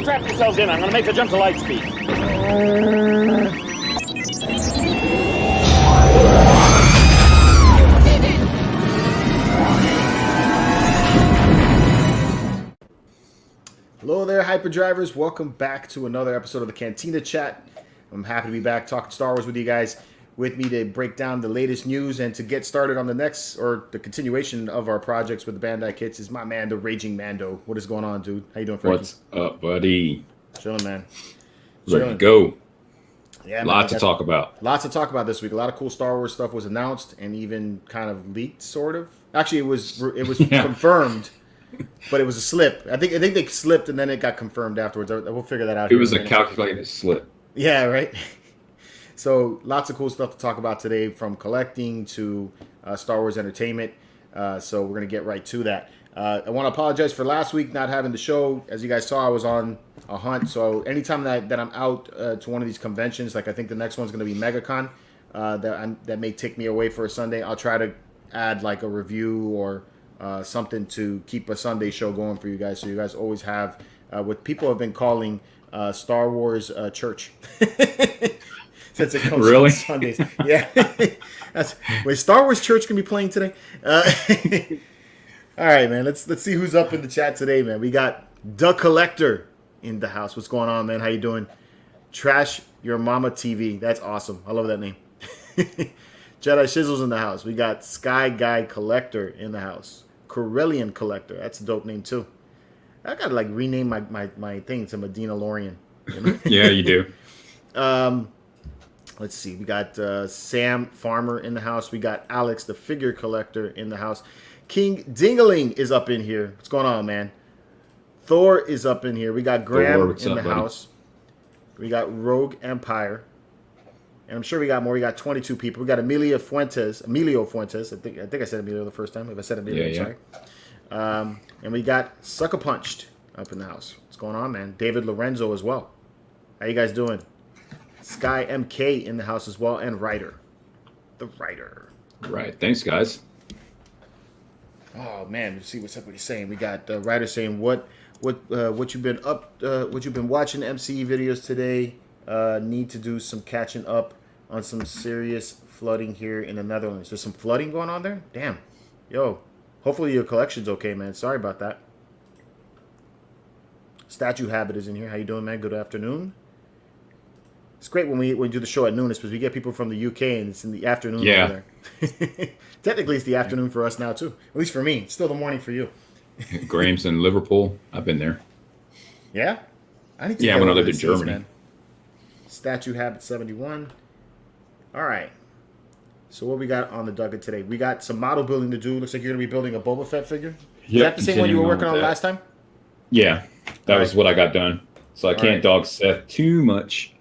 Strap yourselves in. I'm going to make the jump to lightspeed. Hello there, Hyperdrivers. Welcome back to another episode of the Cantina Chat. I'm happy to be back talking Star Wars with you guys. With me to break down the latest news and to get started on the next, or the continuation of our projects with the Bandai kits is my man, the Raging Mando. What is going on, dude? How you doing, Frankie? What's up, buddy? Chilling, man. Ready to go. Yeah, man, Lots to talk about. Lots to talk about this week. A lot of cool Star Wars stuff was announced and even kind of leaked, sort of. Actually, it was yeah. Confirmed, but it was a slip. I think they slipped and then it got confirmed afterwards. We'll figure that out. It was a calculated slip. Yeah, right. So lots of cool stuff to talk about today, from collecting to Star Wars entertainment. So we're going to get right to that. I want to apologize for last week not having the show. As you guys saw, I was on a hunt. So anytime that I'm out to one of these conventions, like I think the next one's going to be MegaCon, that may take me away for a Sunday, I'll try to add like a review or something to keep a Sunday show going for you guys. So you guys always have what people have been calling Star Wars church. Since it comes really? on Sundays. Yeah. Wait, Star Wars Church can be playing today? All right, man. Let's see who's up in the chat today, man. We got The Collector in the house. What's going on, man? How you doing? Trash Your Mama TV. That's awesome. I love that name. Jedi Shizzle's in the house. We got Sky Guy Collector in the house. Corellian Collector. That's a dope name, too. I got to, like, rename my thing to Medina Lorian. You know? Yeah, you do. Let's see. We got Sam Farmer in the house. We got Alex, the figure collector, in the house. King Dingaling is up in here. What's going on, man? Thor is up in here. We got Graham in the house. We got Rogue Empire. And I'm sure we got more. We got 22 people. We got Emilio Fuentes. I think I said Emilio the first time. If I said Emilio, yeah. Sorry. And we got Sucker Punched up in the house. What's going on, man? David Lorenzo as well. How you guys doing? Sky MK in the house as well, and Ryder. The Ryder. Right. Thanks, guys. Oh man, let's see what somebody's saying. We got Ryder saying what you've been what you've been watching MCE videos today. Need to do some catching up on some serious flooding here in the Netherlands. There's some flooding going on there? Damn. Yo. Hopefully your collection's okay, man. Sorry about that. Statue Habit is in here. How you doing, man? Good afternoon. It's great when we do the show at noon, because we get people from the UK and it's in the afternoon over there. Technically, it's the afternoon for us now, too. At least for me. It's still the morning for you. Graham's in Liverpool. I've been there. Yeah? I need to when I lived in Germany. Man. Statue Habit 71. All right. So what we got on the docket today? We got some model building to do. Looks like you're going to be building a Boba Fett figure. Is that the same one you were working on last time? Yeah. That was what I got done. So I can't dog Seth too much.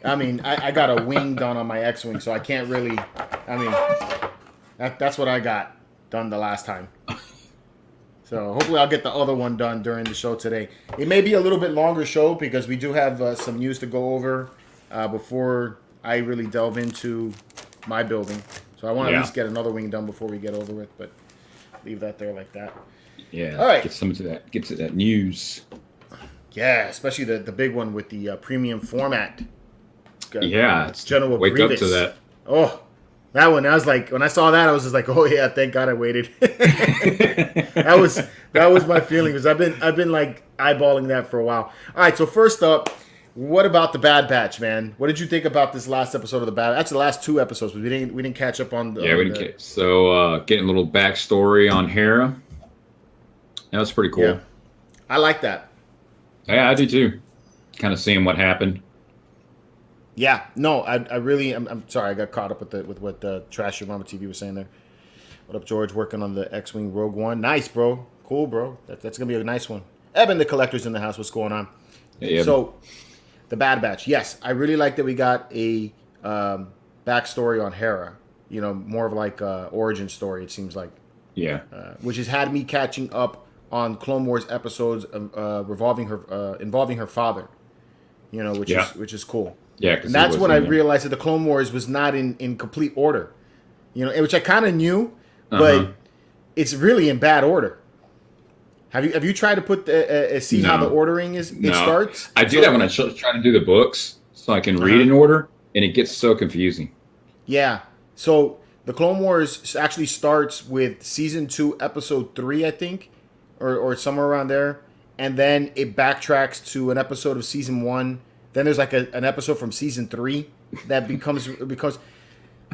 I mean, I got a wing done on my X-Wing, so I can't really... I mean, that's what I got done the last time. So hopefully I'll get the other one done during the show today. It may be a little bit longer show because we do have some news to go over before I really delve into my building. So I want to at least get another wing done before we get over it, but leave that there like that. Yeah, all right. Get to that news. Yeah, especially the big one with the premium format. Yeah, it's General wake Grievous. up to that. Oh, that one. I was like, when I saw that, I was just like, oh yeah, thank God I waited. that was my feeling, because I've been like eyeballing that for a while. All right, so first up, what about the Bad Batch, man? What did you think about this last episode of the Bad? Actually, the last two episodes, but we didn't catch up on the. Yeah, we didn't. So getting a little backstory on Hera. That was pretty cool. Yeah. I like that. Yeah, I do too. Kind of seeing what happened. Yeah, no, I really, I'm sorry, I got caught up with what Trash Your Mama TV was saying there. What up, George? Working on the X-Wing Rogue One. Nice, bro. Cool, bro. That's going to be a nice one. Eben, the collector's in the house. What's going on? Yeah. So, the Bad Batch. Yes, I really like that we got a backstory on Hera. You know, more of like a origin story, it seems like. Yeah. Which has had me catching up on Clone Wars episodes involving her father. You know, which is cool. Yeah, and that's when I realized that the Clone Wars was not in complete order. You know, which I kind of knew, but it's really in bad order. Have you tried to put see how the ordering is? No. It starts. I do that when I try to do the books, so I can read in order, and it gets so confusing. Yeah. So the Clone Wars actually starts with season 2, episode 3, I think, or somewhere around there, and then it backtracks to an episode of season 1. Then there's like an episode from season 3 that becomes because.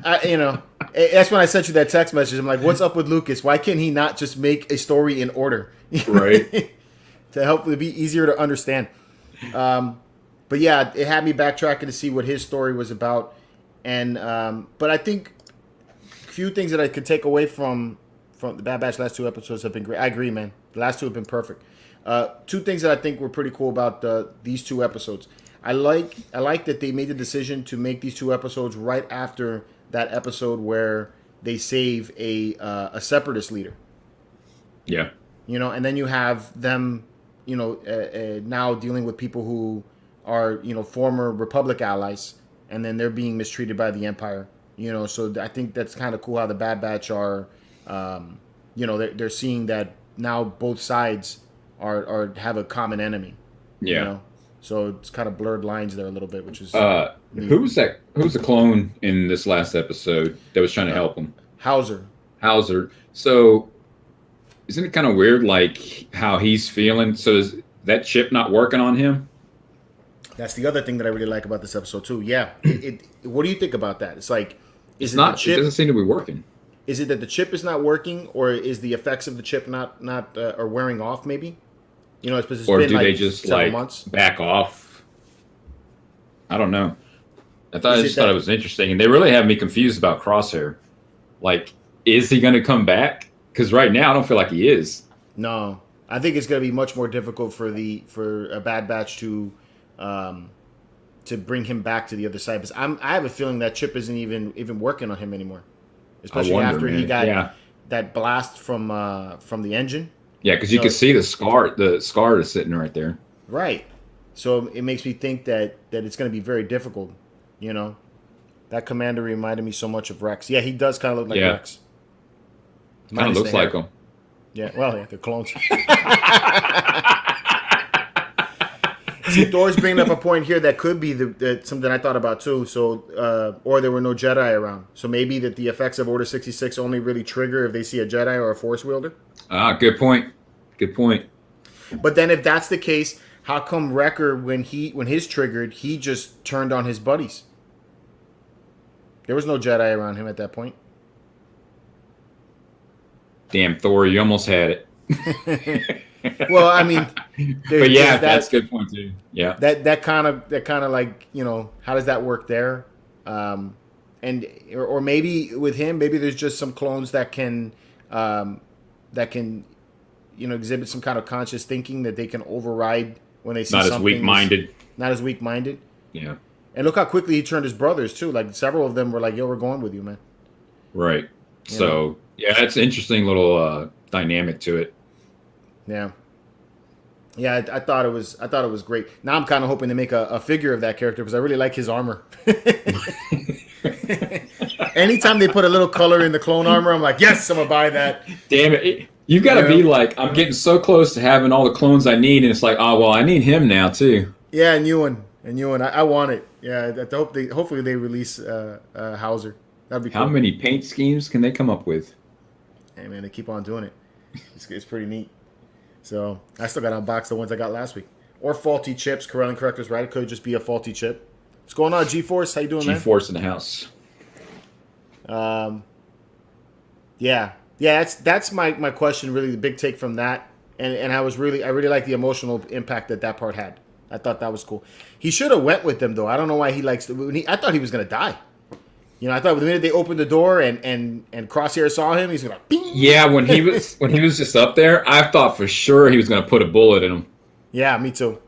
That's when I sent you that text message. I'm like, what's up with Lucas? Why can't he not just make a story in order? Right. To hopefully be easier to understand. But yeah, it had me backtracking to see what his story was about. And but I think a few things that I could take away from the Bad Batch last 2 episodes have been great. I agree, man. The last 2 have been perfect. 2 things that I think were pretty cool about these 2 episodes. I like that they made the decision to make these 2 episodes right after that episode where they save a separatist leader. Yeah. And then you have them, now dealing with people who are, former Republic allies, and then they're being mistreated by the Empire. So I think that's kind of cool how the Bad Batch are, they're seeing that now both sides are have a common enemy. Yeah. So it's kind of blurred lines there a little bit, which is who was that? Who was the clone in this last episode that was trying to help him? Hauser. So isn't it kind of weird, like how he's feeling? So is that chip not working on him? That's the other thing that I really like about this episode too. Yeah. What do you think about that? It's like, It doesn't seem to be working. Is it that the chip is not working, or is the effects of the chip not are wearing off? Maybe. It's Or been do like they just months. back off? I don't know. I thought it was interesting, and they really have me confused about Crosshair. Like, is he going to come back? Because right now, I don't feel like he is. No, I think it's going to be much more difficult for a Bad Batch to bring him back to the other side. Because I have a feeling that chip isn't even working on him anymore, especially after he got that blast from the engine. Yeah, because you can see the scar. The scar is sitting right there. Right. So it makes me think that it's going to be very difficult. That commander reminded me so much of Rex. Yeah, he does kind of look like Rex. Kind of looks like him. Yeah, well, yeah, the clones. See, Thor's bringing up a point here that could be something I thought about too. So, or there were no Jedi around. So maybe that the effects of Order 66 only really trigger if they see a Jedi or a Force wielder. Good point. Good point. But then, if that's the case, how come Wrecker, when his triggered, he just turned on his buddies? There was no Jedi around him at that point. Damn, Thor, you almost had it. Well, I mean, but yeah, that's a good point too. Yeah, that kind of like, how does that work there? Or maybe with him, maybe there's just some clones that can exhibit some kind of conscious thinking that they can override when they see not something. Not as weak-minded. Yeah. And look how quickly he turned his brothers too. Like several of them were like, "Yo, we're going with you, man." Right. So yeah, it's an interesting little dynamic to it. Yeah. Yeah, I thought it was great. Now I'm kind of hoping to make a figure of that character because I really like his armor. Anytime they put a little color in the clone armor, I'm like, yes, I'm gonna buy that. Damn it! You've got to be like, I'm getting so close to having all the clones I need, and it's like, oh well, I need him now too. Yeah, a new one. I want it. Yeah, hopefully they release Hauser. That'd be cool. How many paint schemes can they come up with? Hey man, they keep on doing it. It's pretty neat. So I still got to unbox the ones I got last week. Or faulty chips. Corellian Corrector's right. It could just be a faulty chip. What's going on, G-Force? How you doing, man? G-Force in the house. Yeah. That's my question. Really, the big take from that, and I really like the emotional impact that part had. I thought that was cool. He should have went with them though. I don't know why he likes. I thought he was gonna die. I thought the minute they opened the door and Crosshair saw him, he's gonna. Bing! Yeah, when he was just up there, I thought for sure he was gonna put a bullet in him. Yeah, me too.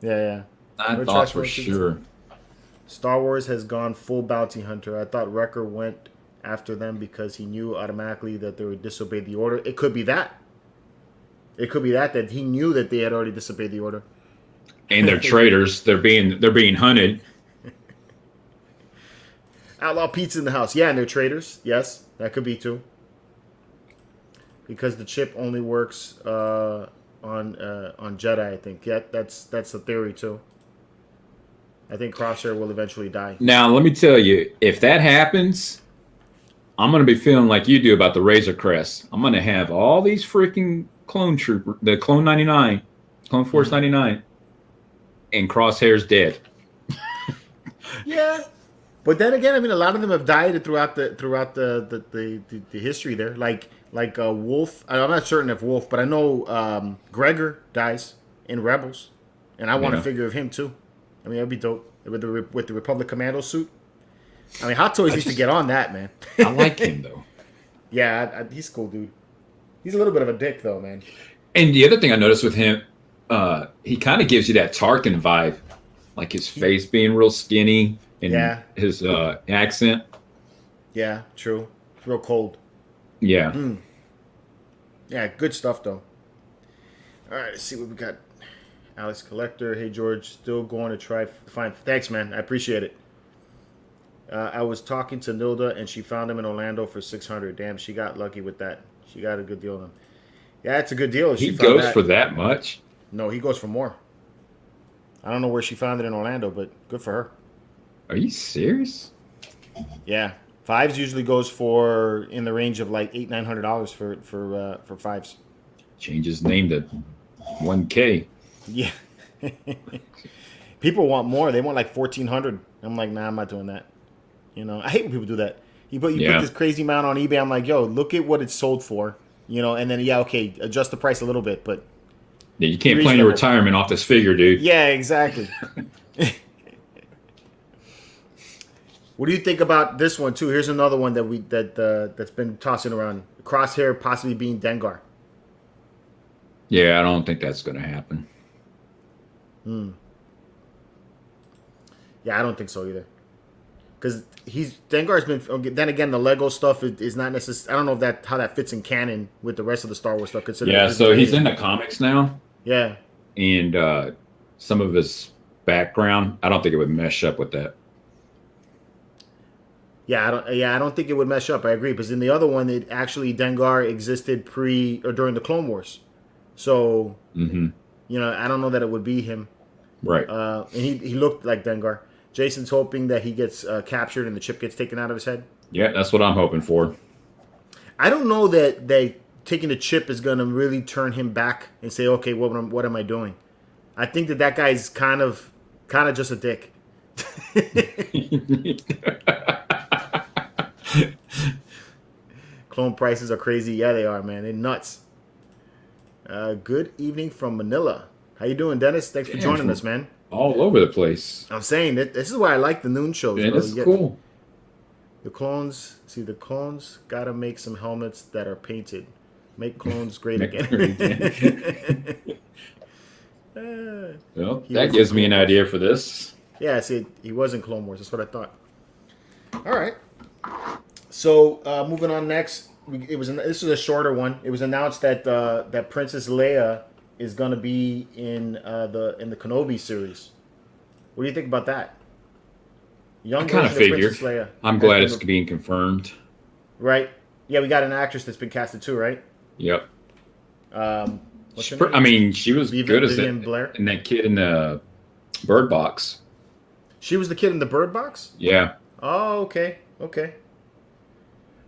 Yeah. I thought for sure. Star Wars has gone full bounty hunter. I thought Wrecker went after them because he knew automatically that they would disobey the order. It could be that. That he knew that they had already disobeyed the order. And they're traitors. They're being hunted. Outlaw Pete's in the house. Yeah, and they're traitors. Yes, that could be too. because the chip only works on Jedi. I think. Yeah, that's the theory too. I think Crosshair will eventually die. Now, let me tell you, if that happens, I'm going to be feeling like you do about the Razor Crest. I'm going to have all these freaking clone trooper, the Clone 99, Clone Force 99, and Crosshair's dead. Yeah, but then again, I mean, a lot of them have died throughout the history there. Like Wolf. I'm not certain if Wolf, but I know Gregor dies in Rebels, and I want to figure of him too. I mean, that'd be dope with the Republic Commando suit. I mean, Hot Toys used to get on that, man. I like him though. Yeah, he's cool, dude. He's a little bit of a dick though, man. And the other thing I noticed with him, he kind of gives you that Tarkin vibe, like his face being real skinny and his accent. Yeah, true. It's real cold. Yeah. Yeah, good stuff though. All right, let's see what we got. Alex Collector, hey George, still going to try find. Thanks, man. I appreciate it. I was talking to Nilda and she found him in Orlando for $600. Damn, she got lucky with that. She got a good deal on him. Yeah, it's a good deal. He goes for that much? No, he goes for more. I don't know where she found it in Orlando, but good for her. Are you serious? Yeah, fives usually goes for in the range of like $800-900 for fives. Change his name to 1K. Yeah. People want more. They want like $1,400. I'm like, nah, I'm not doing that. You know, I hate when people do that. You put this crazy amount on eBay. I'm like, yo, look at what it's sold for. You know, and then okay, adjust the price a little bit, but yeah, you can't plan your retirement off this figure, dude. Yeah, exactly. What do you think about this one too? Here's another one that's been tossing around. Crosshair possibly being Dengar. Yeah, I don't think that's going to happen. Yeah, I don't think so either. Because Dengar's been. Then again, the Lego stuff is not necessarily. I don't know how that fits in canon with the rest of the Star Wars stuff. Yeah, so he's in the comics now. Yeah, and some of his background, I don't think it would mesh up with that. Yeah, I don't think it would mesh up. I agree, because in the other one, it actually Dengar existed pre or during the Clone Wars, so you know, I don't know that it would be him. Right. And he looked like Dengar. Jason's hoping that he gets captured and the chip gets taken out of his head. Yeah, that's what I'm hoping for. I don't know that taking the chip is going to really turn him back and say, okay, what am I doing? I think that guy's kind of just a dick. Clone prices are crazy. Yeah, they are, man. They're nuts. Good evening from Manila. How you doing, Dennis? Thanks for joining us, man. All over the place. I'm saying that this is why I like the noon shows. Yeah, this is cool. The clones gotta make some helmets that are painted. Make clones great again. Well, that gives me an idea for this. Yeah, see, he was in Clone Wars. That's what I thought. All right. So moving on next, this is a shorter one. It was announced that Princess Leia is gonna be in the Kenobi series. What do you think about that? I kind of figured. I'm glad it's being confirmed. Right? Yeah, we got an actress that's been casted too, right? Yep. What's her name? I mean, she was good as Blair? And that kid in the Bird Box. She was the kid in the Bird Box? Yeah. Oh, okay.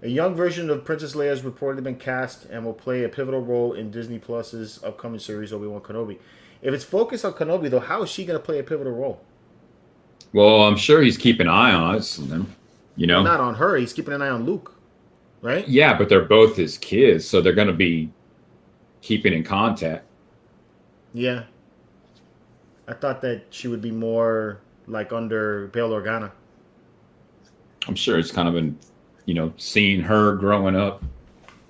A young version of Princess Leia has reportedly been cast and will play a pivotal role in Disney Plus's upcoming series Obi-Wan Kenobi. If it's focused on Kenobi, though, how is she going to play a pivotal role? Well, I'm sure he's keeping an eye on us, you know. Well, not on her. He's keeping an eye on Luke, right? Yeah, but they're both his kids, so they're going to be keeping in contact. Yeah. I thought that she would be more like under Bail Organa. I'm sure it's kind of been, you know, seeing her growing up.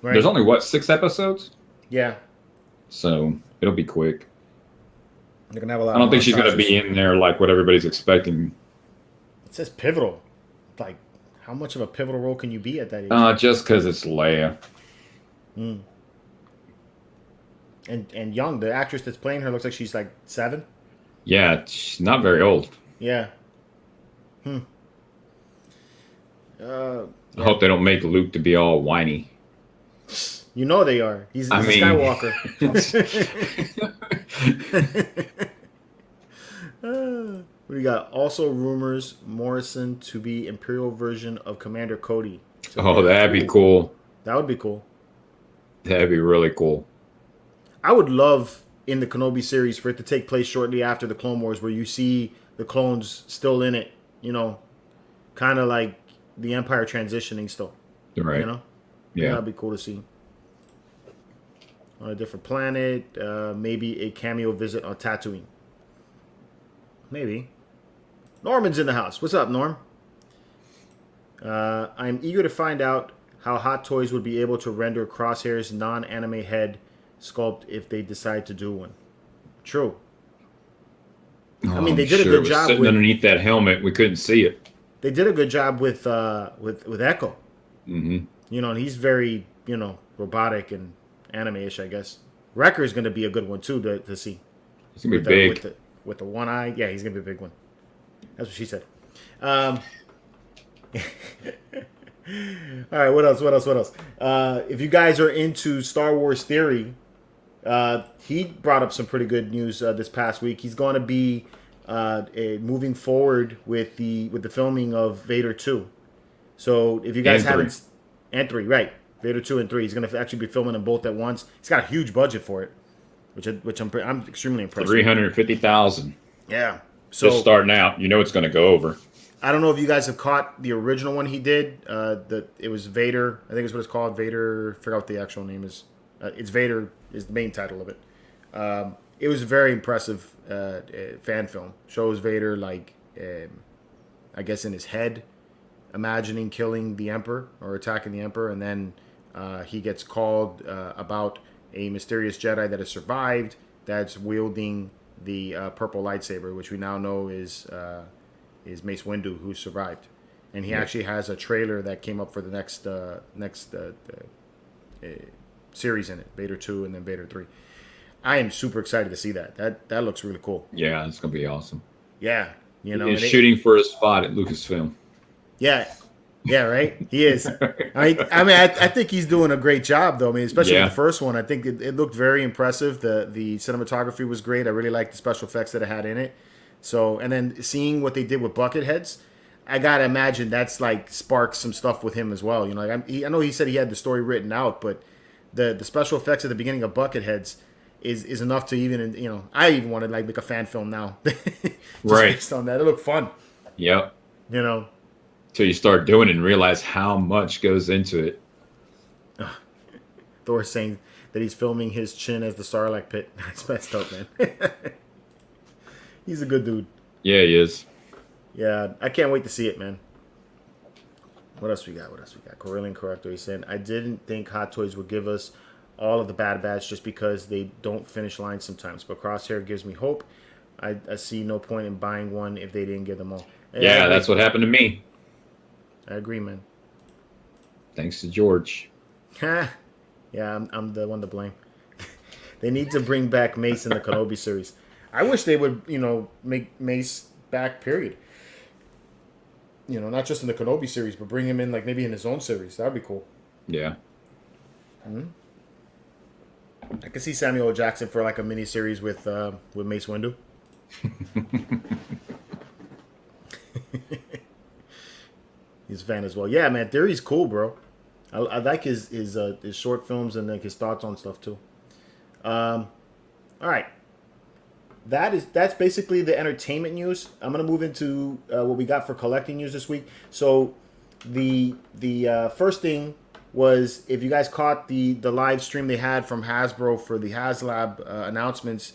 Right. There's only, 6 episodes? Yeah. So it'll be quick. They're gonna have a lot. I don't think she's going to be in there like what everybody's expecting. It says pivotal. Like, how much of a pivotal role can you be at that age? Just because it's Leia. And young, the actress that's playing her looks like she's like 7. Yeah, she's not very old. Yeah. I hope they don't make Luke to be all whiny. You know they are. He's a Skywalker. We got also rumors Morrison to be Imperial version of Commander Cody. Oh, that'd be cool. That would be cool. That'd be really cool. I would love in the Kenobi series for it to take place shortly after the Clone Wars, where you see the clones still in it. You know, kind of like the Empire transitioning still. Right. You know. Yeah. That'd be cool to see. On a different planet, maybe a cameo visit on Tatooine. Maybe. Norman's in the house. What's up, Norm? I'm eager to find out how Hot Toys would be able to render Crosshair's non-anime head sculpt if they decide to do one. True. I mean, they did a good job sitting underneath that helmet. We couldn't see it. They did a good job with Echo. Mm-hmm. You know, and he's very, robotic and anime-ish, I guess. Wrecker is going to be a good one, too, to see. He's going to be big. With the one eye. Yeah, he's going to be a big one. That's what she said. All right, what else? If you guys are into Star Wars Theory, he brought up some pretty good news this past week. He's going to be moving forward with the filming of Vader 2. So if you guys haven't... And 3, right. Vader 2 and 3. He's going to actually be filming them both at once. He's got a huge budget for it, which I'm extremely impressed with. $350,000. Yeah. So just starting out, it's going to go over. I don't know if you guys have caught the original one he did. It was Vader. I think it's what it's called. Vader. I forgot what the actual name is. It's Vader is the main title of it. It was a very impressive fan film. Shows Vader I guess in his head, imagining killing the Emperor or attacking the Emperor, and then he gets called about a mysterious Jedi that has survived that's wielding the purple lightsaber, which we now know is Mace Windu, who survived. And he actually has a trailer that came up for the next series in it, Vader 2 and then Vader 3. I am super excited to see that. That looks really cool. Yeah, it's going to be awesome. Yeah. He's shooting for a spot at Lucasfilm. Yeah. Yeah, right? He is. I think he's doing a great job, though. I mean, especially with the first one. I think it looked very impressive. The cinematography was great. I really liked the special effects that it had in it. So, and then seeing what they did with Bucketheads, I got to imagine that's sparked some stuff with him as well. I know he said he had the story written out, but the special effects at the beginning of Bucketheads is enough to even, I even wanted make a fan film now. Right. Based on that. It looked fun. Yep. Till you start doing it and realize how much goes into it. Thor saying that he's filming his chin as the Sarlacc pit. That's messed up, man. He's a good dude. Yeah, he is. Yeah, I can't wait to see it, man. What else we got? Corellian Corrector, he's saying, I didn't think Hot Toys would give us all of the bad batch just because they don't finish lines sometimes. But Crosshair gives me hope. I see no point in buying one if they didn't give them all. Yeah, that's what happened to me. I agree, man. Thanks to George. Yeah, I'm the one to blame. They need to bring back Mace in the Kenobi series. I wish they would, make Mace back, period. Not just in the Kenobi series, but bring him in maybe in his own series. That would be cool. Yeah. Mm-hmm. I can see Samuel L. Jackson for a mini series with Mace Windu. He's a fan as well. Yeah, man, Theory's cool, bro. I like his short films and his thoughts on stuff too. All right, that's basically the entertainment news. I'm gonna move into what we got for collecting news this week. So the first thing was, if you guys caught the live stream they had from Hasbro for the HasLab announcements,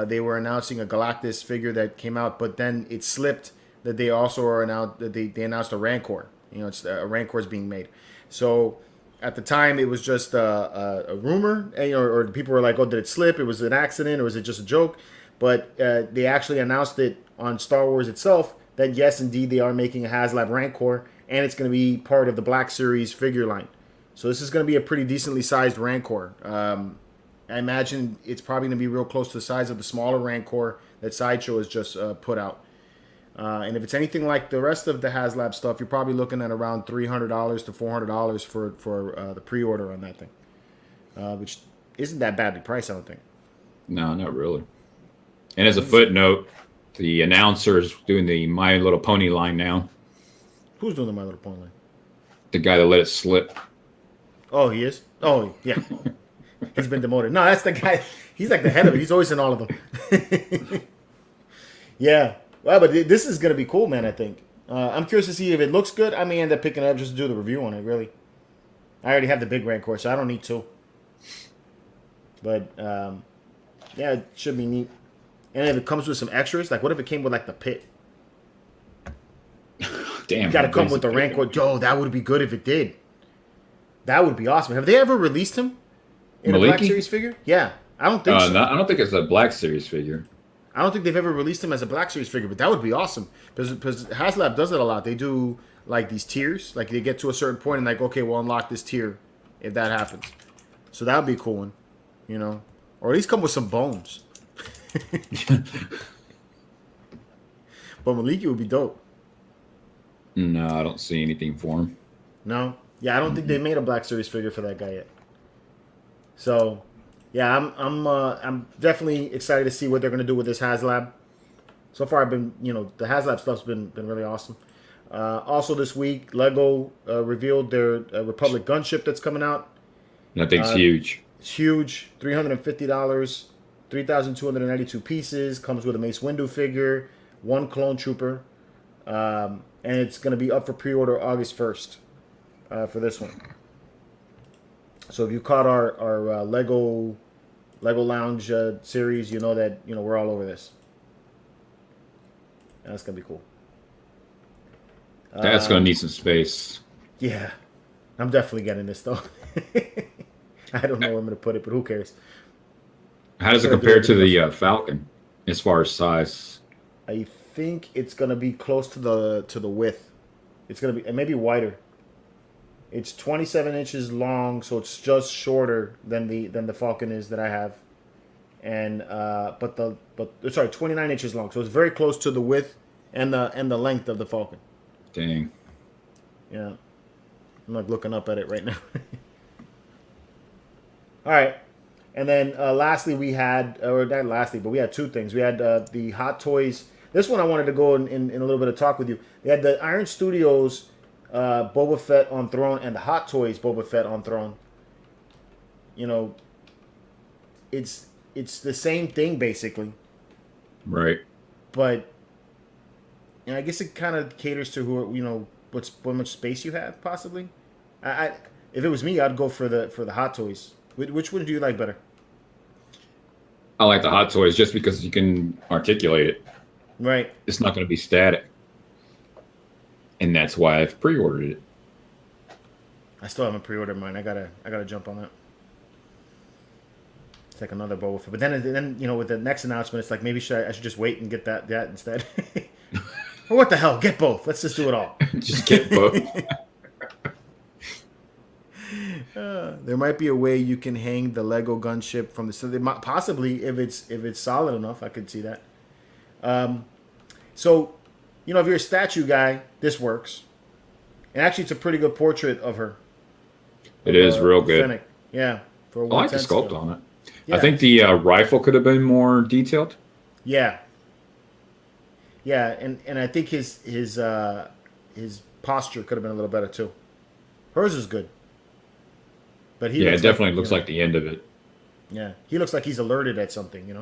they were announcing a Galactus figure that came out, but then it slipped that they also are announced that they announced a Rancor. It's a Rancor is being made. So at the time, it was just a rumor, or people were like, "Oh, did it slip? It was an accident, or was it just a joke?" But they actually announced it on Star Wars itself that yes, indeed, they are making a HasLab Rancor, and it's going to be part of the Black Series figure line. So this is going to be a pretty decently sized Rancor. I imagine it's probably going to be real close to the size of the smaller Rancor that Sideshow has just put out. And if it's anything like the rest of the HasLab stuff, you're probably looking at around $300 to $400 for the pre-order on that thing. which isn't that badly priced, I don't think. No, not really. And as a footnote, the announcer's doing the My Little Pony line now. Who's doing the My Little Pony line? The guy that let it slip. Oh, he is? Oh, yeah. He's been demoted. No, that's the guy. He's like the head of it. He's always in all of them. Yeah. Well, but this is going to be cool, man, I think. I'm curious to see if it looks good. I may end up picking it up just to do the review on it, really. I already have the big Rancor, so I don't need two. But, yeah, it should be neat. And if it comes with some extras, like what if it came with like the pit? Damn. Got to come with the Rancor. Joe, that would be good if it did. That would be awesome. Have they ever released him in a Black Series figure? Yeah. I don't think so. No, I don't think it's a Black Series figure. I don't think they've ever released him as a Black Series figure, but that would be awesome. Because HasLab does it a lot. They do like these tiers. Like they get to a certain point and like, okay, we'll unlock this tier if that happens. So that would be a cool one, you know. Or at least come with some bones. But Maliki would be dope. No, I don't see anything for him. No? Yeah, I don't think they made a Black Series figure for that guy yet. So, yeah, I'm definitely excited to see what they're going to do with this HasLab. So far, I've been, you know, the HasLab stuff's been really awesome. Also this week, Lego revealed their Republic gunship that's coming out. That thing's huge. It's huge. $350, 3,292 pieces. Comes with a Mace Windu figure, one clone trooper. And it's going to be up for pre-order August 1st for this one. So if you caught our Lego Lounge series, you know that we're all over this. And that's going to be cool. That's going to need some space. Yeah. I'm definitely getting this, though. I don't know where I'm going to put it, but who cares? How does it compare to the Falcon as far as size? I think it's going to be close to the width. It's going to be maybe wider. It's 27 inches long, so it's just shorter than the Falcon is that I have. And sorry, 29 inches long, so it's very close to the width and the length of the Falcon. Dang. Yeah. I'm like looking up at it right now. All right. And then lastly, we had, or not lastly, but we had two things. We had the Hot Toys. This one I wanted to go in a little bit of talk with you. They had the Iron Studios Boba Fett on Throne and the Hot Toys Boba Fett on Throne. You know, it's the same thing basically. Right. But I guess it kind of caters to who what much space you have possibly. I if it was me, I'd go for the Hot Toys. Which one do you like better? I like the Hot Toys just because you can articulate it. Right. It's not going to be static. And that's why I've pre-ordered it. I still haven't pre-ordered mine. I gotta jump on that. It's like another Boba Fett. But then with the next announcement, it's like maybe I should just wait and get that instead. Or what the hell? Get both. Let's just do it all. Just get both. There might be a way you can hang the Lego gunship from possibly if it's solid enough. I could see that. So, if you're a statue guy, this works. And actually, it's a pretty good portrait of her. It is real good. Fennec. Yeah. I like the sculpt on it. Yeah. I think the rifle could have been more detailed. Yeah. Yeah, and I think his posture could have been a little better too. Hers is good. But he it definitely looks like the end of it. Yeah. He looks like he's alerted at something,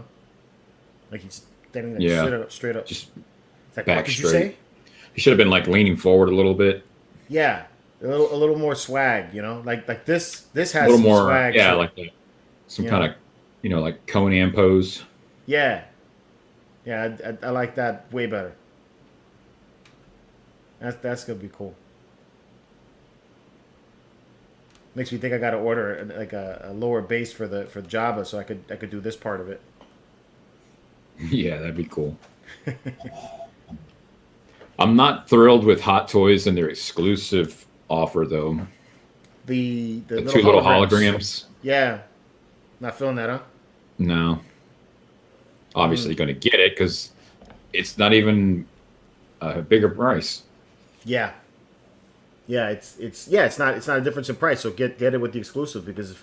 Like he's standing there straight up. Just like, back what did straight. You say? He should have been like leaning forward a little bit. Yeah. A little more swag, Like this has a little some more swag. Yeah, like that. Some kind of like Conan pose. Yeah. Yeah, I like that way better. That's gonna be cool. Makes me think I gotta order like a lower base for Java so I could do this part of it. Yeah, that'd be cool. I'm not thrilled with Hot Toys and their exclusive offer though. The two little holograms. Yeah, not feeling that, huh? No. Obviously going to get it because it's not even a bigger price. Yeah. Yeah, it's not a difference in price. So get it with the exclusive because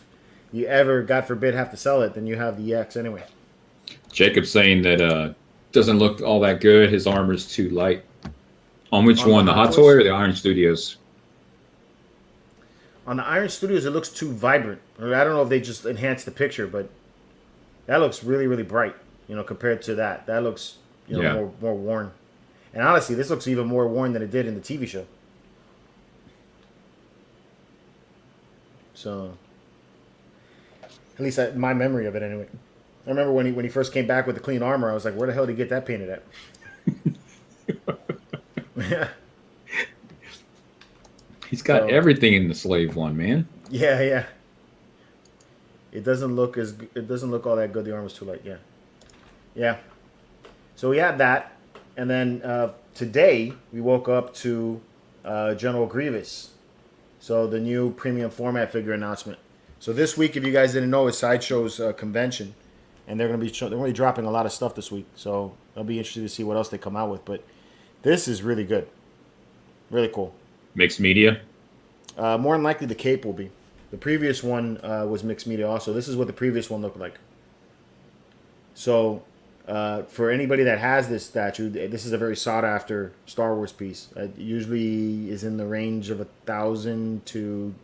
you ever, God forbid, have to sell it, then you have the EX anyway. Jacob's saying that doesn't look all that good. His armor's too light. On which one, the Hot Toy or the Iron Studios? On the Iron Studios, it looks too vibrant. I don't know if they just enhanced the picture, but that looks really, really bright. You know, compared to that, that looks more worn. And honestly, this looks even more worn than it did in the TV show. So, at least my memory of it, anyway. I remember when he first came back with the clean armor, I was like, "Where the hell did he get that painted at?" Yeah. He's got everything in the slave one, man. Yeah, yeah. It doesn't look all that good. The armor's too light. Yeah, yeah. So we had that, and then today we woke up to General Grievous. So the new premium format figure announcement. So this week, if you guys didn't know, is Sideshow's convention, and they're going to be dropping a lot of stuff this week. So I'll be interested to see what else they come out with. But this is really good, really cool. Mixed media? More than likely the cape will be. The previous one was mixed media also. This is what the previous one looked like. So for anybody that has this statue, this is a very sought after Star Wars piece. It usually is in the range of 1,000 to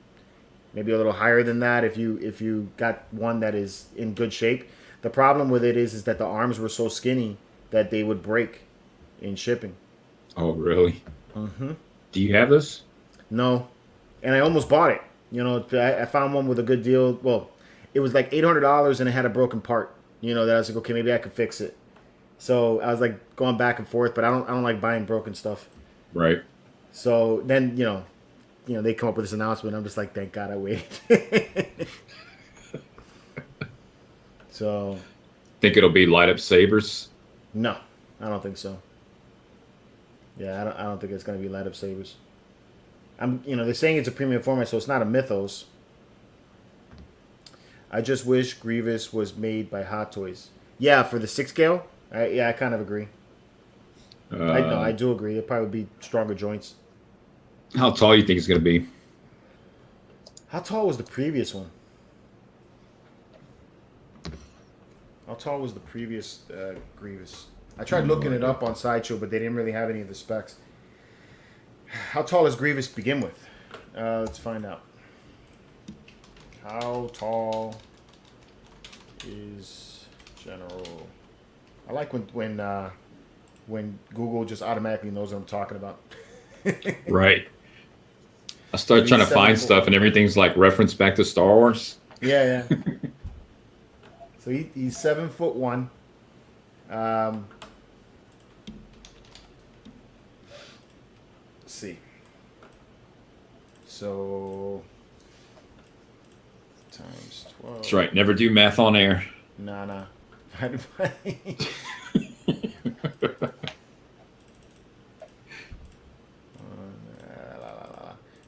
maybe a little higher than that if you got one that is in good shape. The problem with it is that the arms were so skinny that they would break in shipping. Oh, really? Mm-hmm. Do you have this? No. And I almost bought it. You know, I found one with a good deal. Well, it was like $800 and it had a broken part. You know, that I was like, okay, maybe I could fix it. So I was like going back and forth, but I don't like buying broken stuff. Right. So then, you know, they come up with this announcement. I'm just like, thank God I waited. So. Think it'll be light up sabers? No, I don't think so. Yeah, I don't think it's gonna be light up sabers. They're saying it's a premium format, so it's not a mythos. I just wish Grievous was made by Hot Toys. Yeah, for the 6 scale. I kind of agree. I do agree. It probably would be stronger joints. How tall you think it's gonna be? How tall was the previous one? How tall was the previous Grievous? I tried looking it up on Sideshow, but they didn't really have any of the specs. How tall does Grievous begin with? Let's find out. How tall is General? I like when Google just automatically knows what I'm talking about. Right. I started trying to find stuff, and everything's like reference back to Star Wars. Yeah, yeah. So he's 7'1". Let's see. So times 12. That's right. Never do math on air. Nah.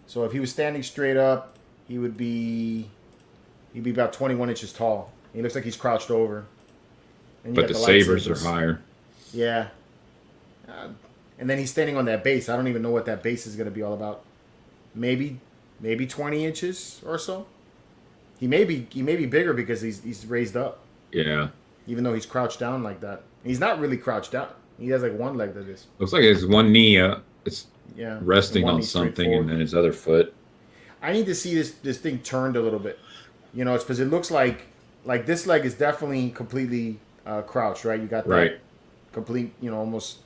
So if he was standing straight up, he'd be about 21 inches tall. He looks like he's crouched over. And but the sabers are higher. Yeah. And then he's standing on that base. I don't even know what that base is going to be all about. Maybe 20 inches or so. He may be bigger because he's raised up. Yeah. Even though he's crouched down like that. He's not really crouched down. He has like one leg that is. Looks like his one knee it's resting on something, and then his other foot. I need to see this thing turned a little bit. You know, it's because it looks like this leg is definitely completely crouched, right? You got that complete, almost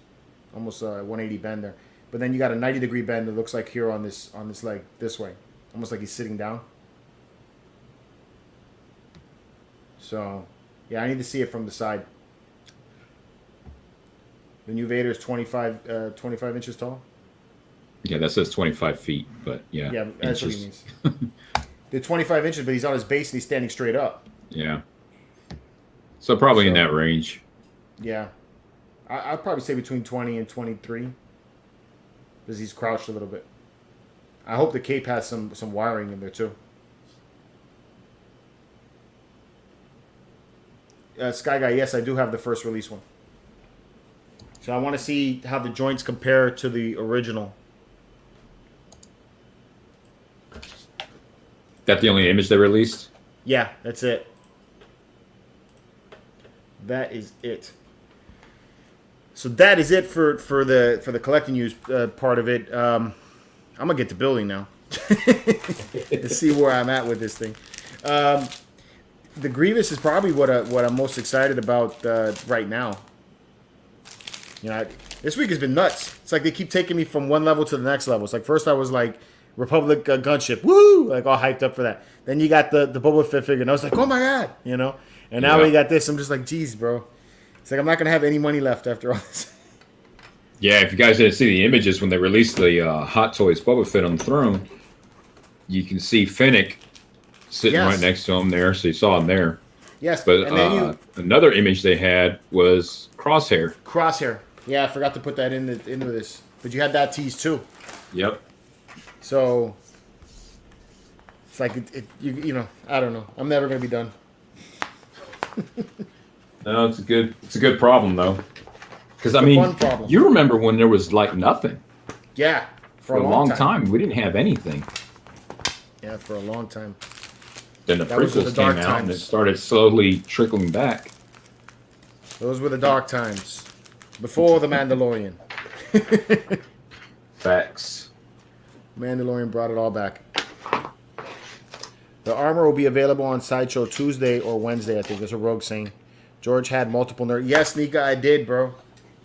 180 bend there. But then you got a 90-degree bend that looks like here on this leg this way, almost like he's sitting down. So, yeah, I need to see it from the side. The new Vader is 25 inches tall. Yeah, that says 25 feet, but yeah. Yeah, that's what he means. They're 25 inches, but he's on his base and he's standing straight up. Yeah. So probably in that range. Yeah. I'd probably say between 20 and 23. Because he's crouched a little bit. I hope the cape has some wiring in there too. Sky Guy, yes, I do have the first release one. So I want to see how the joints compare to the original. That the only image they released? Yeah, that's it. That is it. So that is it for the collecting use part of it. I'm gonna get to building now. To see where I'm at with this thing. The Grievous is probably what I'm most excited about right now. You know, this week has been nuts. It's like they keep taking me from one level to the next level. It's like first I was like Republic gunship, woo, like all hyped up for that. Then you got the Boba Fett figure, and I was like, oh my god, you know. And now we got this. I'm just like, geez, bro. It's like I'm not gonna have any money left after all this. Yeah, if you guys didn't see the images when they released the Hot Toys Boba Fett on the throne, you can see Fennec sitting right next to him there, so you saw him there. Yes, but another image they had was Crosshair. Crosshair. Yeah, I forgot to put that into this. But you had that tease too. Yep. So it's like you know, I don't know. I'm never gonna be done. No, it's a good problem though. Because I mean, you remember when there was like nothing. Yeah, for a long time we didn't have anything. Yeah, for a long time. Then the prequels came out and it started slowly trickling back. Those were the dark times. Before the Mandalorian. Facts. Mandalorian brought it all back. The armor will be available on Sideshow Tuesday or Wednesday, I think. That's what Rogue's saying. George had multiple nerds. Yes, Nika, I did, bro.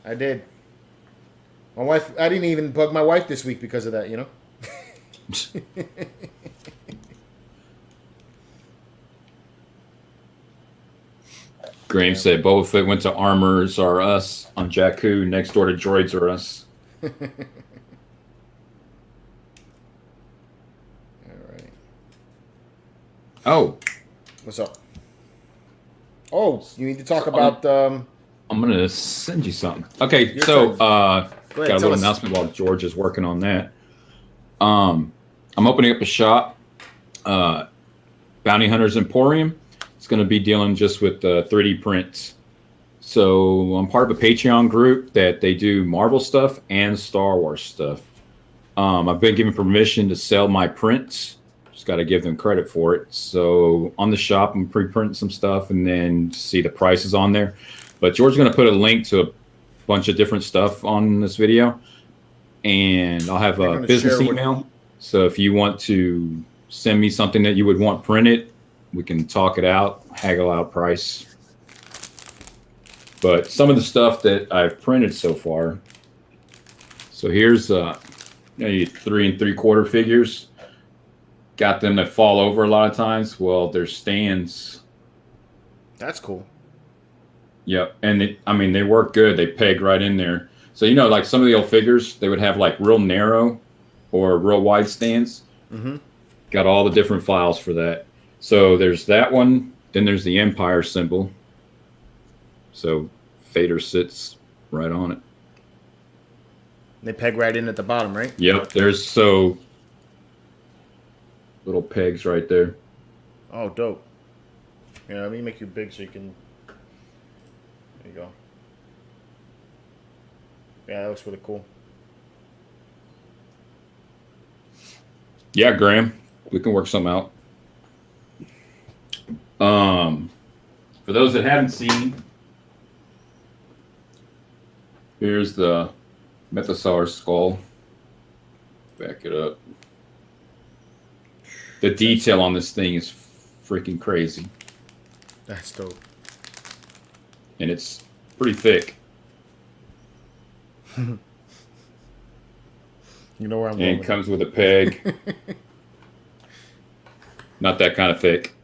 I did. My wife, I didn't even bug my wife this week because of that, you know? Graham said Boba Fett went to Armors Are Us on Jakku, next door to Droids Are Us. All right. Oh. What's up? Oh, you need to talk about... I'm going to send you something. Okay, so got a little announcement while George is working on that. I'm opening up a shop, Bounty Hunters Emporium. It's going to be dealing just with 3D prints. So I'm part of a Patreon group that they do Marvel stuff and Star Wars stuff. I've been given permission to sell my prints. Just got to give them credit for it. So on the shop, I'm pre-printing some stuff and then see the prices on there. But George's going to put a link to a bunch of different stuff on this video. And I'll have a business email. So if you want to send me something that you would want printed, we can talk it out, haggle out price. But some of the stuff that I've printed so far. So here's 3 3/4 figures. Got them that fall over a lot of times. Well, they're stands. That's cool. Yep, and they work good. They peg right in there. So you know, like some of the old figures, they would have like real narrow or real wide stands. Mm-hmm. Got all the different files for that. So there's that one. Then there's the Empire symbol. So Vader sits right on it. They peg right in at the bottom, right? Yep. There's little pegs right there. Oh, dope. Yeah, let me make you big so you can. There you go. Yeah, that looks really cool. Yeah, Graham, we can work something out. For those that haven't seen, here's the Mythosaur skull. Back it up. The detail on this thing is freaking crazy. That's dope. And it's pretty thick. You know where I'm going. And it comes with a peg. Not that kind of thick.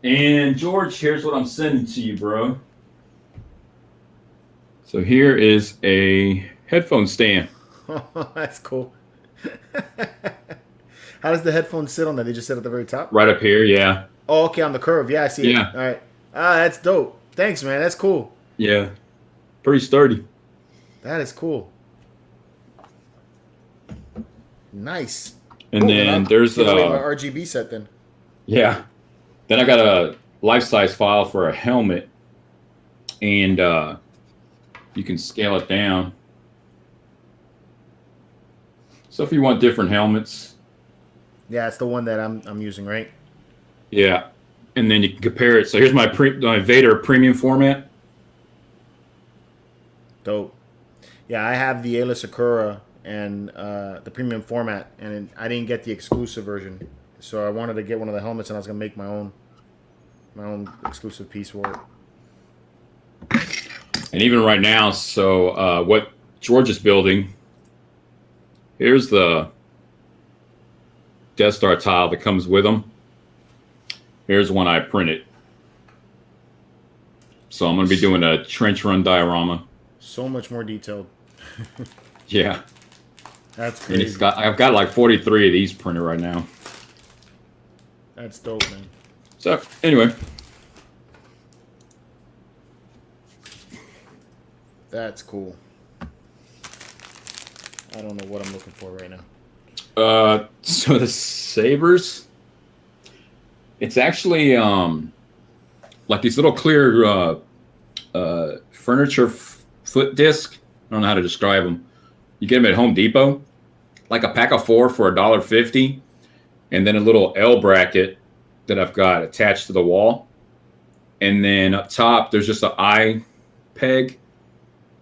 And George, here's what I'm sending to you, bro. So here is a headphone stand. That's cool. How does the headphone sit on that? They just sit at the very top? Right up here, yeah. Oh, okay, on the curve. Yeah, I see it. Yeah. All right. Ah, that's dope. Thanks, man. That's cool. Yeah. Pretty sturdy. That is cool. Nice. And then there's my RGB set then. Yeah. Then I got a life-size file for a helmet. And you can scale it down. So if you want different helmets, Yeah, it's the one that I'm using, right? Yeah, and then you can compare it. So here's my Vader premium format. Dope. Yeah, I have the A-list Sakura and the premium format, and I didn't get the exclusive version, so I wanted to get one of the helmets, and I was gonna make my own exclusive piece for it. And even right now, so what George is building, here's the Death Star tile that comes with them. Here's one I printed. So I'm going to be doing a trench run diorama. So much more detailed. Yeah. That's crazy. And I've got like 43 of these printed right now. That's dope, man. So anyway. That's cool. I don't know what I'm looking for right now. So the sabers, it's actually like these little clear furniture foot disc. I don't know how to describe them. You get them at Home Depot, like a pack of 4 for $1.50, and then a little L bracket that I've got attached to the wall, and then up top there's just an eye peg,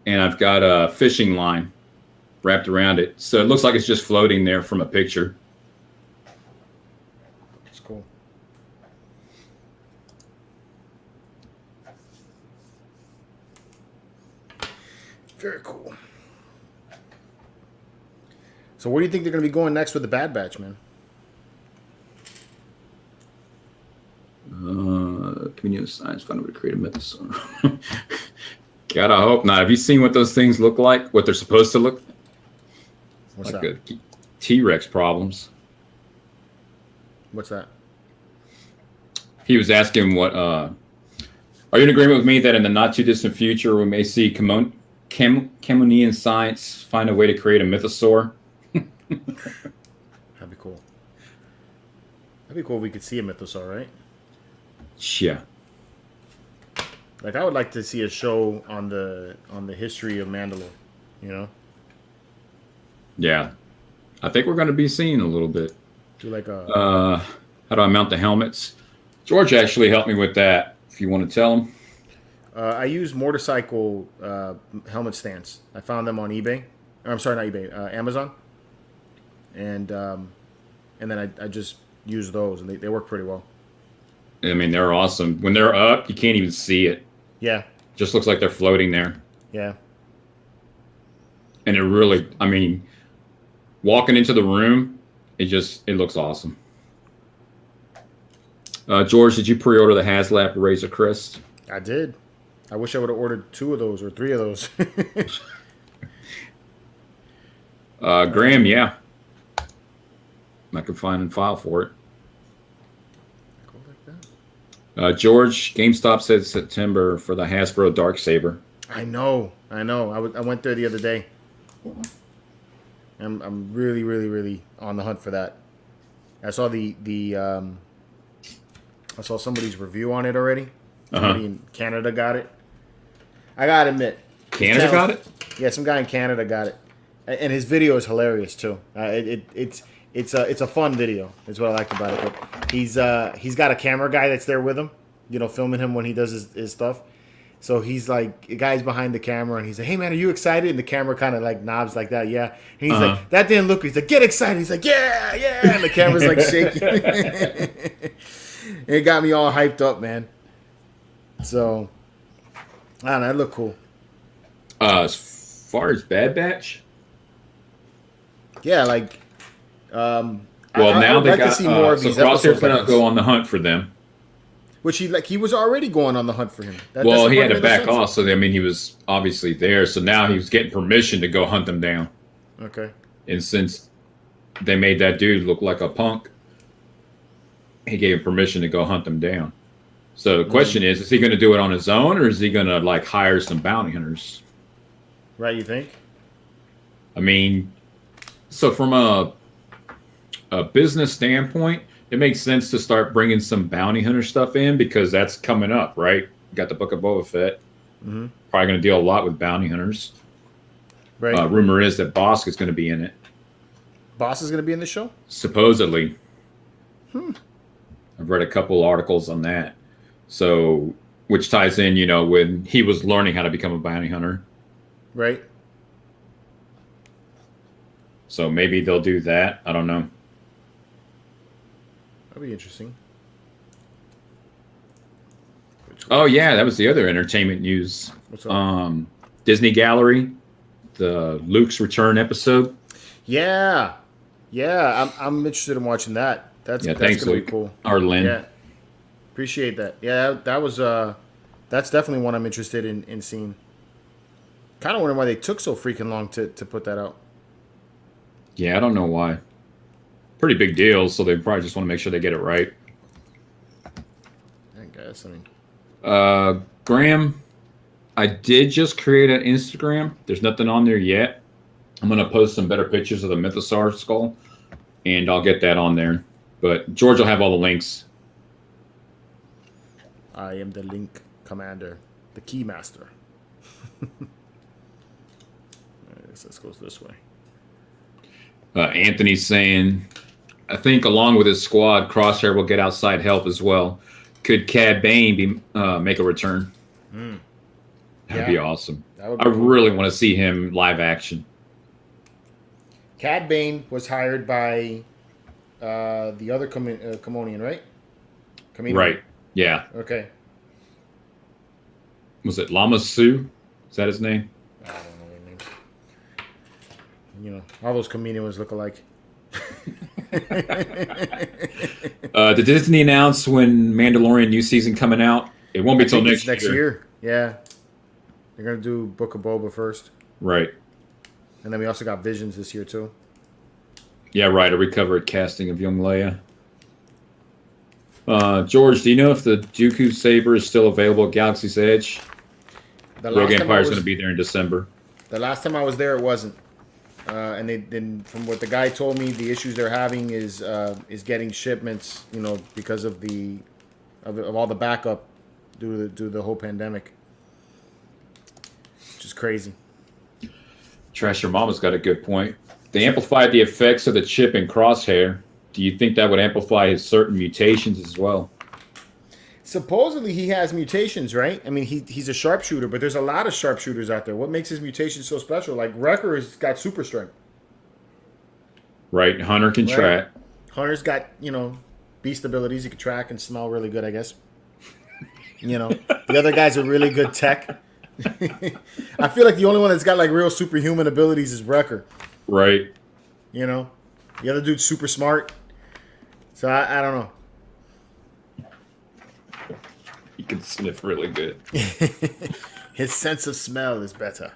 and I've got a fishing line wrapped around it, so it looks like it's just floating there from a picture. It's cool. Very cool. So where do you think they're going to be going next with the Bad Batch, man? Community science found a way to create a mythosaur. God, I hope not. Have you seen what those things look like? What they're supposed to look? What's like that? T-Rex problems. What's that? He was asking what. Are you in agreement with me that in the not too distant future we may see Kamonian science find a way to create a mythosaur? That'd be cool. That'd be cool if we could see a mythosaur, right? Yeah. Like I would like to see a show on the history of Mandalore, you know? Yeah. I think we're going to be seeing a little bit. Do like a how do I mount the helmets? George actually helped me with that, if you want to tell him. I use motorcycle helmet stands. I found them on eBay. Or, I'm sorry, not eBay, Amazon. And then I just use those, and they work pretty well. I mean, they're awesome. When they're up, you can't even see it. Yeah. Just looks like they're floating there. Yeah. And it really, I mean, walking into the room, it looks awesome. George, did you pre-order the HasLab Razor Crest? I did. I wish I would have ordered 2 of those or 3 of those. Graham, yeah. I can find and file for it. Go like that. George, GameStop said September for the Hasbro Darksaber. I know. I went there the other day. I'm really, really, really on the hunt for that. I saw I saw somebody's review on it already. Somebody in Canada got it. I gotta admit, Canada got it? Yeah, some guy in Canada got it, and his video is hilarious too. It's a fun video. Is what I like about it. But he's got a camera guy that's there with him, you know, filming him when he does his stuff. So he's like, the guy's behind the camera, and he's like, "Hey man, are you excited?" And the camera kind of like knobs like that, yeah. And he's like, "That didn't look." He's like, "Get excited." He's like, "Yeah, yeah." And the camera's like shaking. It got me all hyped up, man. So, I don't know. It looked cool. As far as Bad Batch, yeah, like. Well, now they got. To see more of these Crosshair's gonna go on the hunt for them. Which he was already going on the hunt for him. Well, he had to back off, so I mean, he was obviously there. So now he was getting permission to go hunt them down. Okay. And since they made that dude look like a punk, he gave him permission to go hunt them down. So the question is he going to do it on his own, or is he going to like hire some bounty hunters? Right, you think? I mean, so from a business standpoint, it makes sense to start bringing some bounty hunter stuff in because that's coming up, right? You got the Book of Boba Fett. Mm-hmm. Probably going to deal a lot with bounty hunters. Right. Rumor is that Bosk is going to be in it. Boss is going to be in the show? Supposedly. I've read a couple articles on that. So, which ties in, when he was learning how to become a bounty hunter. Right. So maybe they'll do that. I don't know. That'll be interesting. Oh yeah, that was the other entertainment news. What's up? Disney Gallery, the Luke's Return episode. Yeah, I'm interested in watching that. That's thanks, gonna Luke. be cool. Or Lynn. Yeah, appreciate that. Yeah, that was that's definitely one I'm interested in seeing. Kind of wondering why they took so freaking long to put that out. Yeah, I don't know why. Pretty big deal, so they probably just want to make sure they get it right. I guess. I mean, Graham, I did just create an Instagram. There's nothing on there yet. I'm going to post some better pictures of the Mythosaur skull, and I'll get that on there. But George will have all the links. I am the Link Commander, the Keymaster. Let's go this way. Anthony's saying, I think along with his squad, Crosshair will get outside help as well. Could Cad Bane make a return? That'd be awesome. I really want to see him live action. Cad Bane was hired by the other Kamonian, right? Kamino. Right. Yeah. Okay. Was it Lama Su? Is that his name? I don't know their names. All those Kaminoans look alike. Did Disney announce when Mandalorian new season coming out? It won't be till next year. Yeah. They're going to do Book of Boba first. Right. And then we also got Visions this year, too. Yeah, right. A recovered casting of young Leia. George, do you know if the Dooku Saber is still available at Galaxy's Edge? Rogue Empire is going to be there in December. The last time I was there, it wasn't. And from what the guy told me, the issues they're having is getting shipments, because of all the backup due to the whole pandemic. Which is crazy. Trash Your Mama's got a good point. They amplified the effects of the chip in Crosshair. Do you think that would amplify his certain mutations as well? Supposedly he has mutations, right? I mean, he's a sharpshooter, but there's a lot of sharpshooters out there. What makes his mutation so special? Like, Wrecker has got super strength. Right. Hunter can track. Hunter's got, beast abilities. He can track and smell really good, I guess. The other guys are really good tech. I feel like the only one that's got, like, real superhuman abilities is Wrecker. Right. The other dude's super smart. So, I don't know. He can sniff really good. His sense of smell is better.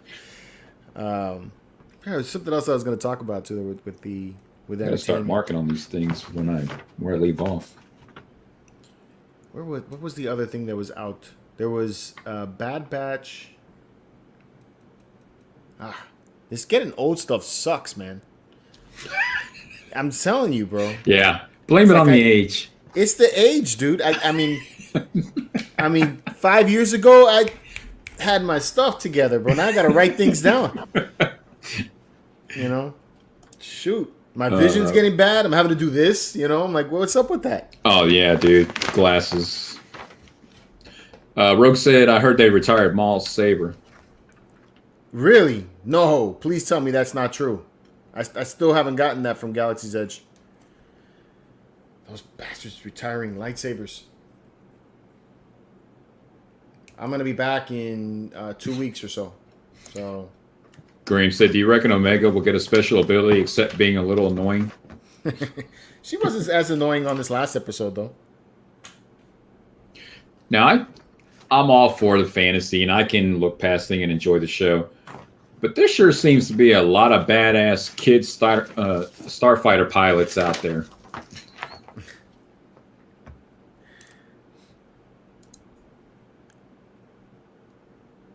There's something else I was going to talk about too with that. I'm going to start marking on these things where I leave off. What was the other thing that was out? There was Bad Batch. This getting old stuff sucks, man. I'm telling you, bro. Yeah, blame it on the age. It's the age, dude. I mean, 5 years ago, I had my stuff together, bro. Now I got to write things down. Shoot. My vision's getting bad. I'm having to do this. I'm like, what's up with that? Oh, yeah, dude. Glasses. Rogue said, I heard they retired Maul's saber. Really? No. Please tell me that's not true. I still haven't gotten that from Galaxy's Edge. Those bastards retiring lightsabers. I'm going to be back in 2 weeks or so. So, Graham said, do you reckon Omega will get a special ability except being a little annoying? She wasn't as annoying on this last episode, though. Now, I'm all for the fantasy, and I can look past things and enjoy the show. But there sure seems to be a lot of badass kid starfighter pilots out there.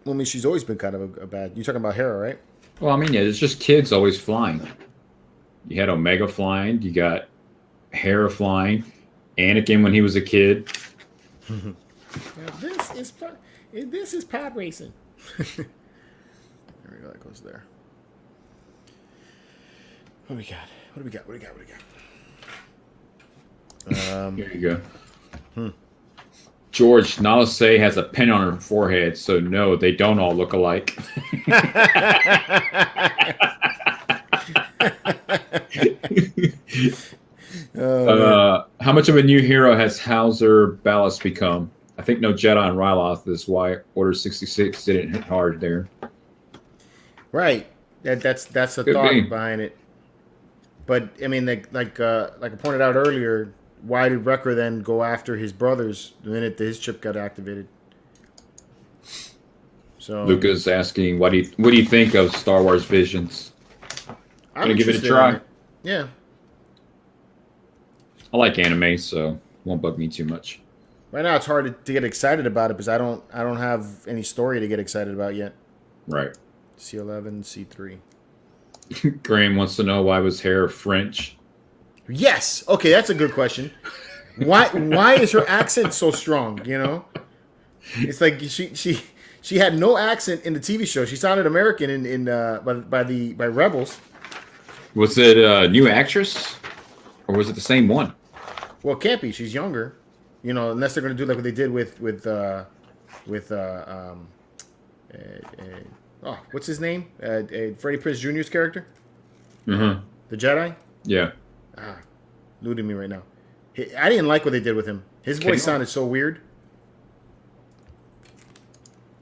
Well, I mean, she's always been kind of a bad... You're talking about Hera, right? Well, I mean, yeah, it's just kids always flying. You had Omega flying. You got Hera flying. Anakin when he was a kid. Now, this is pod racing. There we go. That goes there. What do we got? Here you go. George Nalase has a pin on her forehead, so no, they don't all look alike. How much of a new hero has Hauser Ballast become? I think no Jedi on Ryloth is why Order 66 didn't hit hard there. Right. That's the thought behind it. But I mean, like I pointed out earlier, why did Wrecker then go after his brothers the minute his chip got activated? So Luca's asking, what do you think of Star Wars Visions? I'm gonna give it a try. Yeah. I like anime, so it won't bug me too much. Right now, it's hard to get excited about it because I don't have any story to get excited about yet. Right. C11, C3. Graham wants to know why was hair French. Yes. Okay, that's a good question. Why is her accent so strong? You know, it's like she had no accent in the TV show. She sounded American by Rebels. Was it a new actress, or was it the same one? Well, it can't be. She's younger. You know, unless they're going to do like what they did with what's his name? Freddie Prinze Jr.'s character. Mm-hmm. The Jedi. Yeah. Eluding me right now. I didn't like what they did with him. His voice sounded so weird.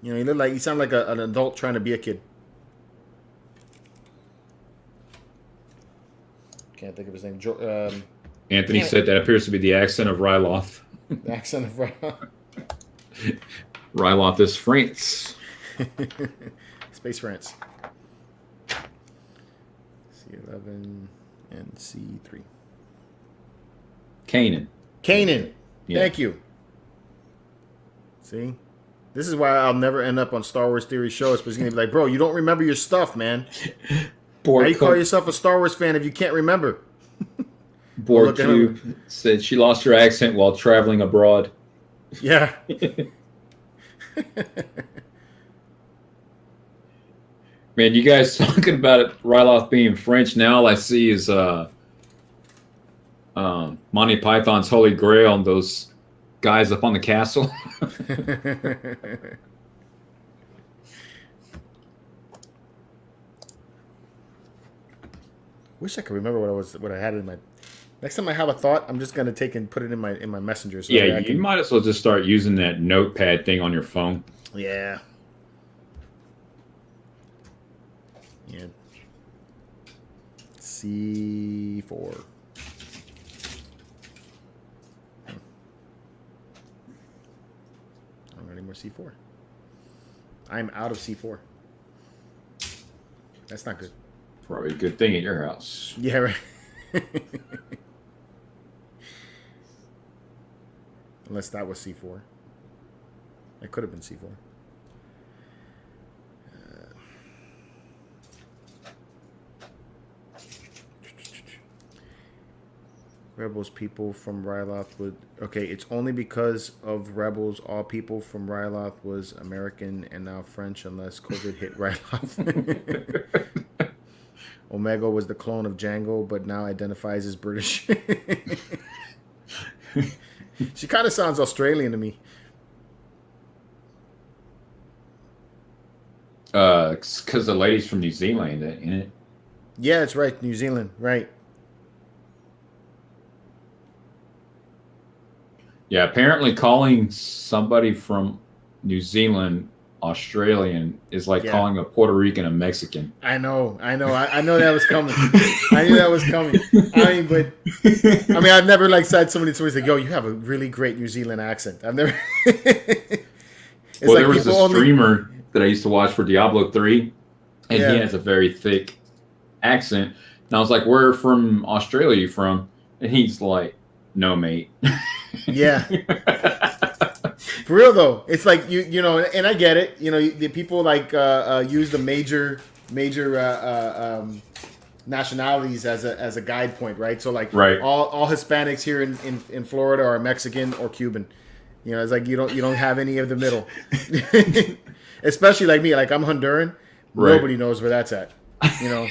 You know, he sounded like an adult trying to be a kid. Can't think of his name. Anthony said that appears to be the accent of Ryloth. The accent of Ryloth. Ryloth is France. Space France. C11 and C3. Kanan. Yeah. Thank you. See? This is why I'll never end up on Star Wars Theory shows, because it's going to be like, bro, you don't remember your stuff, man. How you call yourself a Star Wars fan if you can't remember? Board Cube said she lost her accent while traveling abroad. Yeah. Man, you guys talking about it, Ryloth being French. Now all I see is Monty Python's Holy Grail and those guys up on the castle. Wish I could remember what I had in my. Next time I have a thought, I'm just gonna take and put it in my messenger. So yeah, you might as well just start using that notepad thing on your phone. Yeah. Yeah. C4. I don't got any more C4. I'm out of C4. That's not good. Probably a good thing at your house. Yeah, right. Unless that was C4. It could have been C4. Rebels people from Ryloth would... Okay, it's only because of Rebels all people from Ryloth was American and now French unless COVID hit Ryloth. Omega was the clone of Django, but now identifies as British. She kind of sounds Australian to me. Because the lady's from New Zealand, isn't it? Yeah, it's right. New Zealand, right. Yeah, apparently calling somebody from New Zealand Australian is like calling a Puerto Rican a Mexican. I know. I know that was coming. I knew that was coming. I've never said somebody to me like, "Yo, you have a really great New Zealand accent." I've never. There was a streamer that I used to watch for Diablo 3, and he has a very thick accent. And I was like, "Where from Australia you from?" And he's like, "No, mate." Yeah. For real though, it's like you know, and I get it. You know, the people use the major nationalities as a guide point, right? So right. all Hispanics here in Florida are Mexican or Cuban. You know, it's like you don't have any of the middle. Especially like me, like I'm Honduran. Right. Nobody knows where that's at. You know,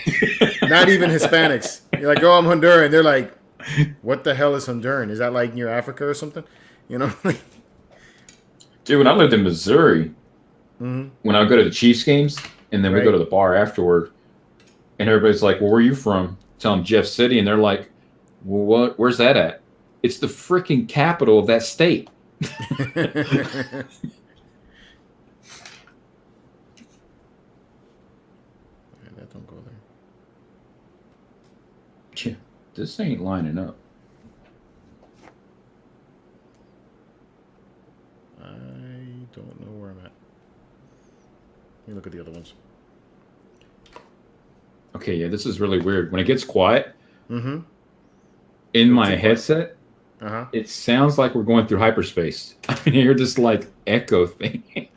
not even Hispanics. You're like, oh, I'm Honduran. They're like, What the hell is Honduran? Is that like near Africa or something? You know? Dude, when I lived in Missouri, Mm-hmm. when I would go to the Chiefs games, and then we Right. go to the bar afterward, and everybody's like, well, where are you from? Tell them Jeff City, and they're like, well, what? Where's that at? It's the freaking capital of that state. That don't go there. Yeah, this ain't lining up. I don't know where I'm at. Let me look at the other ones. Okay, yeah, this is really weird. When it gets quiet Mm-hmm. in my headset, Uh-huh. it sounds like we're going through hyperspace. I can hear this like echo thing.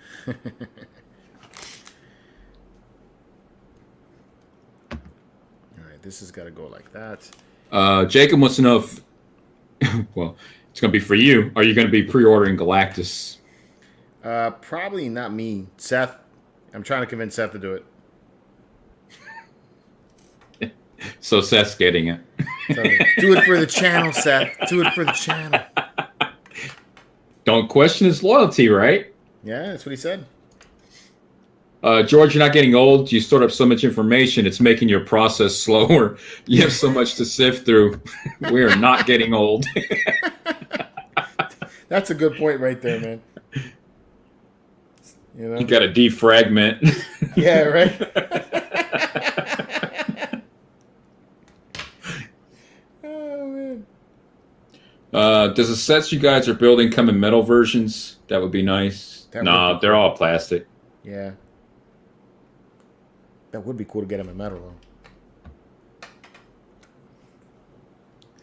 All right, this has got to go like that. Jacob wants to know if, well, it's going to be for you. Are you going to be pre-ordering Galactus? Probably not me. Seth. I'm trying to convince Seth to do it. So Seth's getting it. So, do it for the channel, Seth. Do it for the channel. Don't question his loyalty, right? Yeah, that's what he said. George, you're not getting old. You stored up so much information. It's making your process slower. You have so much to sift through. We are not getting old. That's a good point right there, man. You know? You got to defragment. Yeah, right? Oh, man. Does the sets you guys are building come in metal versions? That would be nice. That Nah, would be they're cool. all plastic. Yeah. That would be cool to get him in metal, though.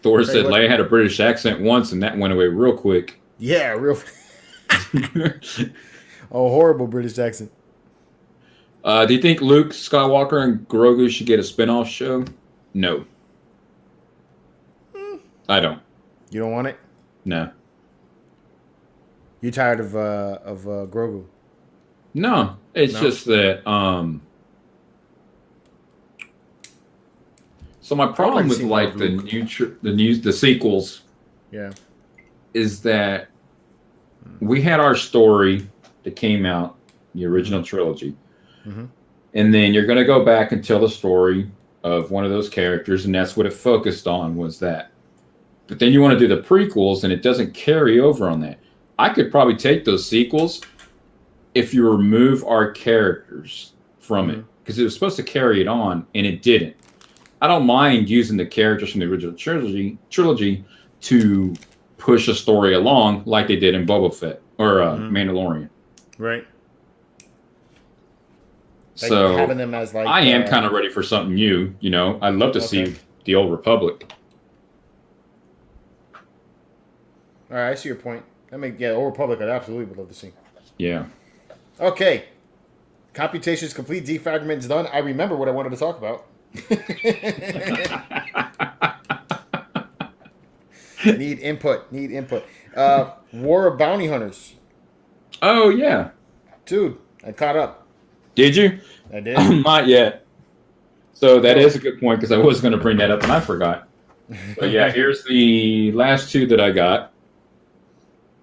Thor Hey, said what- Leia had a British accent once, and that went away real quick. Yeah, real. Oh, horrible British accent. Do you think Luke Skywalker and Grogu should get a spin-off show? No. I don't. You don't want it? No. You tired of Grogu? No. It's No? just that so my problem like with seeing like more of the sequels Yeah. is that we had our story that came out, the original trilogy. Mhm. And then you're going to go back and tell the story of one of those characters, and that's what it focused on, was that. But then you want to do the prequels, and it doesn't carry over on that. I could probably take those sequels if you remove our characters from it, because it was supposed to carry it on, and it didn't. I don't mind using the characters from the original trilogy to push a story along like they did in Boba Fett or Mandalorian. Right. Like So having them as like I am kind of ready for something new. You know, I'd love to see the Old Republic. All right, I see your point. Old Republic, I'd absolutely would love to see. Yeah. Okay. Computations complete. Defragment is done. I remember what I wanted to talk about. Need input. War of Bounty Hunters. Oh yeah. Dude, I caught up. Did you? I did. Not yet. So that is a good point, because I was going to bring that up and I forgot. But yeah, here's the last two that I got.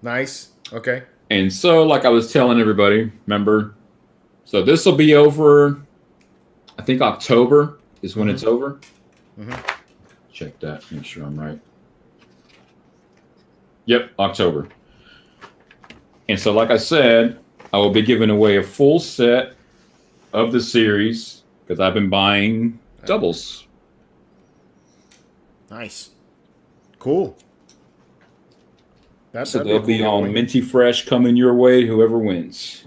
Nice. Okay. And so, like I was telling everybody, remember? So this will be over, I think October is when it's over. Check that, make sure I'm right. Yep, October. And so, like I said, I will be giving away a full set of the series, because I've been buying doubles. Nice. Cool. So that'd they'll a be cool all giveaway. minty fresh coming your way, whoever wins.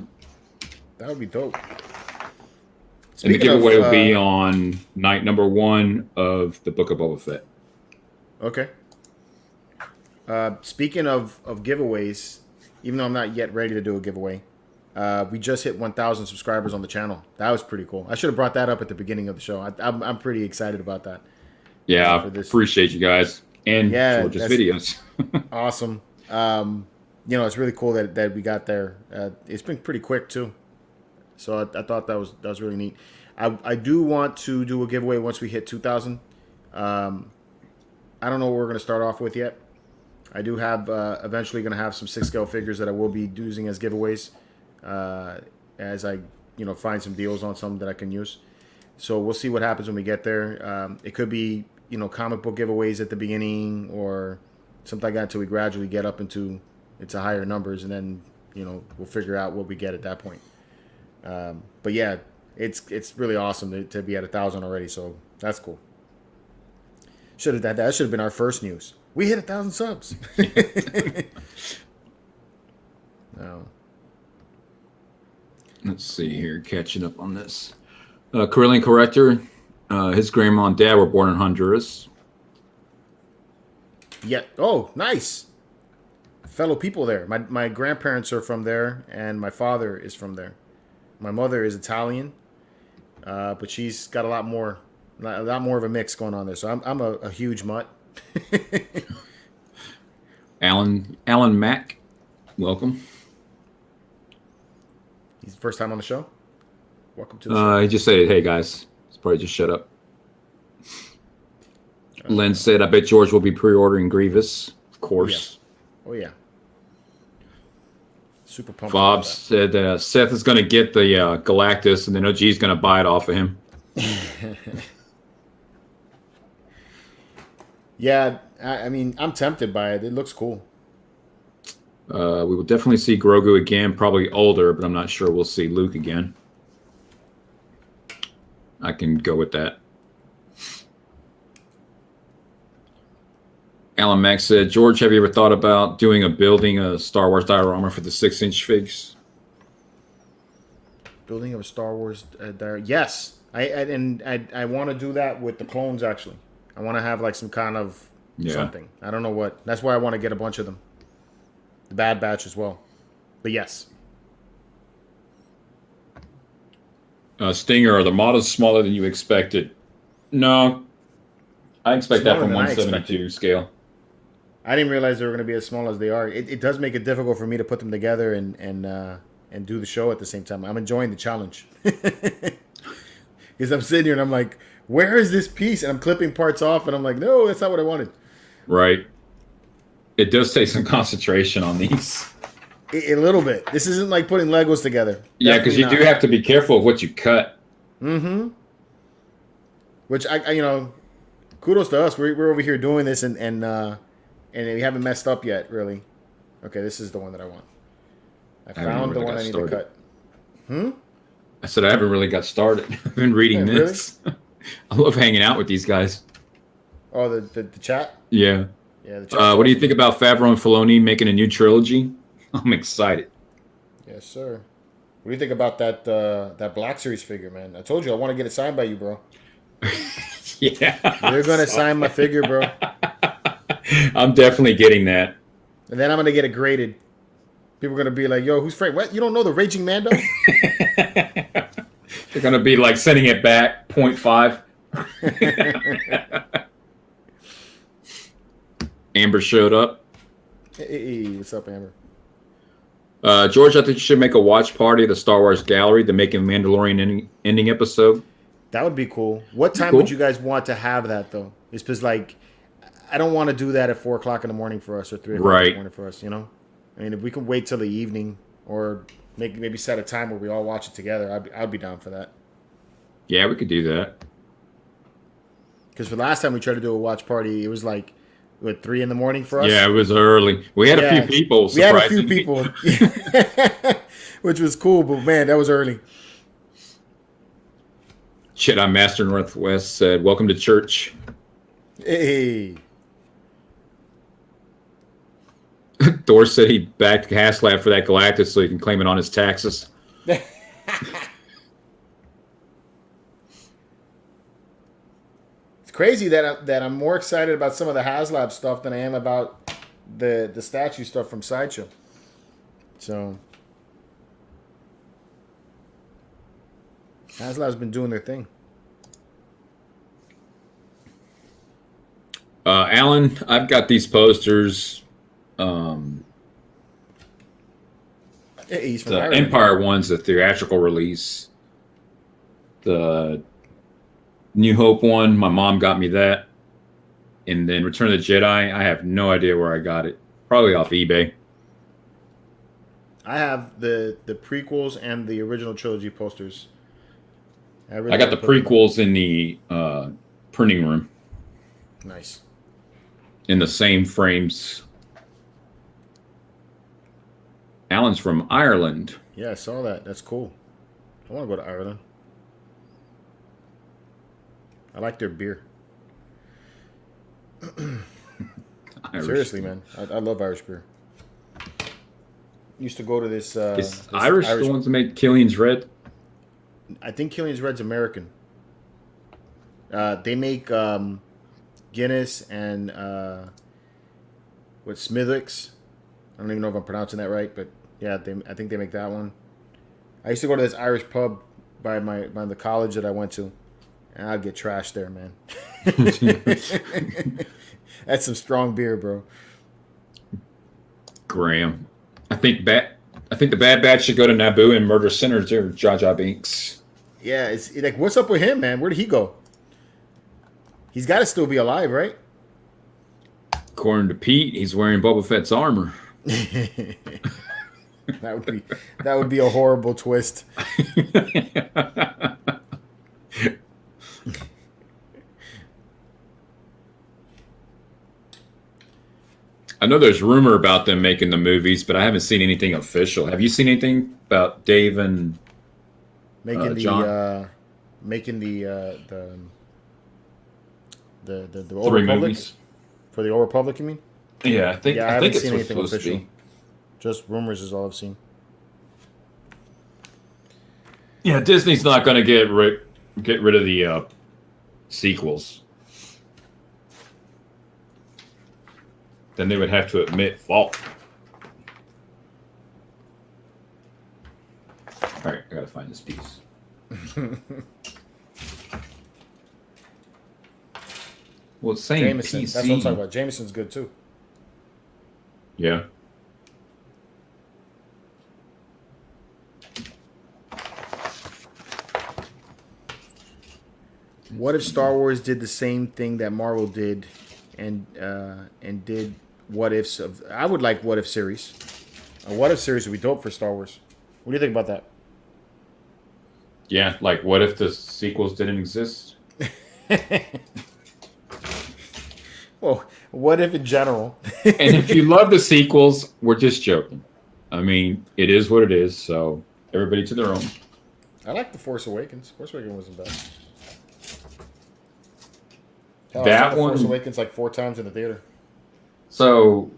That would be dope. And the Speaking of, giveaway will be on night number 1 of the Book of Boba Fett. Okay. Speaking of giveaways, even though I'm not yet ready to do a giveaway, we just hit 1,000 subscribers on the channel. That was pretty cool. I should have brought that up at the beginning of the show. I'm pretty excited about that. Yeah, for this. appreciate you guys. And George's that's videos. Awesome. It's really cool that we got there. It's been pretty quick too. So I thought that was really neat. I do want to do a giveaway once we hit 2,000. I I don't know what we're going to start off with yet. I do have eventually going to have some 6-scale figures that I will be using as giveaways as I find some deals on some that I can use. So we'll see what happens when we get there. It could be comic book giveaways at the beginning or something like that until we gradually get up into higher numbers, and then we'll figure out what we get at that point. But yeah, it's really awesome to be at 1,000 already. So that's cool. That should have been our first news. We hit 1,000 subs. No. Let's see here, catching up on this. Carillion Corrector, his grandma and dad were born in Honduras. Yeah. Oh, nice. Fellow people there. My grandparents are from there, and my father is from there. My mother is Italian, but she's got a lot more of a mix going on there. So I'm a huge mutt. Alan Mack, welcome. He's the first time on the show. Welcome to the show. He just said, "Hey guys," he's probably just shut up. Len said, "I bet George will be pre-ordering Grievous, of course." Yeah. Oh yeah. Super pumped. Bob said Seth is going to get the Galactus, and then OG's going to buy it off of him. Yeah, I mean, I'm tempted by it. It looks cool. We will definitely see Grogu again, probably older, but I'm not sure we'll see Luke again. I can go with that. Alan Mack said, George, have you ever thought about building a Star Wars diorama for the 6-inch figs? Building of a Star Wars diorama? Yes. I want to do that with the clones, actually. I want to have like some kind of something. I don't know what. That's why I want to get a bunch of them. The Bad Batch as well. But yes. Stinger, are the models smaller than you expected? No. I expect that from 172 scale. I didn't realize they were going to be as small as they are. It does make it difficult for me to put them together and do the show at the same time. I'm enjoying the challenge. Because I'm sitting here and I'm like, where is this piece? And I'm clipping parts off and I'm like, no, that's not what I wanted. Right. It does take some concentration on these. A little bit. This isn't like putting Legos together. Yeah, because you do have to be careful of what you cut. Mm-hmm. Which, I kudos to us. We're over here doing this and we haven't messed up yet, really. Okay, this is the one that I want. I found the one I need to cut. I said I haven't really got started. I've been reading this. Really? I love hanging out with these guys. Oh, the chat? Yeah. Yeah. The chat what do you think about Favreau and Filoni making a new trilogy? I'm excited. Yes, sir. What do you think about that Black Series figure, man? I told you I want to get it signed by you, bro. Yeah. You're gonna sign my figure, bro. I'm definitely getting that. And then I'm gonna get it graded. People are gonna be like, "Yo, who's Frank? What? You don't know the Raging Mando?" They're gonna be like sending it back 0.5. Amber showed up. Hey, what's up, Amber? George, I think you should make a watch party at the Star Wars Gallery to make a Mandalorian ending episode. That would be cool. What time would you guys want to have that, though? It's because, like, I don't want to do that at 4 o'clock in the morning for us or 3 o'clock in the morning for us, I mean, if we can wait till the evening or maybe set a time where we all watch it together, I'd be down for that. Yeah, we could do that. Because for the last time we tried to do a watch party, it was like, 3 in the morning for us? Yeah, it was early. We had a few people, surprisingly. We had a few people, which was cool, but man, that was early. Jedi Master Northwest said, welcome to church. Hey. Thor said he backed HasLab for that Galactus so he can claim it on his taxes. It's crazy that I'm more excited about some of the HasLab stuff than I am about the statue stuff from Sideshow. So HasLab's been doing their thing. Alan, I've got these posters. He's from the Empire one's the theatrical release. The New Hope one, my mom got me that. And then Return of the Jedi, I have no idea where I got it. Probably off eBay. I have the prequels and the original trilogy posters. I got the prequels in the printing room. Nice. In the same frames. Alan's from Ireland. Yeah, I saw that. That's cool. I want to go to Ireland. I like their beer. Seriously, man. I love Irish beer. Used to go to this... Is Irish the ones that make Killian's Red? I think Killian's Red's American. They make Guinness and Smithwick's. I don't even know if I'm pronouncing that right, but yeah, I think they make that one. I used to go to this Irish pub by the college that I went to, and I'd get trashed there, man. That's some strong beer, bro. Graham, I think the Bad Batch should go to Naboo and murder sinners or Jar Jar Binks. Yeah, it's like, what's up with him, man? Where did he go? He's got to still be alive, right? According to Pete, he's wearing Boba Fett's armor. that would be a horrible twist. I know there's rumor about them making the movies, but I haven't seen anything official. Have you seen anything about Dave and John? Making the Old Three Republic? movies. For the Old Republic, you mean? Yeah, I think haven't it's seen anything supposed official. to be. Just rumors is all I've seen. Yeah, Disney's not going to get rid of the sequels. Then they would have to admit fault. All right, I gotta find this piece. Well, it's saying Jameson. PC. That's what I'm talking about. Jameson's good too. Yeah. What if Star Wars did the same thing that Marvel did, and did what ifs of? I would like what if series. A what if series would be dope for Star Wars. What do you think about that? Yeah, like what if the sequels didn't exist? Well, what if in general? And if you love the sequels, we're just joking. I mean, it is what it is, so everybody to their own. I like The Force Awakens. Force Awakens wasn't bad. Hell, I That saw The one- Force Awakens like 4 times in the theater. So,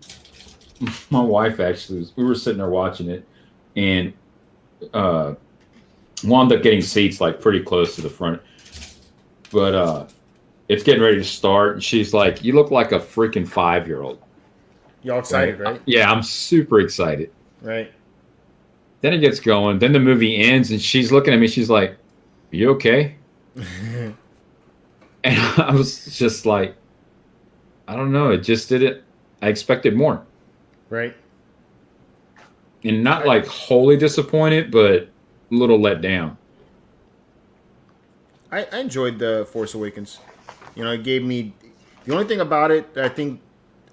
my wife actually, we were sitting there watching it, and wound up getting seats like pretty close to the front. But it's getting ready to start, and she's like, "You look like a freaking 5-year-old." Y'all excited, right? Yeah, I'm super excited. Right. Then it gets going. Then the movie ends, and she's looking at me. She's like, "You okay?" And I was just like, I don't know. It just didn't. I expected more. Right. And not like wholly disappointed, but a little let down. I enjoyed The Force Awakens. You know, it gave me... The only thing about it, I think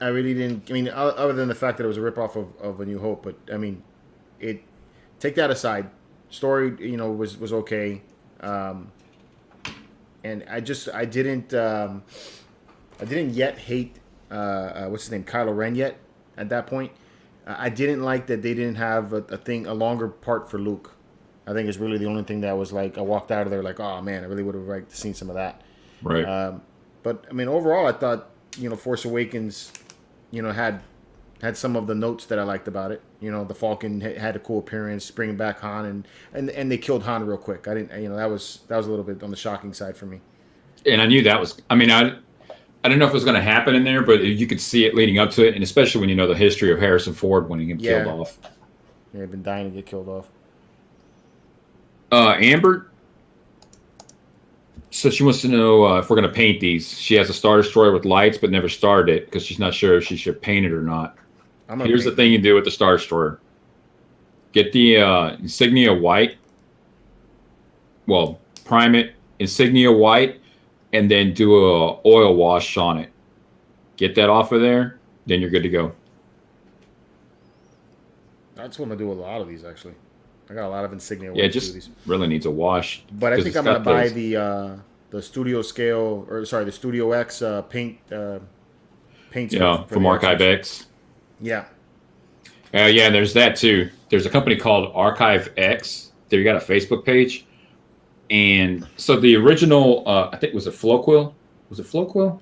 I really didn't... I mean, other than the fact that it was a ripoff of A New Hope, but, I mean, take that aside. Story, you know, was okay. And I didn't yet hate, what's his name, Kylo Ren yet, at that point. I didn't like that they didn't have a longer part for Luke. I think it's really the only thing that was like, I walked out of there like, oh man, I really would have liked to seen some of that. Right. But I mean, overall, I thought, you know, Force Awakens, you know, had some of the notes that I liked about it. You know, the Falcon had a cool appearance, bringing back Han, and they killed Han real quick. I didn't, you know, that was a little bit on the shocking side for me. And I knew that was. I mean, I didn't know if it was going to happen in there, but you could see it leading up to it, and especially when you know the history of Harrison Ford when he get killed off. Yeah, they've been dying to get killed off. Amber. So she wants to know if we're going to paint these. She has a Star Destroyer with lights, but never started it because she's not sure if she should paint it or not. Here's the thing you do with the Star Destroyer. Get the insignia white. Well, prime it, insignia white, and then do a oil wash on it. Get that off of there, then you're good to go. I just want to do a lot of these actually. I got a lot of insignia. Yeah, it just really needs a wash. But I think I'm gonna buy the Studio Scale, or sorry, the Studio X paint. Paints from Archive X. Yeah. Yeah, there's that too. There's a company called Archive X. They got a Facebook page, and so the original, I think, was it Floquill? Was it Floquill?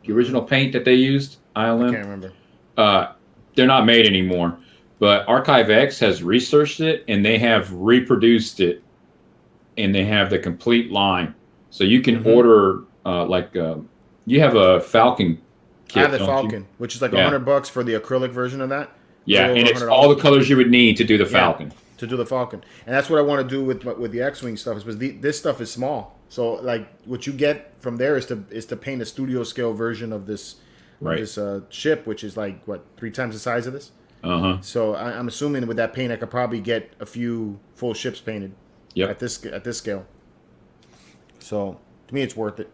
The original paint that they used, ILM. I can't remember. They're not made anymore, but Archive X has researched it and they have reproduced it, and they have the complete line. So you can order you have a Falcon kit. I have the Falcon, which is like $100 for the acrylic version of that. Yeah, and it's all the colors you would need to do the Falcon. To do the Falcon, and that's what I want to do with the X-wing stuff. Is because this stuff is small, so like what you get from there is to paint a studio scale version of this ship, which is like what, 3 times the size of this. So I'm assuming with that paint, I could probably get a few full ships painted. Yep. At this scale. So to me, it's worth it.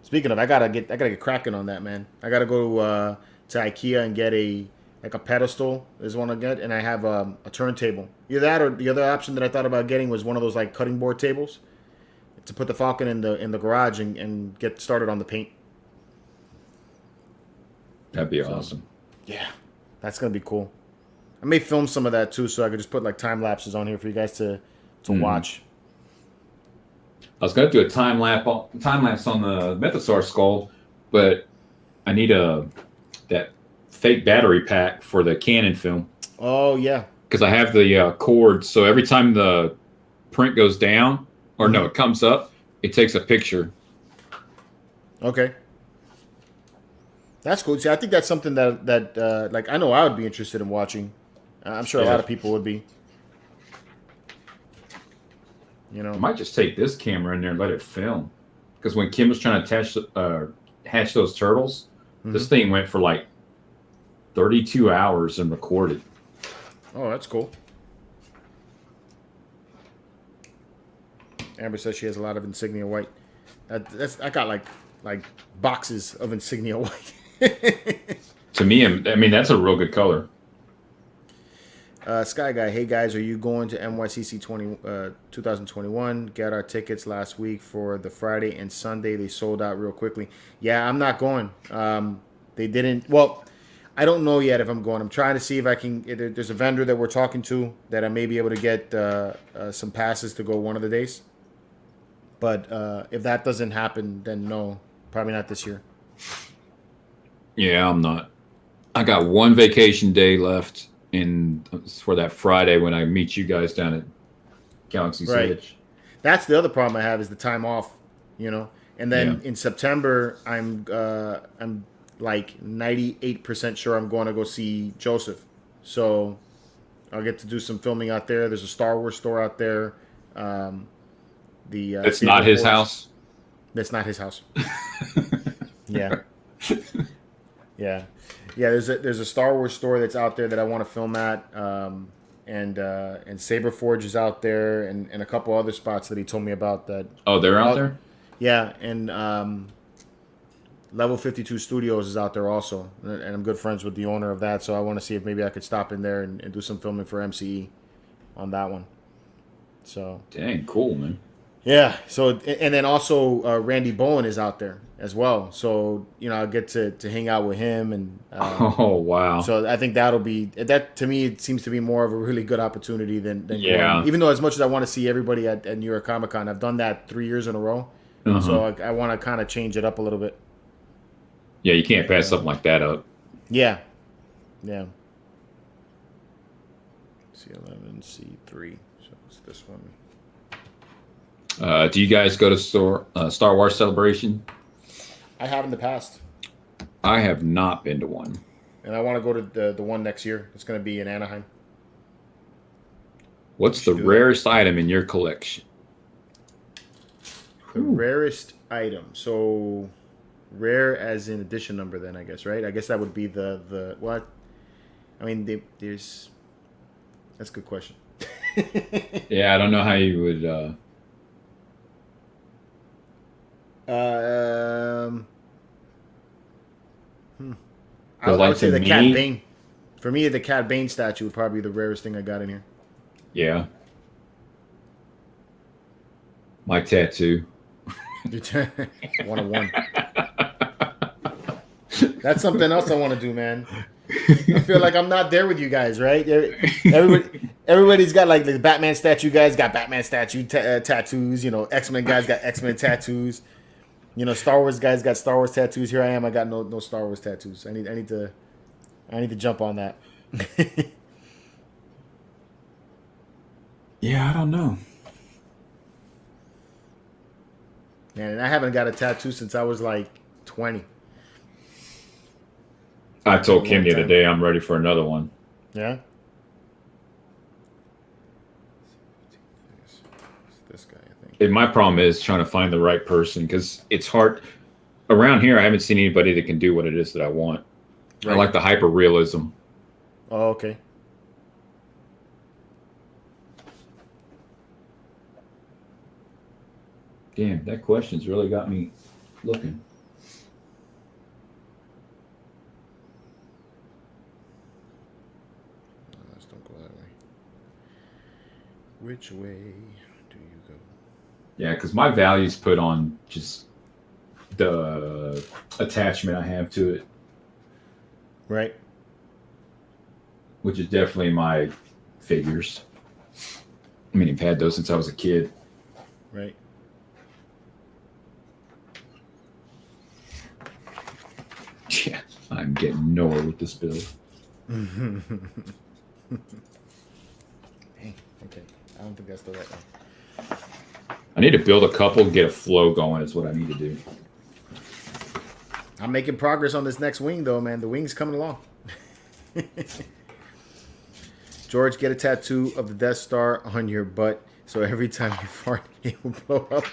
Speaking of, I gotta get cracking on that, man. I gotta go to IKEA and get a pedestal is one I get, and I have a turntable. Either that, or the other option that I thought about getting was one of those like cutting board tables to put the Falcon in the garage and get started on the paint. That'd be awesome. Yeah, that's gonna be cool. I may film some of that too, so I could just put like time lapses on here for you guys to watch. I was gonna do a time lapse on the Mythosaur skull, but I need that fake battery pack for the Canon film. Oh yeah, because I have the cord, so every time the print goes down, or no, it comes up, it takes a picture. Okay, that's cool. See, I think that's something that like I know I would be interested in watching. I'm sure a lot of people would be. You know, I might just take this camera in there and let it film, because when Kim was trying to hatch those turtles, this thing went for like 32 hours and recorded. Oh, that's cool. Amber says she has a lot of insignia white. I got like boxes of insignia white. To me, I mean, that's a real good color. Sky Guy, hey guys, are you going to NYCC 2021? Got our tickets last week for the Friday and Sunday. They sold out real quickly. Yeah, I'm not going. They didn't. Well, I don't know yet if I'm going. I'm trying to see if I can. There's a vendor that we're talking to that I may be able to get some passes to go one of the days. But if that doesn't happen, then no, probably not this year. Yeah, I'm not. I got one vacation day left. For that Friday when I meet you guys down at Galaxy's Edge. That's the other problem I have is the time off, you know. And then in September, I'm like 98% sure I'm going to go see Joseph. So I'll get to do some filming out there. There's a Star Wars store out there. It's not his house. That's not his house. Yeah. Yeah. Yeah, there's a Star Wars store that's out there that I want to film at, and Saberforge is out there, and a couple other spots that he told me about. That they're out there. Yeah, and Level 52 Studios is out there also, and I'm good friends with the owner of that, so I want to see if maybe I could stop in there and do some filming for MCE on that one. So dang cool, man. Yeah. So and then also Randy Bowen is out there as well. So I'll get to hang out with him and. Oh wow! So I think that to me it seems to be more of a really good opportunity than yeah. Even though as much as I want to see everybody at New York Comic Con, I've done that 3 years in a row. So I want to kind of change it up a little bit. Yeah, you can't pass something like that up. Yeah. Yeah. C11, C3. So it's this one. Do you guys go to Star Wars Celebration? I have in the past. I have not been to one. And I want to go to the one next year. It's going to be in Anaheim. What's the rarest item in your collection? The rarest item. So rare as in edition number then, I guess, right? I guess that would be the what? I mean, there's... That's a good question. Yeah, I don't know how you would... I would say the me, Cad Bane. For me, the Cad Bane statue would probably be the rarest thing I got in here. Yeah. My tattoo. 101. That's something else I want to do, man. I feel like I'm not there with you guys, right? Everybody's got like the Batman statue guys got Batman statue tattoos. You know, X-Men guys got X-Men tattoos. You know, Star Wars guys got Star Wars tattoos. Here I am. I got no Star Wars tattoos. I need to jump on that. Yeah, I don't know. Man, and I haven't got a tattoo since I was like 20. I told Kim the other day I'm ready for another one. Yeah? It's this guy, I think. And my problem is trying to find the right person because it's hard. Around here, I haven't seen anybody that can do what it is that I want. Right. I like the hyper realism. Oh, okay. Damn, that question's really got me looking. Let's don't go that way. Which way do you go? Yeah, because my value's put on just the attachment I have to it. Right. Which is definitely my figures. I mean, I've had those since I was a kid. Right. Yeah, I'm getting nowhere with this build. Dang, okay. I don't think that's the right one. I need to build a couple, get a flow going is what I need to do. I'm making progress on this next wing, though, man. The wing's coming along. George, get a tattoo of the Death Star on your butt, so every time you fart, it will blow up.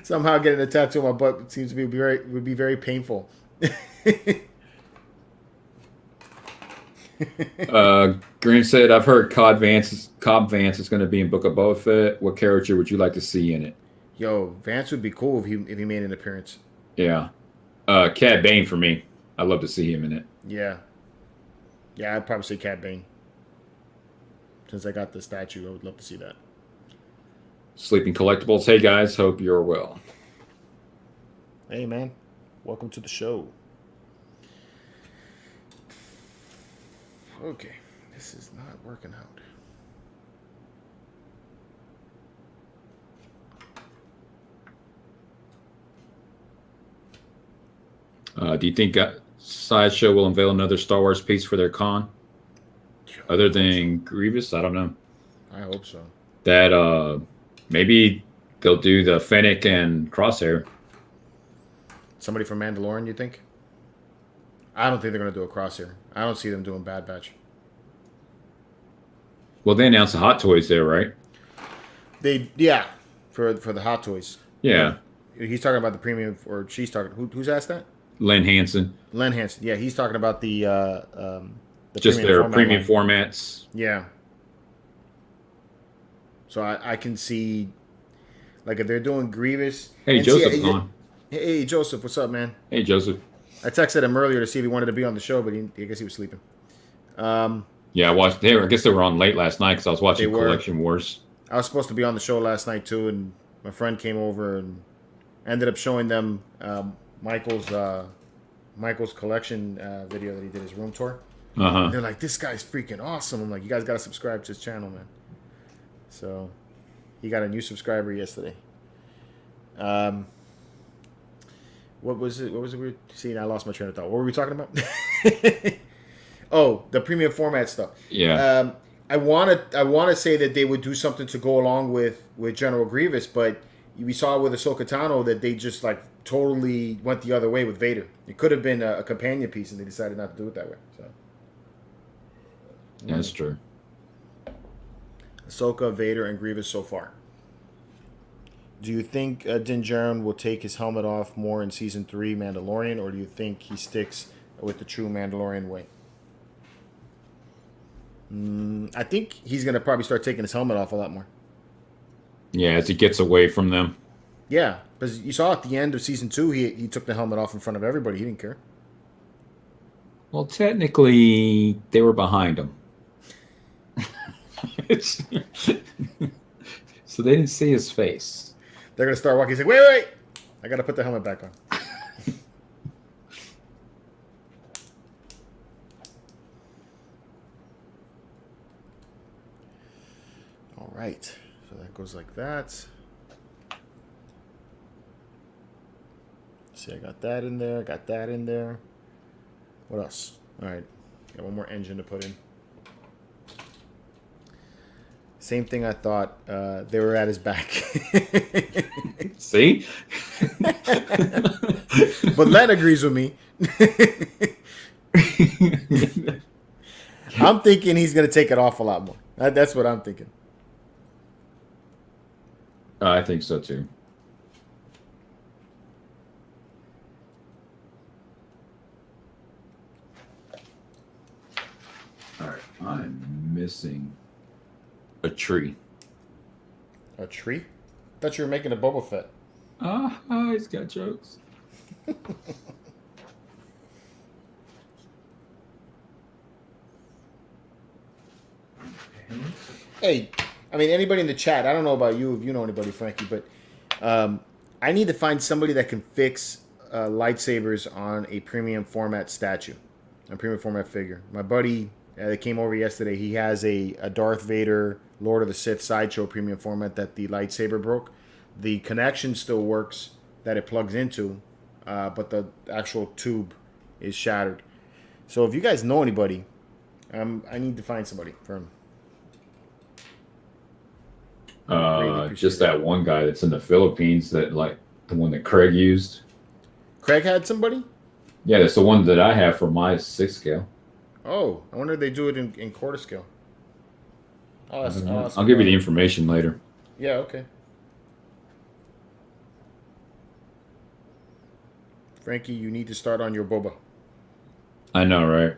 Somehow getting a tattoo on my butt seems to be would be very painful. Green said, "I've heard Cobb Vance is going to be in Book of Boba Fett. What character would you like to see in it?" Yo, Vance would be cool if he made an appearance. Yeah, Cad Bane for me. I'd love to see him in it. Yeah, I'd probably say Cad Bane. Since I got the statue, I would love to see that. Sleeping Collectibles. Hey guys, hope you're well. Hey man, welcome to the show. Okay, this is not working out. Do you think Sideshow will unveil another Star Wars piece for their con? Other than Grievous? I don't know. I hope so. That maybe they'll do the Fennec and Crosshair. Somebody from Mandalorian, you think? I don't think they're going to do a Crosshair. I don't see them doing Bad Batch. Well, they announced the Hot Toys there, right? For the Hot Toys. Yeah. He's talking about the premium, or she's talking. Who's asked that? Len Hansen. Len Hansen. Yeah, he's talking about the just their premium formats. Yeah. So I can see, like, if they're doing Grievous. Hey, Joseph's on. Hey, Joseph, what's up, man? Hey, Joseph. I texted him earlier to see if he wanted to be on the show, but I guess he was sleeping. Yeah, I watched. I guess they were on late last night because I was watching Collection Wars. I was supposed to be on the show last night too, and my friend came over and ended up showing them Michael's collection video that he did his room tour. They're like, "This guy's freaking awesome." I'm like, "You guys got to subscribe to his channel, man." So he got a new subscriber yesterday. What was it? What was it? We were seeing. I lost my train of thought. What were we talking about? Oh, the premium format stuff. Yeah. I want to say that they would do something to go along with General Grievous, but we saw with Ahsoka Tano that they just like totally went the other way with Vader. It could have been a companion piece, and they decided not to do it that way. So yeah, that's true. Ahsoka, Vader, and Grievous so far. Do you think Din Djarin will take his helmet off more in Season 3 Mandalorian, or do you think he sticks with the true Mandalorian way? I think he's going to probably start taking his helmet off a lot more. Yeah, as he gets away from them. Yeah, because you saw at the end of season 2, he took the helmet off in front of everybody. He didn't care. Well, technically, they were behind him. So they didn't see his face. They're gonna start walking. He's like, wait! I gotta put the helmet back on. All right, so that goes like that. See, I got that in there. Got that in there. What else? All right, got one more engine to put in. Same thing I thought. They were at his back. See? But Len agrees with me. I'm thinking he's going to take it off a lot more. That's what I'm thinking. I think so too. All right, I'm missing a tree. A tree? I thought you were making a Boba Fett. He's got jokes. Hey, I mean, anybody in the chat, I don't know about you, if you know anybody, Frankie, but I need to find somebody that can fix lightsabers on a premium format statue, a premium format figure. My buddy that came over yesterday, he has a Darth Vader, Lord of the Sith Sideshow premium format that the lightsaber broke. The connection still works that it plugs into, but the actual tube is shattered. So if you guys know anybody, I need to find somebody for him. Just that one guy that's in the Philippines, that like the one that Craig used. Craig had somebody? Yeah, that's the one that I have for my 6 scale. Oh, I wonder if they do it in quarter scale. I'll give you the information later. Yeah, okay. Frankie, you need to start on your Boba. I know, right?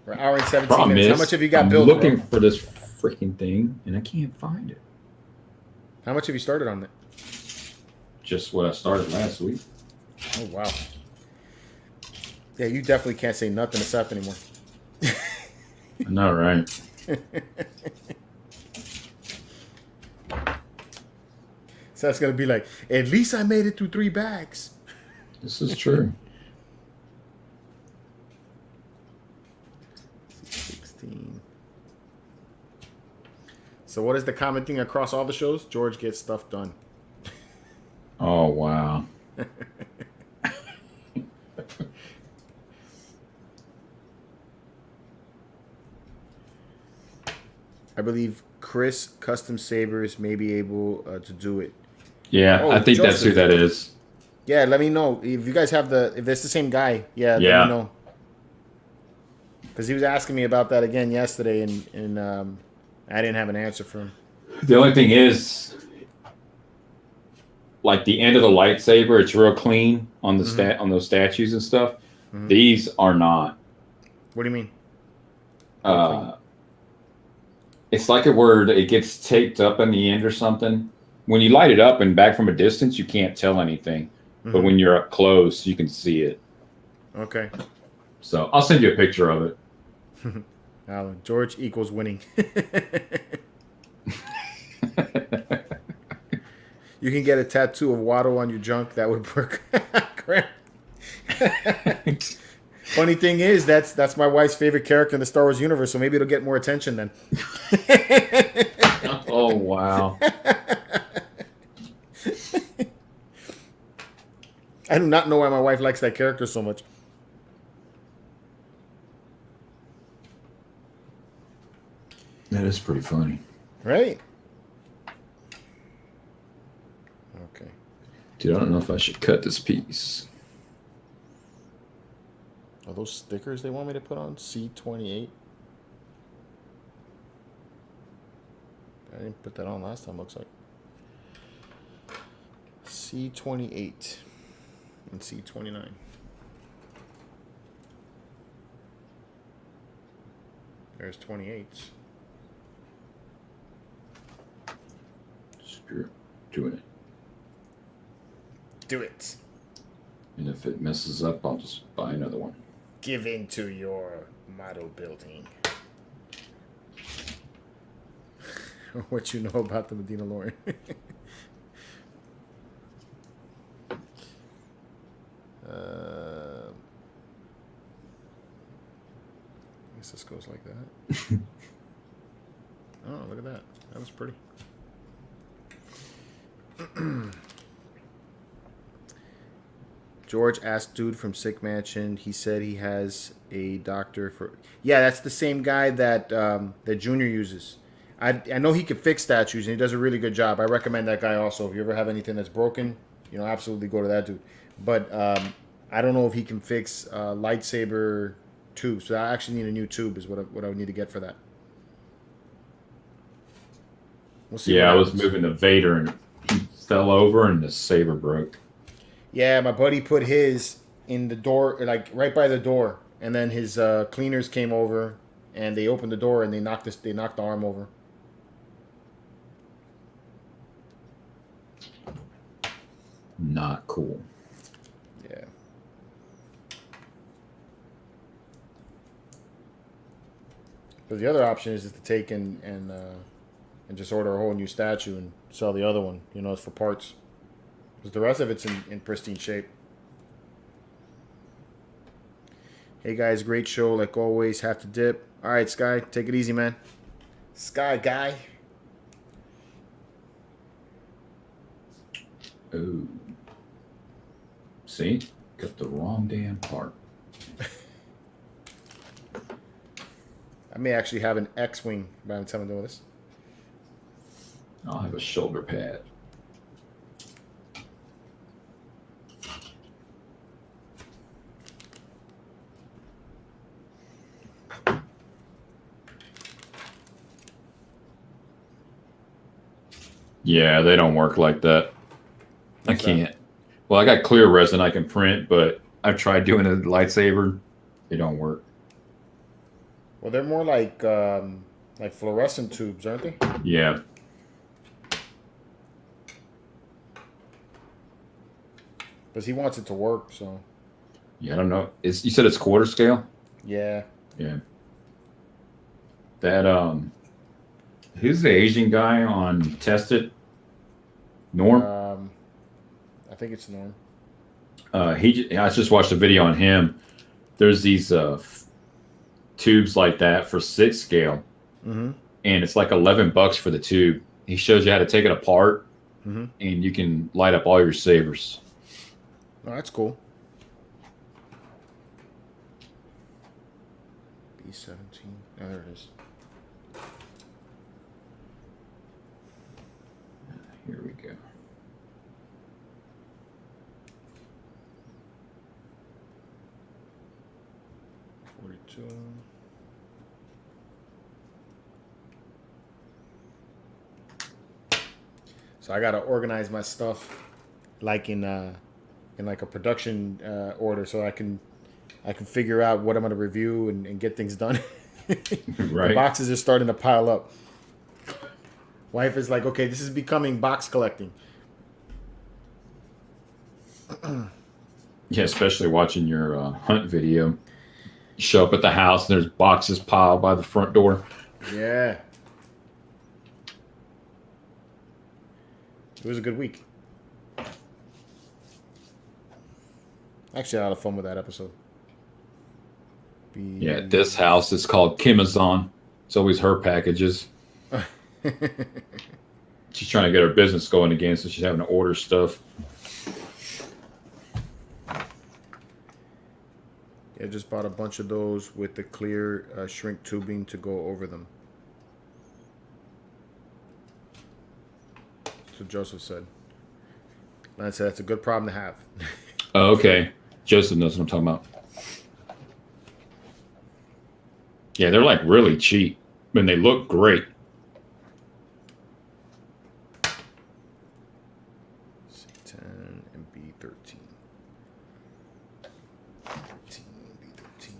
We're an hour and 17 Problem minutes. is, How much have you got I'm built? looking Bro? for this freaking thing, and I can't find it. How much have you started on it? Just what I started last week. Oh, wow. Yeah, you definitely can't say nothing to Seth anymore. I know, right? Seth's going to be like, at least I made it through 3 bags. This is true. 16. So what is the common thing across all the shows? George gets stuff done. Oh, wow. I believe Chris Custom Sabers may be able to do it. Yeah, I think that's who that is. Yeah, let me know if you guys have if it's the same guy. Yeah, let me know. Because he was asking me about that again yesterday, and I didn't have an answer for him. The only thing is, like the end of the lightsaber, it's real clean on the on those statues and stuff. Mm-hmm. These are not. What do you mean? It's like a word. It gets taped up in the end or something. When you light it up and back from a distance, you can't tell anything. Mm-hmm. But when you're up close, you can see it. Okay. So I'll send you a picture of it. Alan, George equals winning. You can get a tattoo of Watto on your junk. That would work. Funny thing is, that's my wife's favorite character in the Star Wars universe, so maybe it'll get more attention then. Oh, wow. I do not know why my wife likes that character so much. That is pretty funny. Right? Okay. Dude, I don't know if I should cut this piece. Are those stickers they want me to put on? C28? I didn't put that on last time, looks like. C28 and C29. There's 28s. Screw. doing it. Do it. And if it messes up, I'll just buy another one. Give in to your model building. What you know about the Medina Loren. I guess this goes like that. Oh, look at that. That was pretty. George asked dude from Sick Mansion. He said he has a doctor for... Yeah, that's the same guy that that Junior uses. I know he can fix statues, and he does a really good job. I recommend that guy also. If you ever have anything that's broken, absolutely go to that dude. But I don't know if he can fix lightsaber tubes. So I actually need a new tube is what I would need to get for that. We'll see. Yeah, I was moving the Vader, and he fell over, and the saber broke. Yeah, my buddy put his in the door, like right by the door, and then his cleaners came over, and they opened the door, and they knocked the arm over. Not cool. Yeah. But the other option is to take and just order a whole new statue and sell the other one. It's for parts. Because the rest of it's in pristine shape. Hey guys, great show like always. Have to dip. All right, Sky, take it easy, man. Sky guy. Oh. See? Got the wrong damn part. I may actually have an X-Wing by the time I'm doing this. I'll have a shoulder pad. Yeah, they don't work like that. I can't. Well, I got clear resin I can print, but I've tried doing a lightsaber. They don't work. Well, they're more like fluorescent tubes, aren't they? Yeah. Because he wants it to work, so. Yeah, I don't know. You said it's quarter scale? Yeah. Yeah. That who's the Asian guy on Tested? Norm? I think it's Norm. I just watched a video on him. There's these tubes like that for 6 scale. Mm-hmm. And it's like $11 for the tube. He shows you how to take it apart, mm-hmm. and you can light up all your sabers. Oh, that's cool. B17. Oh, there it is. Here we go. So I gotta organize my stuff, like in like a production order, so I can figure out what I'm gonna review and get things done. Right. The boxes are starting to pile up. Wife is like, okay, this is becoming box collecting. Yeah, especially watching your hunt video. You show up at the house and there's boxes piled by the front door. Yeah. It was a good week. Actually, I had a lot of fun with that episode. Yeah, this house is called Kimazon. It's always her packages. She's trying to get her business going again, so she's having to order stuff. I just bought a bunch of those with the clear shrink tubing to go over them. So Joseph said. Lance said that's a good problem to have. Oh, okay. Joseph knows what I'm talking about. Yeah, they're like really cheap, and they look great. C10 and B13. 13, B13.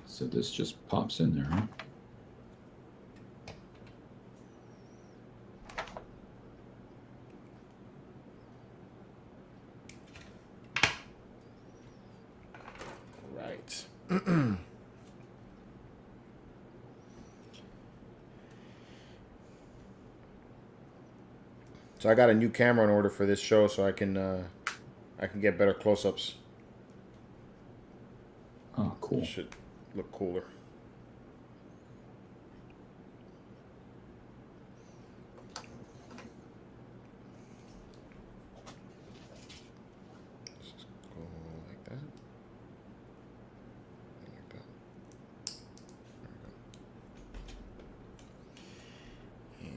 So this just pops in there, huh? So I got a new camera in order for this show, so I can get better close-ups. Oh, cool. Should look cooler. Just go like that. Like that. There we go. And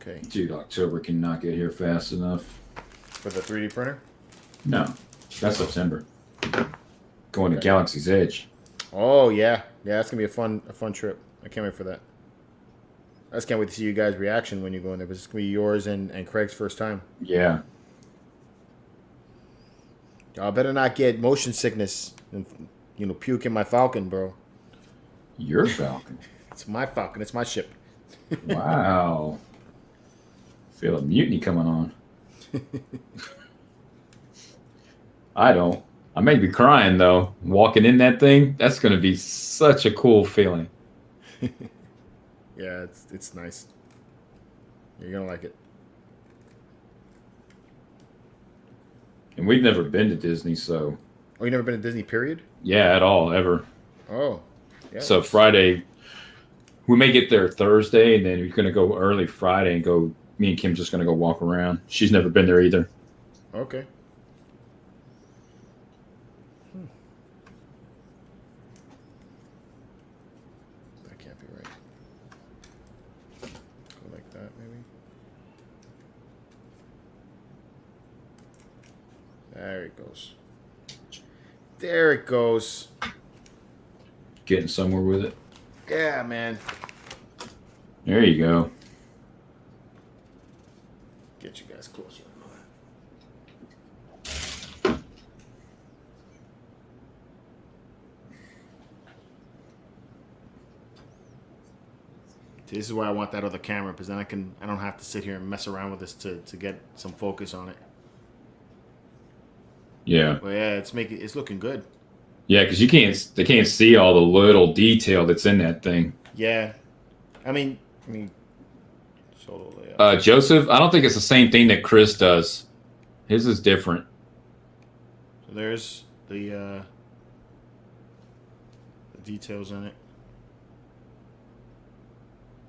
okay. Dude, October cannot get here fast enough. For the 3D printer? No, that's September. Going to Galaxy's Edge. Oh yeah, yeah. That's gonna be a fun trip. I can't wait for that. I just can't wait to see you guys' reaction when you go in there. But it's gonna be yours and Craig's first time. Yeah. Y'all better not get motion sickness and puke in my Falcon, bro. Your Falcon. It's my Falcon. It's my ship. Wow. Feel a mutiny coming on. I don't. I may be crying though. Walking in that thing, that's going to be such a cool feeling. Yeah, it's nice. You're gonna like it. And we've never been to Disney, so. Oh, you never been to Disney, period? Yeah, at all, ever. Oh. Yeah. So Friday, we may get there Thursday, and then we're going to go early Friday and go. Me and Kim's just going to go walk around. She's never been there either. Okay. That can't be right. Go like that, maybe. There it goes. There it goes. Getting somewhere with it. Yeah, man. There you go. Get you guys closer. This is why I want that other camera, because then I don't have to sit here and mess around with this to get some focus on it. Yeah. Well, yeah, it's looking good. Yeah, because they can't see all the little detail that's in that thing. Yeah, I mean, solo layout. Joseph, I don't think it's the same thing that Chris does. His is different. So there's the details in it.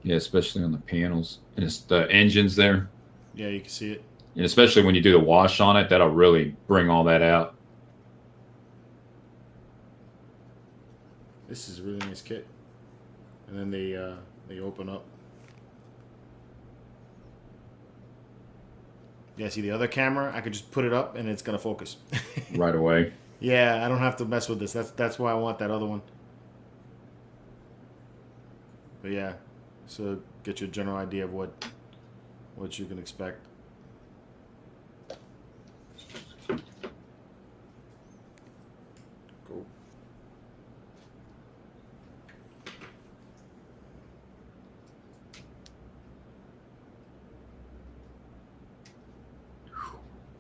Yeah, especially on the panels. And it's the engines there. Yeah, you can see it. And especially when you do the wash on it, that'll really bring all that out. This is a really nice kit. And then they open up. Yeah, see the other camera? I could just put it up and it's gonna focus. Right away. Yeah, I don't have to mess with this. That's why I want that other one. But yeah, so get you a general idea of what you can expect. Cool.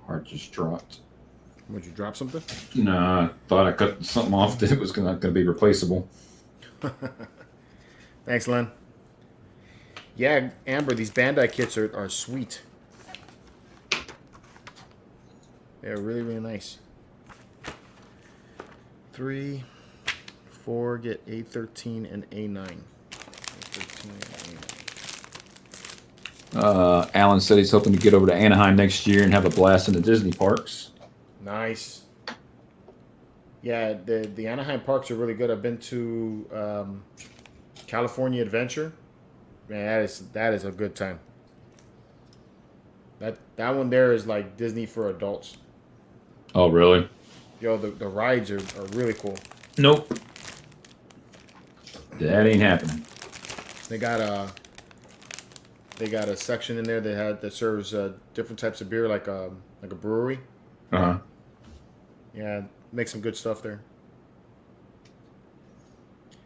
Heart just dropped. Would you drop something? No, I thought I cut something off that it was not going to be replaceable. Thanks, Len. Yeah, Amber, these Bandai kits are sweet. They're really, really nice. 3, 4, get A13 and A9. A13 and A9. Alan said he's hoping to get over to Anaheim next year and have a blast in the Disney parks. Nice. Yeah, the Anaheim parks are really good. I've been to California Adventure. Man, that is a good time. That one there is like Disney for adults. Oh, really? Yo, the rides are really cool. Nope. That ain't happening. They got a section in there that serves different types of beer, like a brewery. Uh-huh. Yeah, make some good stuff there.